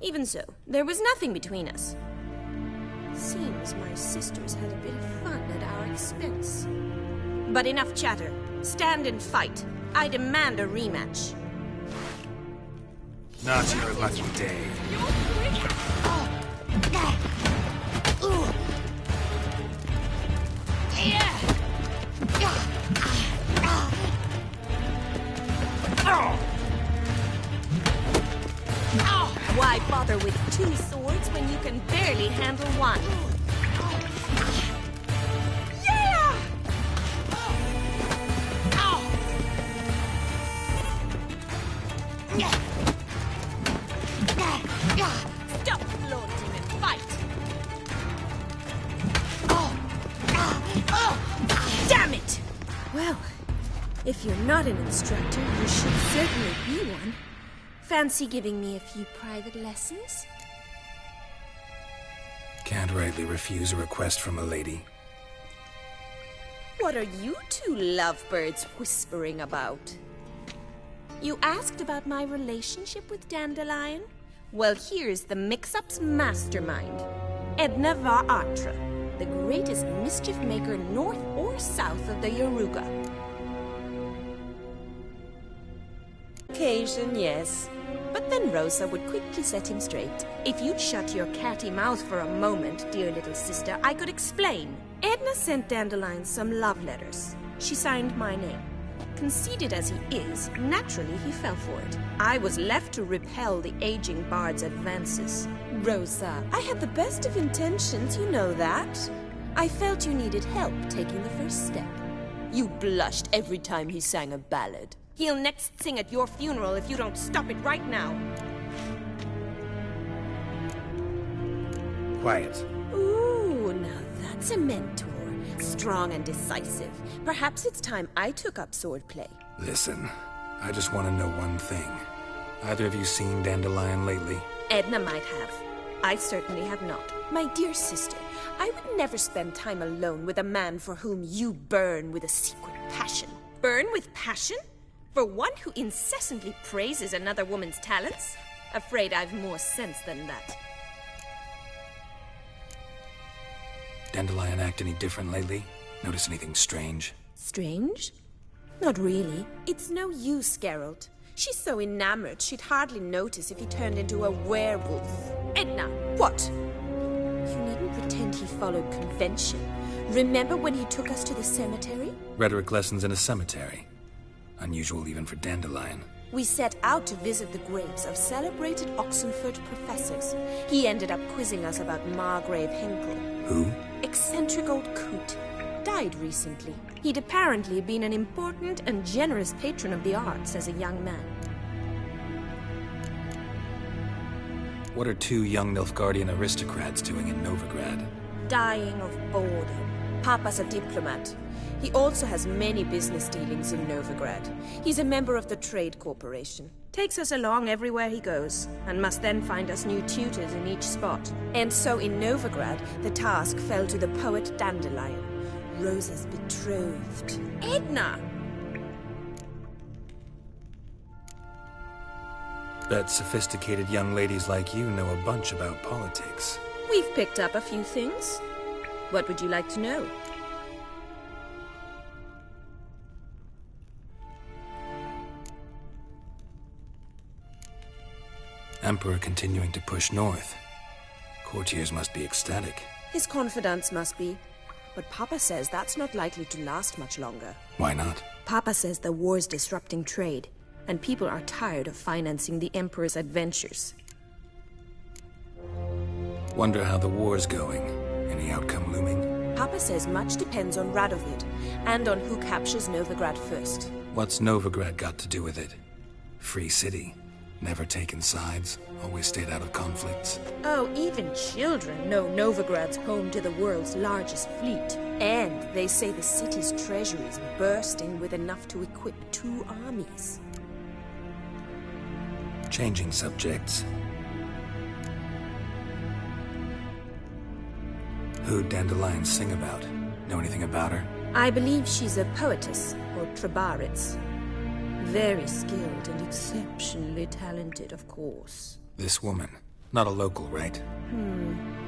[SPEAKER 5] Even so, there was nothing between us. Seems my sisters had a bit of fun at our expense. But enough chatter. Stand and fight. I demand a rematch.
[SPEAKER 6] Not your lucky day.
[SPEAKER 5] Why bother with two swords when you can barely handle one? Stop flaunting and fight! Damn it! Well, if you're not an instructor, you should certainly be one. Fancy giving me a few private lessons?
[SPEAKER 6] Can't rightly refuse a request from a lady.
[SPEAKER 5] What are you two lovebirds whispering about? You asked about my relationship with Dandelion? Well, here's the mix-up's mastermind. Edna var Atra, the greatest mischief maker north or south of the Yaruga. Occasion, yes. But then Rosa would quickly set him straight. If you'd shut your catty mouth for a moment, dear little sister, I could explain. Edna sent Dandelion some love letters. She signed my name. Conceited as he is, naturally he fell for it. I was left to repel the aging bard's advances. Rosa, I had the best of intentions, you know that. I felt you needed help taking the first step. You blushed every time he sang a ballad. He'll next sing at your funeral if you don't stop it right now.
[SPEAKER 6] Quiet.
[SPEAKER 5] Ooh, now that's a mentor. Strong and decisive. Perhaps it's time I took up swordplay.
[SPEAKER 6] Listen, I just want to know one thing. Either of you seen Dandelion lately?
[SPEAKER 5] Edna might have. I certainly have not. My dear sister, I would never spend time alone with a man for whom you burn with a secret passion. Burn with passion? For one who incessantly praises another woman's talents? Afraid I've more sense than that.
[SPEAKER 6] Dandelion act any different lately? Notice anything strange?
[SPEAKER 5] Strange? Not really. It's no use, Geralt. She's so enamored she'd hardly notice if he turned into a werewolf. Edna, what? You needn't pretend he followed convention. Remember when he took us to the cemetery?
[SPEAKER 6] Rhetoric lessons in a cemetery. Unusual even for Dandelion.
[SPEAKER 5] We set out to visit the graves of celebrated Oxenford professors. He ended up quizzing us about Margrave Henkel.
[SPEAKER 6] Who?
[SPEAKER 5] Eccentric old coot. Died recently. He'd apparently been an important and generous patron of the arts as a young man.
[SPEAKER 6] What are two young Nilfgaardian aristocrats doing in Novigrad?
[SPEAKER 5] dying of boredom. Papa's a diplomat. He also has many business dealings in Novigrad. He's a member of the Trade Corporation. Takes us along everywhere he goes, and must then find us new tutors in each spot. And so in Novigrad, the task fell to the poet Dandelion, Rosa's betrothed. Edna!
[SPEAKER 6] Bet sophisticated young ladies like you know a bunch about politics.
[SPEAKER 5] We've picked up a few things. What would you like to know?
[SPEAKER 6] Emperor continuing to push north. Courtiers must be ecstatic.
[SPEAKER 5] His confidants must be. But Papa says that's not likely to last much longer.
[SPEAKER 6] Why not?
[SPEAKER 5] Papa says the war's disrupting trade, and people are tired of financing the Emperor's adventures.
[SPEAKER 6] Wonder how the war's going. Any outcome looming?
[SPEAKER 5] Papa says much depends on Radovid, and on who captures Novigrad first.
[SPEAKER 6] What's Novigrad got to do with it? Free city. Never taken sides. Always stayed out of conflicts.
[SPEAKER 5] Oh, even children know Novigrad's home to the world's largest fleet. And they say the city's treasury is bursting with enough to equip 2 armies.
[SPEAKER 6] Changing subjects. Who'd Dandelion sing about? Know anything about her?
[SPEAKER 5] I believe she's a poetess, or Trebaritz. Very skilled and exceptionally talented, of course.
[SPEAKER 6] This woman. Not a local, right?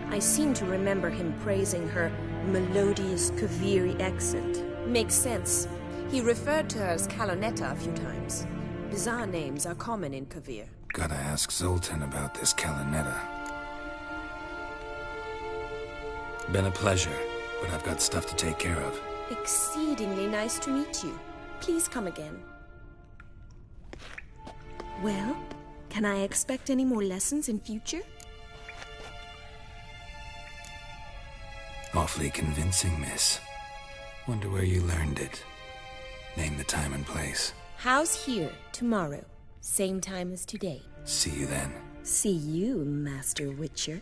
[SPEAKER 5] I seem to remember him praising her melodious Kaviri accent. Makes sense. He referred to her as Kalonetta a few times. Bizarre names are common in Kavir.
[SPEAKER 6] Gotta ask Zoltan about this Kalonetta. Been a pleasure, but I've got stuff to take care of.
[SPEAKER 5] Exceedingly nice to meet you. Please come again. Well, can I expect any more lessons in future?
[SPEAKER 6] Awfully convincing, miss. Wonder where you learned it. Name the time and place.
[SPEAKER 5] House here, tomorrow. Same time as today.
[SPEAKER 6] See you then.
[SPEAKER 5] See you, Master Witcher.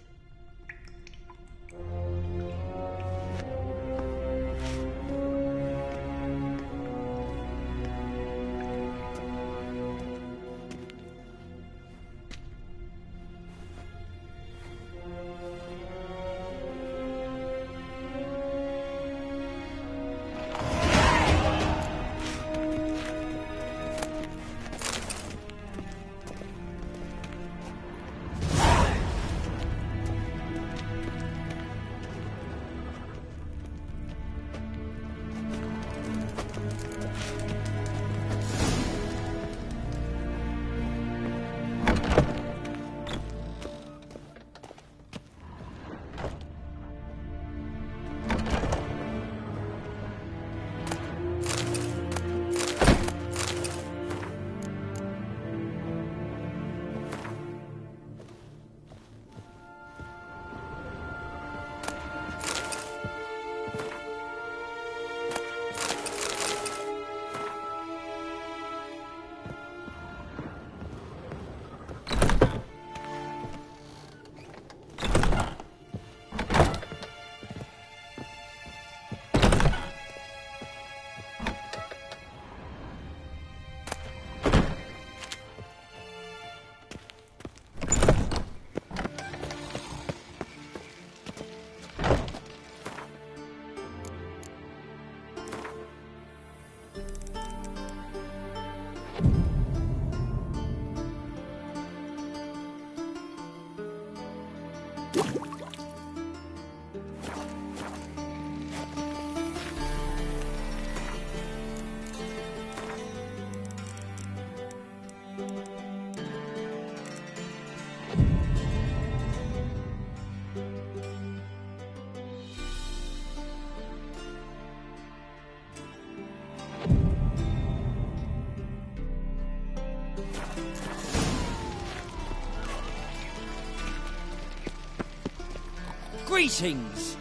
[SPEAKER 17] Greetings!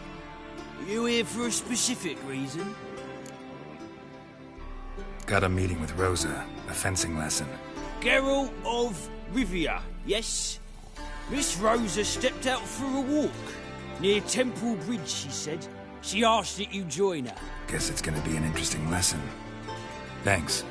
[SPEAKER 17] You here for a specific reason?
[SPEAKER 6] Got a meeting with Rosa. A fencing lesson.
[SPEAKER 17] Geralt of Rivia, yes? Miss Rosa stepped out for a walk. Near Temple Bridge, she said. She asked that you join her.
[SPEAKER 6] Guess it's gonna be an interesting lesson. Thanks.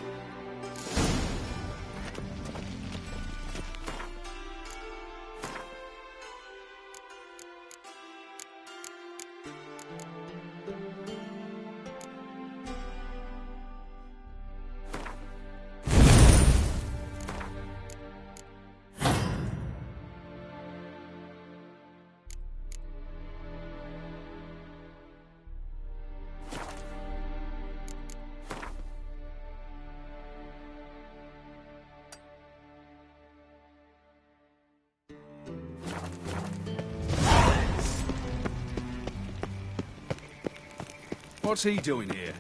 [SPEAKER 9] What's he doing here?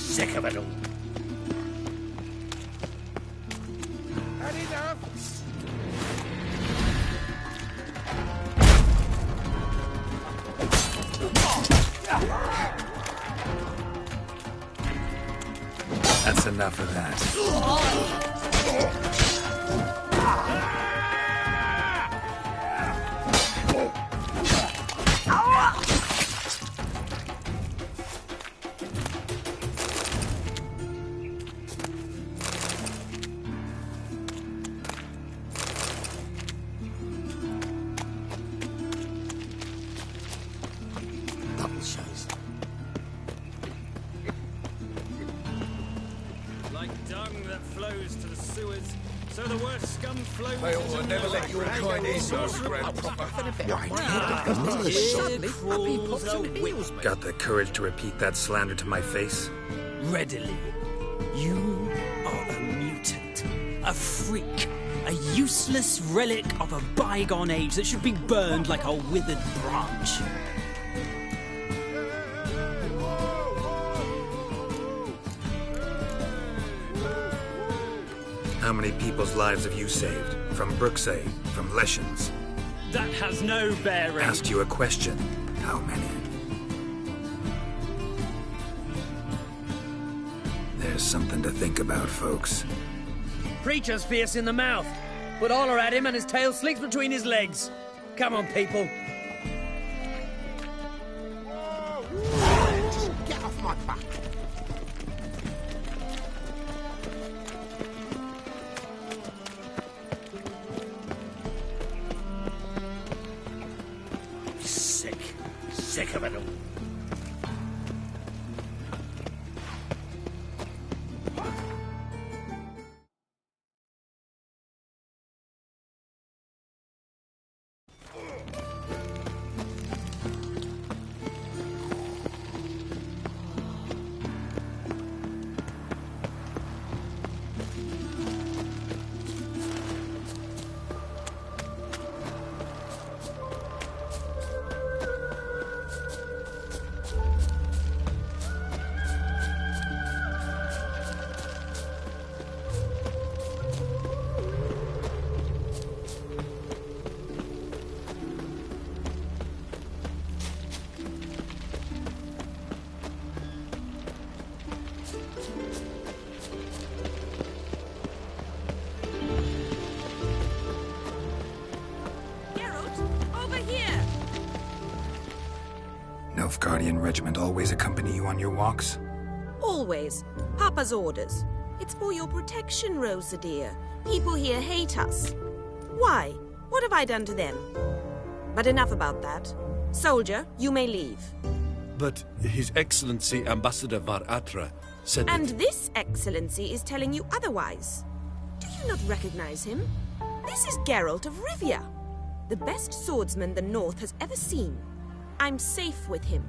[SPEAKER 4] Sick of it all.
[SPEAKER 2] Had enough?
[SPEAKER 6] That's enough of that.
[SPEAKER 23] Like dung that flows to the sewers, so the worst scum flows
[SPEAKER 19] They ought to
[SPEAKER 23] into
[SPEAKER 19] never let your kind in,
[SPEAKER 6] Got the courage to repeat that slander to my face?
[SPEAKER 17] Readily. You are a mutant, a freak, a useless relic of a bygone age that should be burned like a withered branch.
[SPEAKER 6] How many people's lives have you saved? From Brooksay, from Leshens?
[SPEAKER 17] That has no bearing.
[SPEAKER 6] Asked you a question. How many? There's something to think about, folks.
[SPEAKER 17] Preacher's fierce in the mouth, but holler at him and his tail slicks between his legs. Come on, people.
[SPEAKER 2] Just get off my back.
[SPEAKER 4] Sick of it all.
[SPEAKER 6] Nilfgaardian regiment always accompany you on your walks?
[SPEAKER 5] Always. Papa's orders. It's for your protection, Rosa dear. People here hate us. Why? What have I done to them? But enough about that. Soldier, you may leave.
[SPEAKER 14] But His Excellency Ambassador Var Atra said
[SPEAKER 5] And
[SPEAKER 14] that...
[SPEAKER 5] this Excellency is telling you otherwise. Do you not recognize him? This is Geralt of Rivia, the best swordsman the North has ever seen. I'm safe with him.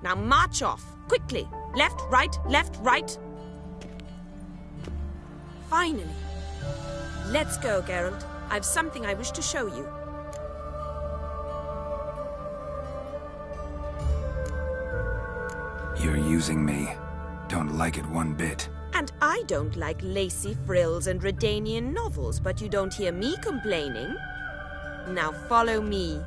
[SPEAKER 5] Now march off, quickly. Left, right, left, right. Finally. Let's go, Geralt. I've something I wish to show you.
[SPEAKER 6] You're using me. Don't like it one bit.
[SPEAKER 5] And I don't like lacy frills and Redanian novels, but you don't hear me complaining. Now follow me.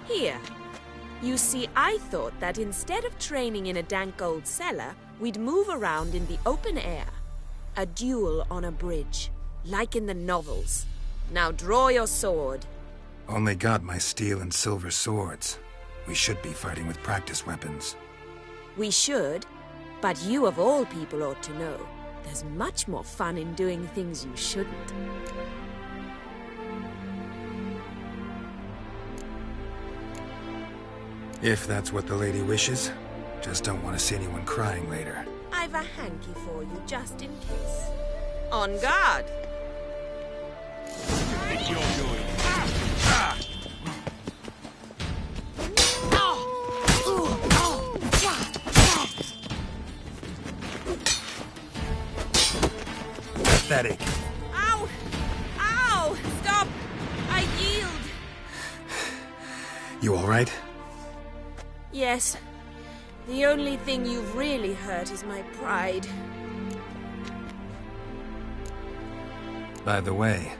[SPEAKER 5] Here. You see, I thought that instead of training in a dank old cellar, we'd move around in the open air. A duel on a bridge, like in the novels. Now draw your sword.
[SPEAKER 6] Only got my steel and silver swords. We should be fighting with practice weapons.
[SPEAKER 5] We should, but you of all people ought to know. There's much more fun in doing things you shouldn't.
[SPEAKER 6] If that's what the lady wishes. Just don't want to see anyone crying later.
[SPEAKER 5] I've a hanky for you, just in case. On guard!
[SPEAKER 6] Pathetic.
[SPEAKER 5] Ow! Ow! Stop! I yield!
[SPEAKER 6] You all right?
[SPEAKER 5] Yes. The only thing you've really hurt is my pride.
[SPEAKER 6] By the way,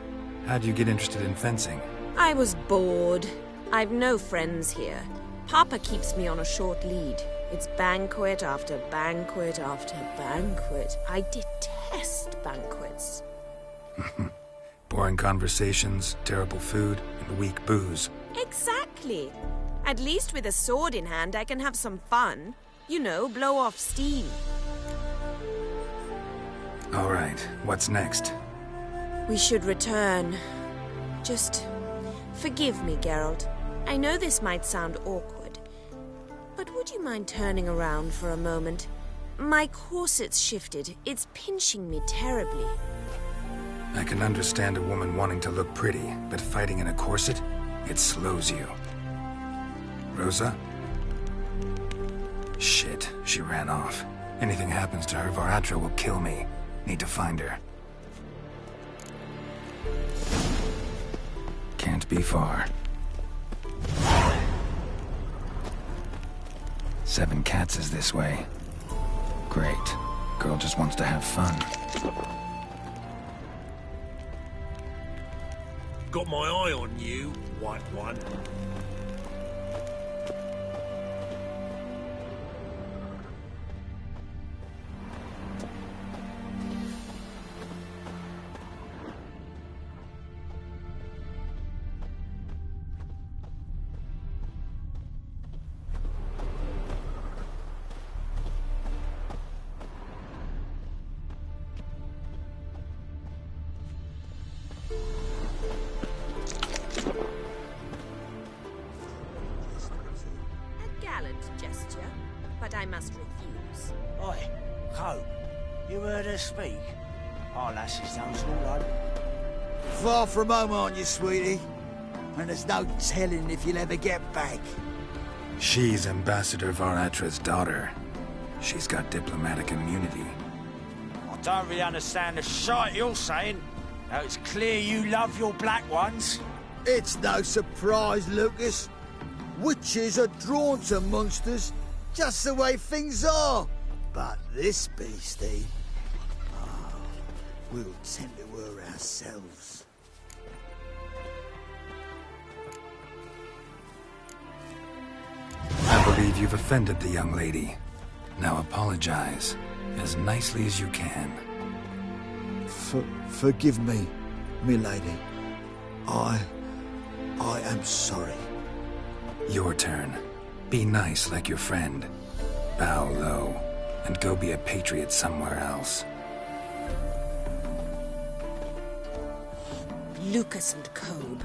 [SPEAKER 6] how'd you get interested in fencing?
[SPEAKER 5] I was bored. I've no friends here. Papa keeps me on a short lead. It's banquet after banquet after banquet. I detest banquets.
[SPEAKER 6] Boring conversations, terrible food, and weak booze.
[SPEAKER 5] Exactly. At least with a sword in hand, I can have some fun. You know, blow off steam.
[SPEAKER 6] All right, what's next?
[SPEAKER 5] We should return. Just forgive me, Geralt. I know this might sound awkward, but would you mind turning around for a moment? My corset's shifted. It's pinching me terribly.
[SPEAKER 6] I can understand a woman wanting to look pretty, but fighting in a corset, it slows you. Rosa? Shit, she ran off. Anything happens to her, Varatra will kill me. Need to find her. Can't be far. 7 Cats is this way. Great. Girl just wants to have fun.
[SPEAKER 19] Got my eye on you, white one.
[SPEAKER 5] But I must refuse.
[SPEAKER 17] Oi, Cope, you heard her speak? Our lassie's done all over.
[SPEAKER 1] Far from home, aren't you, sweetie? And there's no telling if you'll ever get back.
[SPEAKER 6] She's Ambassador Varatra's daughter. She's got diplomatic immunity.
[SPEAKER 17] I don't really understand the shite you're saying. Now it's clear you love your black ones.
[SPEAKER 1] It's no surprise, Lucas. Witches are drawn to monsters, just the way things are. But this beastie, we'll tend to her ourselves.
[SPEAKER 6] I believe you've offended the young lady. Now apologize, as nicely as you can.
[SPEAKER 1] Forgive me, milady. I am sorry.
[SPEAKER 6] Your turn. Be nice like your friend. Bow low, and go be a patriot somewhere else.
[SPEAKER 5] Lucas and Kobe.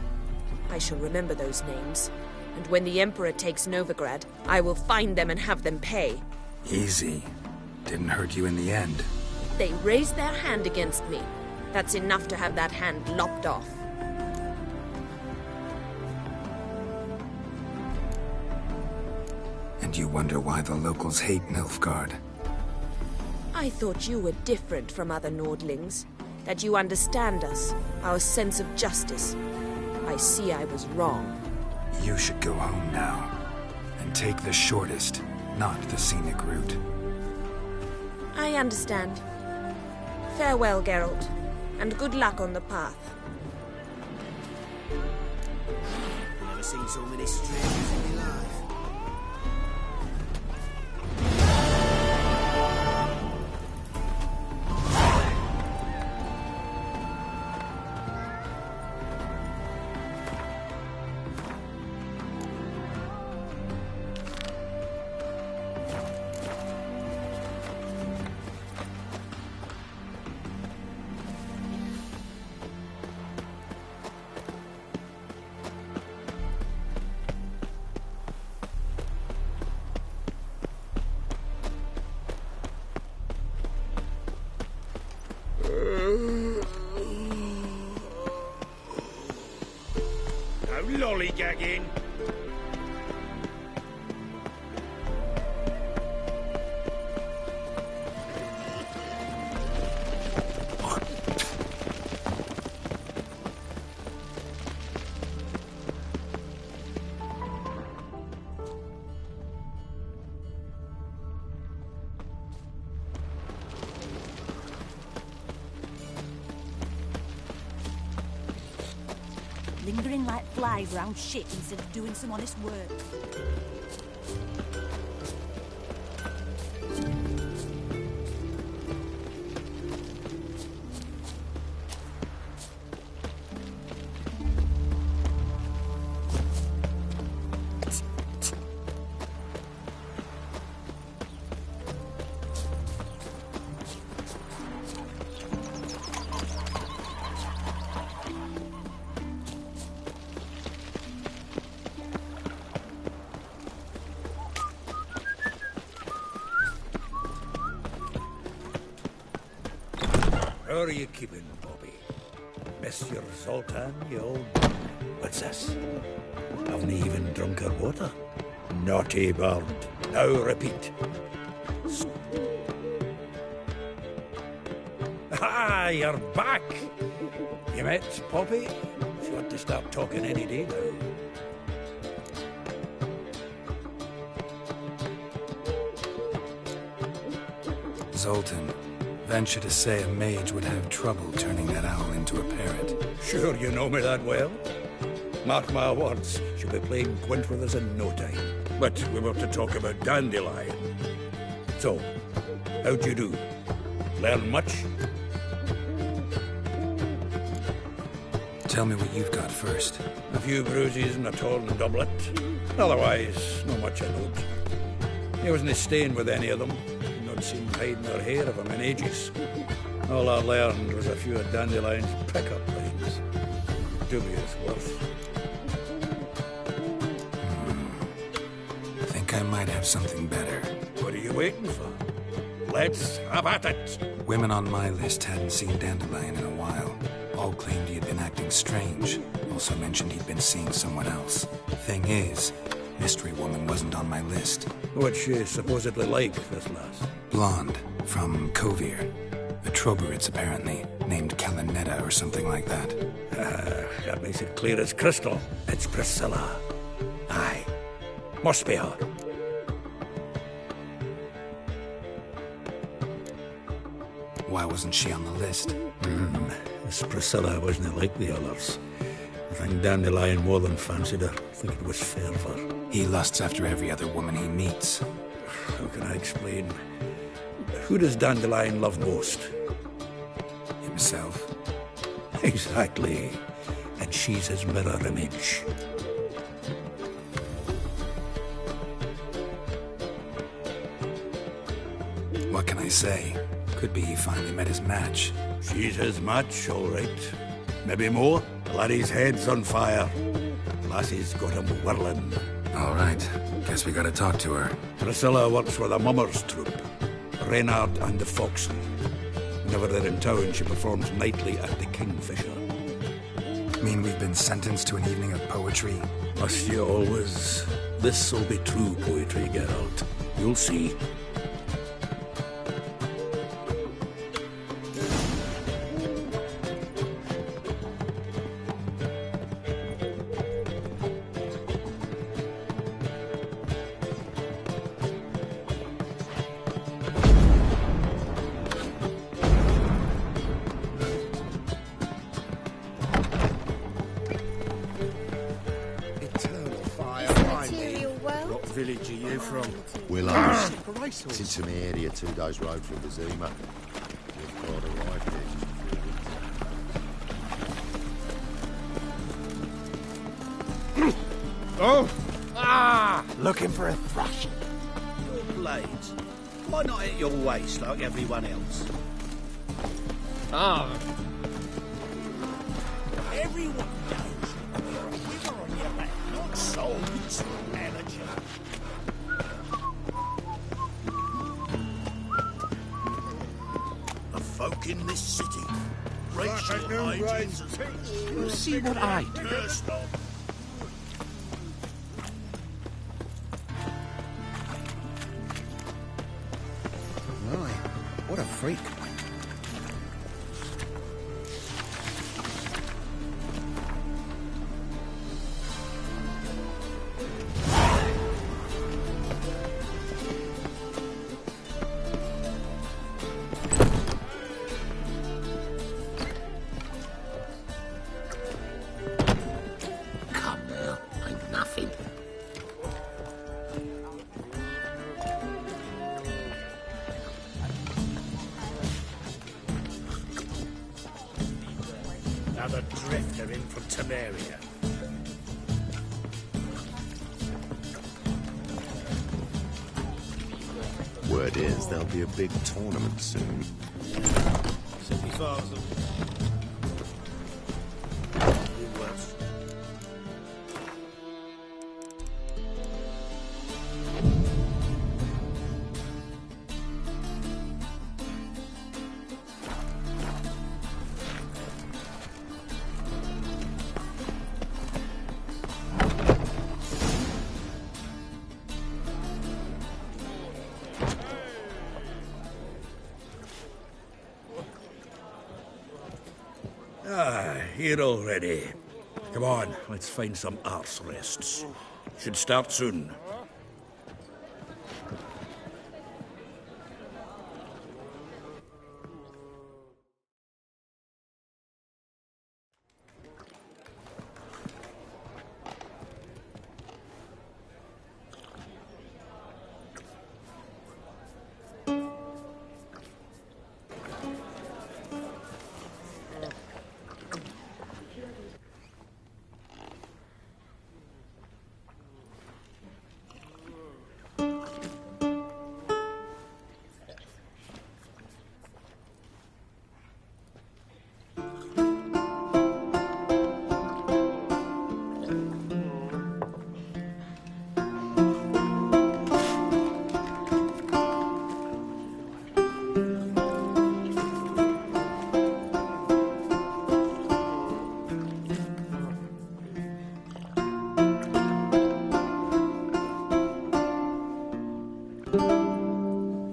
[SPEAKER 5] I shall remember those names. And when the Emperor takes Novigrad, I will find them and have them pay.
[SPEAKER 6] Easy. Didn't hurt you in the end.
[SPEAKER 5] They raised their hand against me. That's enough to have that hand lopped off.
[SPEAKER 6] And you wonder why the locals hate Nilfgaard?
[SPEAKER 5] I thought you were different from other Nordlings. That you understand us, our sense of justice. I see I was wrong.
[SPEAKER 6] You should go home now. And take the shortest, not the scenic route.
[SPEAKER 5] I understand. Farewell, Geralt. And good luck on the path.
[SPEAKER 1] Never seen so many strangers in my life.
[SPEAKER 2] No lollygagging.
[SPEAKER 3] Lingering like flies around shit instead of doing some honest work.
[SPEAKER 2] How are you keeping, Bobby? Monsieur Zoltan, you old... What's this? Haven't even drunk her water? Naughty bird. Now repeat. Ah, you're back! You met Poppy? She ought to start talking any day now.
[SPEAKER 6] Zoltan, venture to say a mage would have trouble turning that owl into a parrot.
[SPEAKER 2] Sure you know me that well. Mark my words, she'll be playing Gwent with us in no time. But we were to talk about Dandelion. So, how'd you do? Learn much?
[SPEAKER 6] Tell me what you've got first.
[SPEAKER 2] A few bruises and a torn doublet. Otherwise, not much I note. He wasn't staying with any of them. Not seen hiding or hair of him in ages. All I learned was a few of Dandelion's pick-up lines. Dubious worth.
[SPEAKER 6] I think I might have something better.
[SPEAKER 2] What are you waiting for? Let's have at it!
[SPEAKER 6] Women on my list hadn't seen Dandelion in a while. All claimed he had been acting strange. Also mentioned he'd been seeing someone else. Thing is, Mystery Woman wasn't on my list.
[SPEAKER 2] What's she supposedly like, this lass?
[SPEAKER 6] Blonde, from Kovir. A Troberits, apparently, named Kalinetta or something like that.
[SPEAKER 2] That makes it clear as crystal. It's Priscilla. Aye. Must be her.
[SPEAKER 6] Why wasn't she on the list?
[SPEAKER 2] This Priscilla wasn't like the others. I think Dandelion more than fancied her. I think it was fervour.
[SPEAKER 6] He lusts after every other woman he meets.
[SPEAKER 2] How can I explain? Who does Dandelion love most?
[SPEAKER 6] Himself.
[SPEAKER 2] Exactly. And she's his mirror image.
[SPEAKER 6] What can I say? Could be he finally met his match.
[SPEAKER 2] She's his match, all right. Maybe more. Laddie's head's on fire. Lassie's got him whirling.
[SPEAKER 6] All right. Guess we gotta talk to her.
[SPEAKER 2] Priscilla works for the Mummers troupe. Reynard and the Foxen. Whenever they're in town, she performs nightly at the Kingfisher.
[SPEAKER 6] Mean we've been sentenced to an evening of poetry?
[SPEAKER 2] Must you always? This'll be true poetry, Geralt. You'll see.
[SPEAKER 4] What village are you from?
[SPEAKER 12] Willows. It's into my area, 2 days' road from Bazima. You've got arrived here.
[SPEAKER 4] Oh!
[SPEAKER 20] Ah! Looking for a thrush.
[SPEAKER 4] Your blades. Why not at your waist like everyone else?
[SPEAKER 20] Ah.
[SPEAKER 4] Everyone knows you're a wither on your back, not souls, amateur. The folk in this city, racial hygiene.
[SPEAKER 7] You see what I do?
[SPEAKER 20] Right. What a freak.
[SPEAKER 4] Another drifter in from Temeria.
[SPEAKER 12] Word is there'll be a big tournament soon.
[SPEAKER 4] 70,000. Worse.
[SPEAKER 2] Here already. Come on, let's find some arse rests. Should start soon.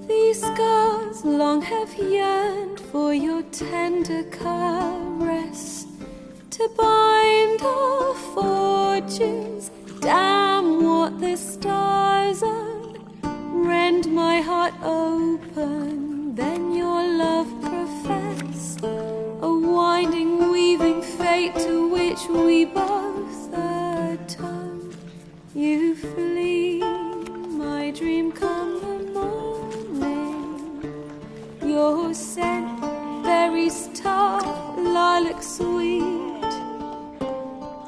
[SPEAKER 5] These scars long have yearned for your tender caress, to bind our fortunes. Damn what the stars are, rend my heart open, then your love profess, a winding, weaving fate to which we both atone. You flee, my dream come the morning, your scent, berries tart, lilac sweet,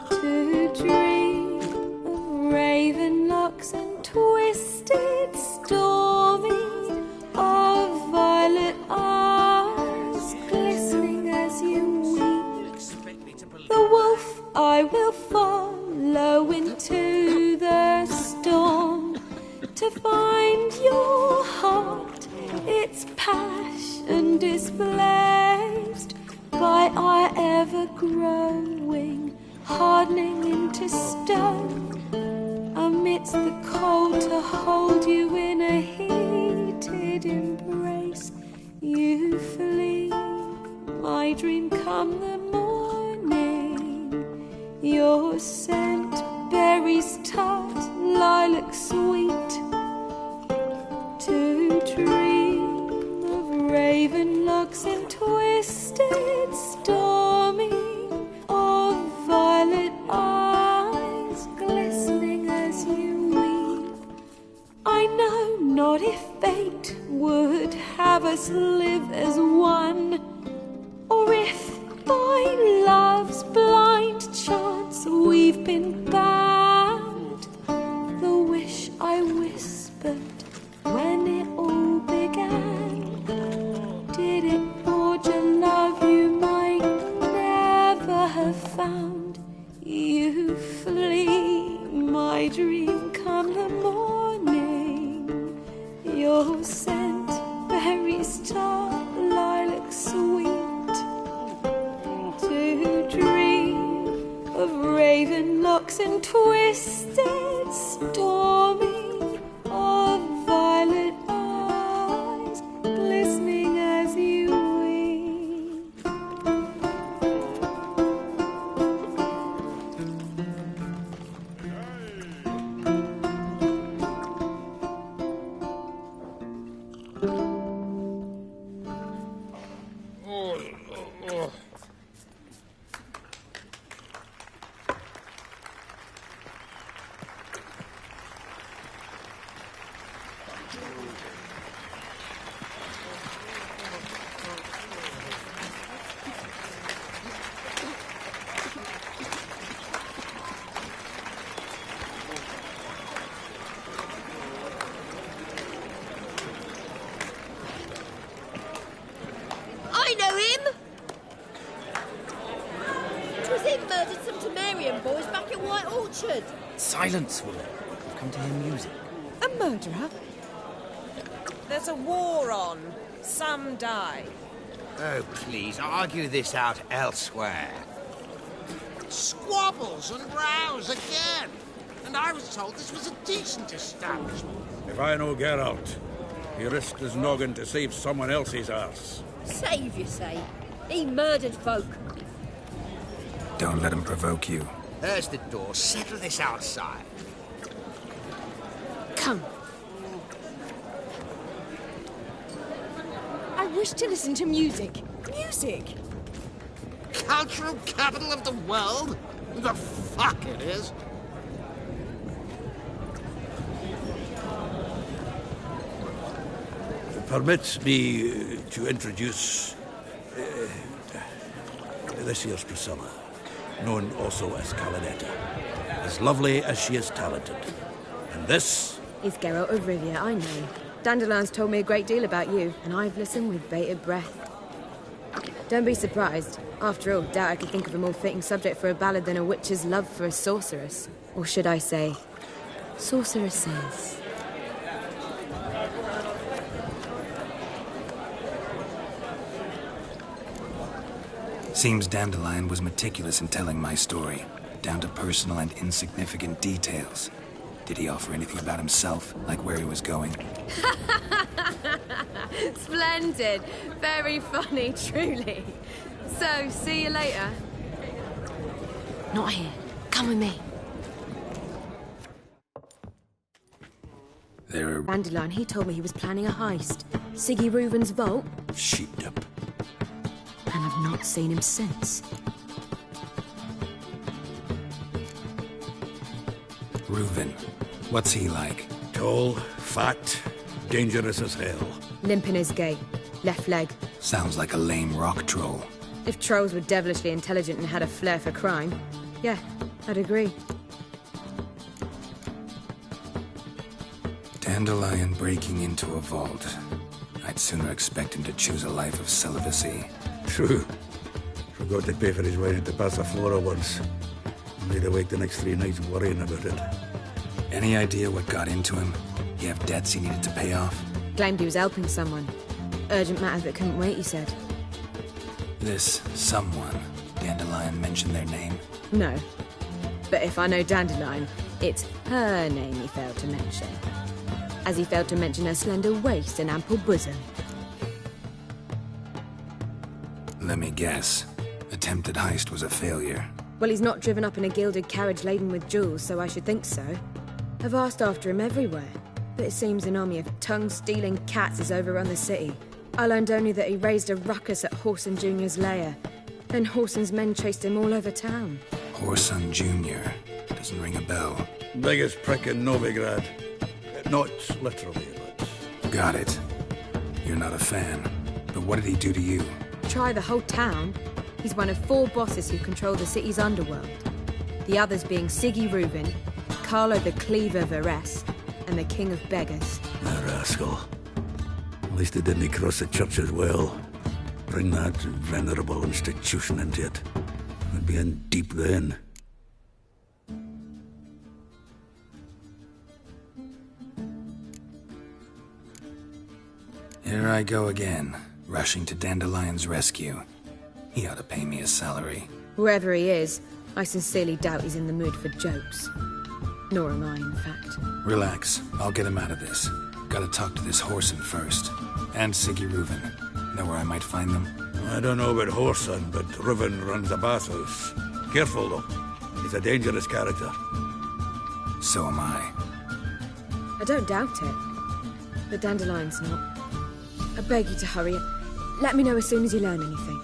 [SPEAKER 5] to dream of raven locks and twisted stormy, of violet eyes glistening as you weep. The wolf I will follow into the storm, to find your heart, its passion display. growing, hardening into stone. Amidst the cold to hold you in a heated embrace, you flee. My dream come the morning, your scent, berries tart, lilac sweet. To dream of raven locks and twisted, stormy, of violet eyes glistening as you weave. I know not if fate would have us live as one, or if by love's blind chance we've been bound. The wish I whispered when it all began, did it forge a love you might never have found? You flee, my dream come the morning, your scent, berries tart, lilac sweet. To dream of raven locks and twisted, stormy, of violet eyes glistening as you weep.
[SPEAKER 11] I know him! 'Twas him murdered some Temerian boys back at White Orchard.
[SPEAKER 23] Silence, woman. I've come to hear music.
[SPEAKER 16] A murderer? There's a war on. Some die.
[SPEAKER 7] Oh, please, argue this out elsewhere.
[SPEAKER 19] Squabbles and rows again. And I was told this was a decent establishment.
[SPEAKER 2] If I know Geralt, he risked his noggin to save someone else's arse.
[SPEAKER 11] Save, you say? He murdered folk.
[SPEAKER 6] Don't let him provoke you.
[SPEAKER 7] There's the door. Settle this outside.
[SPEAKER 5] Come. I wish to listen to music. Music!
[SPEAKER 19] Cultural capital of the world? The fuck it is.
[SPEAKER 2] Permit me to introduce this here's Priscilla, known also as Calinetta. As lovely as she is talented. And this
[SPEAKER 22] is Geralt of Rivia, I know. Dandelion's told me a great deal about you, and I've listened with bated breath. Don't be surprised. After all, doubt I could think of a more fitting subject for a ballad than a witch's love for a sorceress. Or should I say, sorceresses.
[SPEAKER 6] Seems Dandelion was meticulous in telling my story, down to personal and insignificant details. Did he offer anything about himself, like where he was going?
[SPEAKER 22] Splendid. Very funny, truly. So, see you later.
[SPEAKER 5] Not here. Come with me.
[SPEAKER 22] Dandelion, he told me he was planning a heist. Siggy Reuven's vault.
[SPEAKER 2] sheeped up.
[SPEAKER 22] And I've not seen him since.
[SPEAKER 6] Reuven. What's he like?
[SPEAKER 2] Tall, fat, dangerous as hell.
[SPEAKER 22] Limp in his gait. Left leg.
[SPEAKER 6] Sounds like a lame rock troll.
[SPEAKER 22] If trolls were devilishly intelligent and had a flair for crime, yeah, I'd agree.
[SPEAKER 6] Dandelion breaking into a vault. I'd sooner expect him to choose a life of celibacy.
[SPEAKER 2] True. Forgot to pay for his wine at the Passaflora once. Made awake the next 3 nights worrying about it.
[SPEAKER 6] Any idea what got into him? He have debts he needed to pay off?
[SPEAKER 22] Claimed he was helping someone. Urgent matters that couldn't wait, he said.
[SPEAKER 6] This someone Dandelion mention their name?
[SPEAKER 22] No. But if I know Dandelion, it's her name he failed to mention. As he failed to mention her slender waist and ample bosom.
[SPEAKER 6] Let me guess. Attempted heist was a failure.
[SPEAKER 22] Well, he's not driven up in a gilded carriage laden with jewels, so I should think so. I've asked after him everywhere, but it seems an army of tongue-stealing cats has overrun the city. I learned only that he raised a ruckus at Whoreson Jr.'s lair. Then Whoreson's men chased him all over town.
[SPEAKER 6] Whoreson Jr. Doesn't ring a bell.
[SPEAKER 2] Biggest prick in Novigrad. Not literally, but...
[SPEAKER 6] Got it. You're not a fan. But what did he do to you?
[SPEAKER 22] Try the whole town. He's one of 4 bosses who control the city's underworld. The others being Siggy Reuben, Carlo the Cleaver Varese, and the King of Beggars.
[SPEAKER 2] A rascal. At least he didn't cross the church as well. Bring that venerable institution into it. We'd be in deep then.
[SPEAKER 6] Here I go again, rushing to Dandelion's rescue. He ought to pay me a salary.
[SPEAKER 22] Whoever he is, I sincerely doubt he's in the mood for jokes. Nor am I, in fact.
[SPEAKER 6] Relax. I'll get him out of this. Gotta talk to this Whoreson first. And Siggy Reuben. Know where I might find them?
[SPEAKER 2] I don't know about Whoreson, but Reuben runs a bathhouse. Careful, though. He's a dangerous character.
[SPEAKER 6] So am I.
[SPEAKER 22] I don't doubt it. But Dandelion's not. I beg you to hurry. Let me know as soon as you learn anything.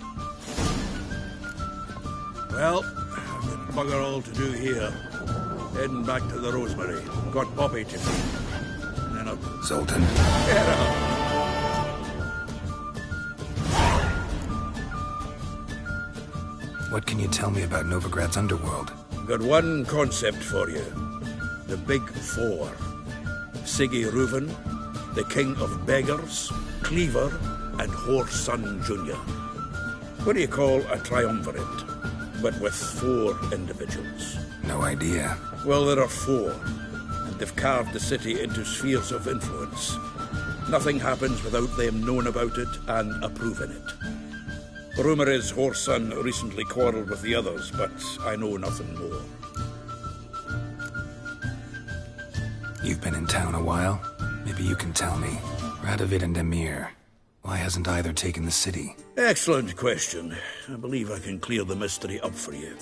[SPEAKER 2] Well, I've got bugger all to do here. Heading back to the Rosemary. Got Bobby to see. And then I'll...
[SPEAKER 6] Zoltan.
[SPEAKER 2] Get out!
[SPEAKER 6] What can you tell me about Novigrad's underworld?
[SPEAKER 2] Got one concept for you. The Big Four. Siggy Reuben, the King of Beggars, Cleaver, and Whoreson Jr. What do you call a triumvirate, but with 4 individuals?
[SPEAKER 6] No idea.
[SPEAKER 2] Well, there are 4, and they've carved the city into spheres of influence. Nothing happens without them knowing about it and approving it. Rumour is Whoreson recently quarrelled with the others, but I know nothing more.
[SPEAKER 6] You've been in town a while. Maybe you can tell me. Radovid and Emir. Why hasn't either taken the city?
[SPEAKER 2] Excellent question. I believe I can clear the mystery up for you.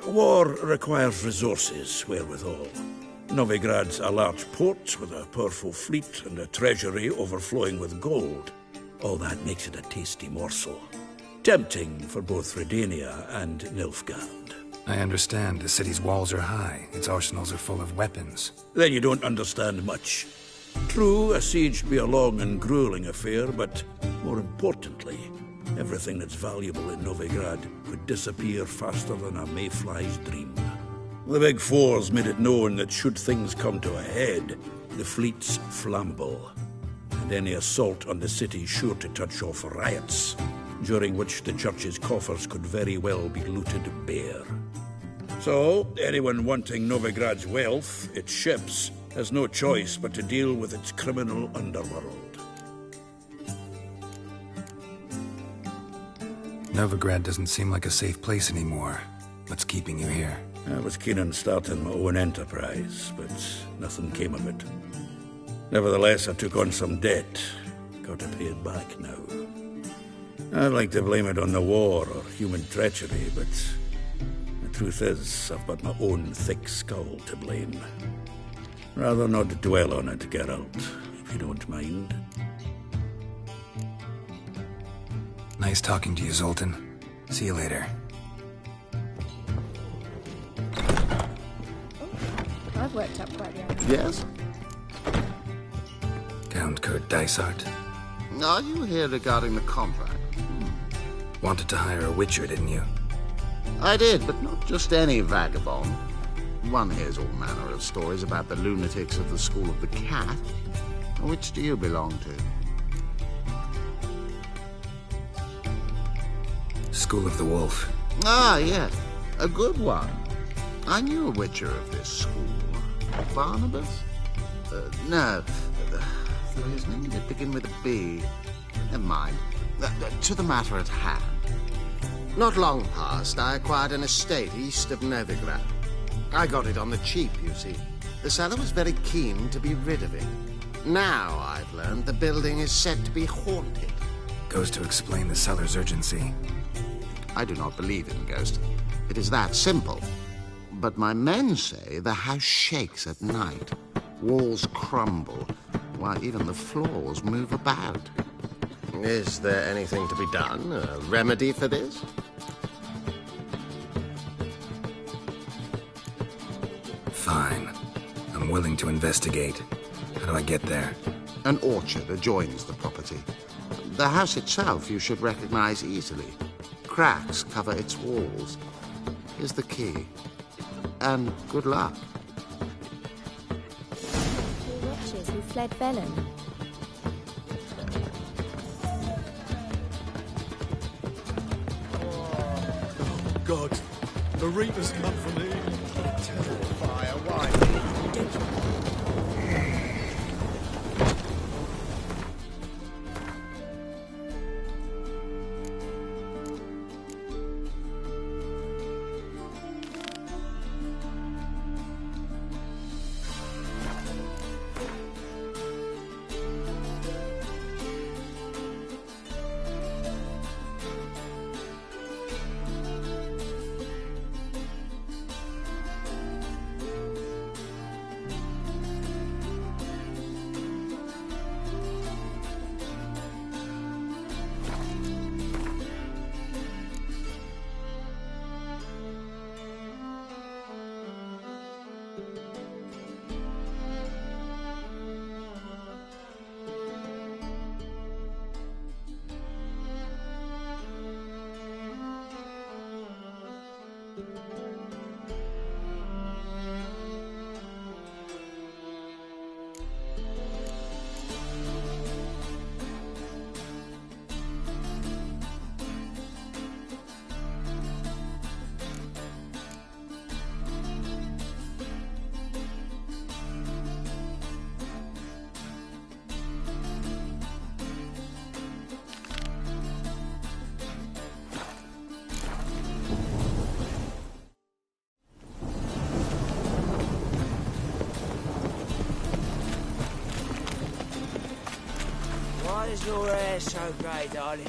[SPEAKER 2] War requires resources wherewithal. Novigrad's a large port with a powerful fleet and a treasury overflowing with gold. All that makes it a tasty morsel. Tempting for both Redania and Nilfgaard.
[SPEAKER 6] I understand. The city's walls are high. Its arsenals are full of weapons.
[SPEAKER 2] Then you don't understand much. True, a siege be a long and grueling affair, but more importantly, everything that's valuable in Novigrad could disappear faster than a mayfly's dream. The Big Four's made it known that should things come to a head, the fleet's flammable, and any assault on the city's sure to touch off riots, during which the church's coffers could very well be looted bare. So, anyone wanting Novigrad's wealth, its ships, has no choice but to deal with its criminal underworld.
[SPEAKER 6] Novigrad doesn't seem like a safe place anymore. What's keeping you here?
[SPEAKER 2] I was keen on starting my own enterprise, but nothing came of it. Nevertheless, I took on some debt. Got to pay it back now. I'd like to blame it on the war or human treachery, but the truth is, I've got my own thick skull to blame. Rather not dwell on it, Geralt, if you don't mind.
[SPEAKER 6] Nice talking to you, Zoltan. See you later.
[SPEAKER 13] I've worked up quite the idea.
[SPEAKER 12] Yes?
[SPEAKER 6] Count Kurt Dysart.
[SPEAKER 12] Are you here regarding the contract?
[SPEAKER 6] Wanted to hire a witcher, didn't you?
[SPEAKER 12] I did, but not just any vagabond. One hears all manner of stories about the lunatics of the School of the Cat. Which do you belong to?
[SPEAKER 6] School of the Wolf.
[SPEAKER 12] Ah, yes. A good one. I knew a witcher of this school. Barnabas? No. His name did begin with a B. Never mind. To the matter at hand. Not long past, I acquired an estate east of Novigrad. I got it on the cheap, you see. The seller was very keen to be rid of it. Now, I've learned the building is said to be haunted.
[SPEAKER 6] Goes to explain the seller's urgency.
[SPEAKER 12] I do not believe in ghosts. It is that simple. But my men say the house shakes at night. Walls crumble, while even the floors move about. Is there anything to be done? A remedy for this?
[SPEAKER 6] Fine. I'm willing to investigate. How do I get there?
[SPEAKER 12] An orchard adjoins the property. The house itself you should recognize easily. Cracks cover its walls. Here's the key. And good luck.
[SPEAKER 21] Two witches who fled Velen.
[SPEAKER 9] Oh, God. The Reaper's come for me.
[SPEAKER 19] Fire, why?
[SPEAKER 17] Why is your hair so grey, darling?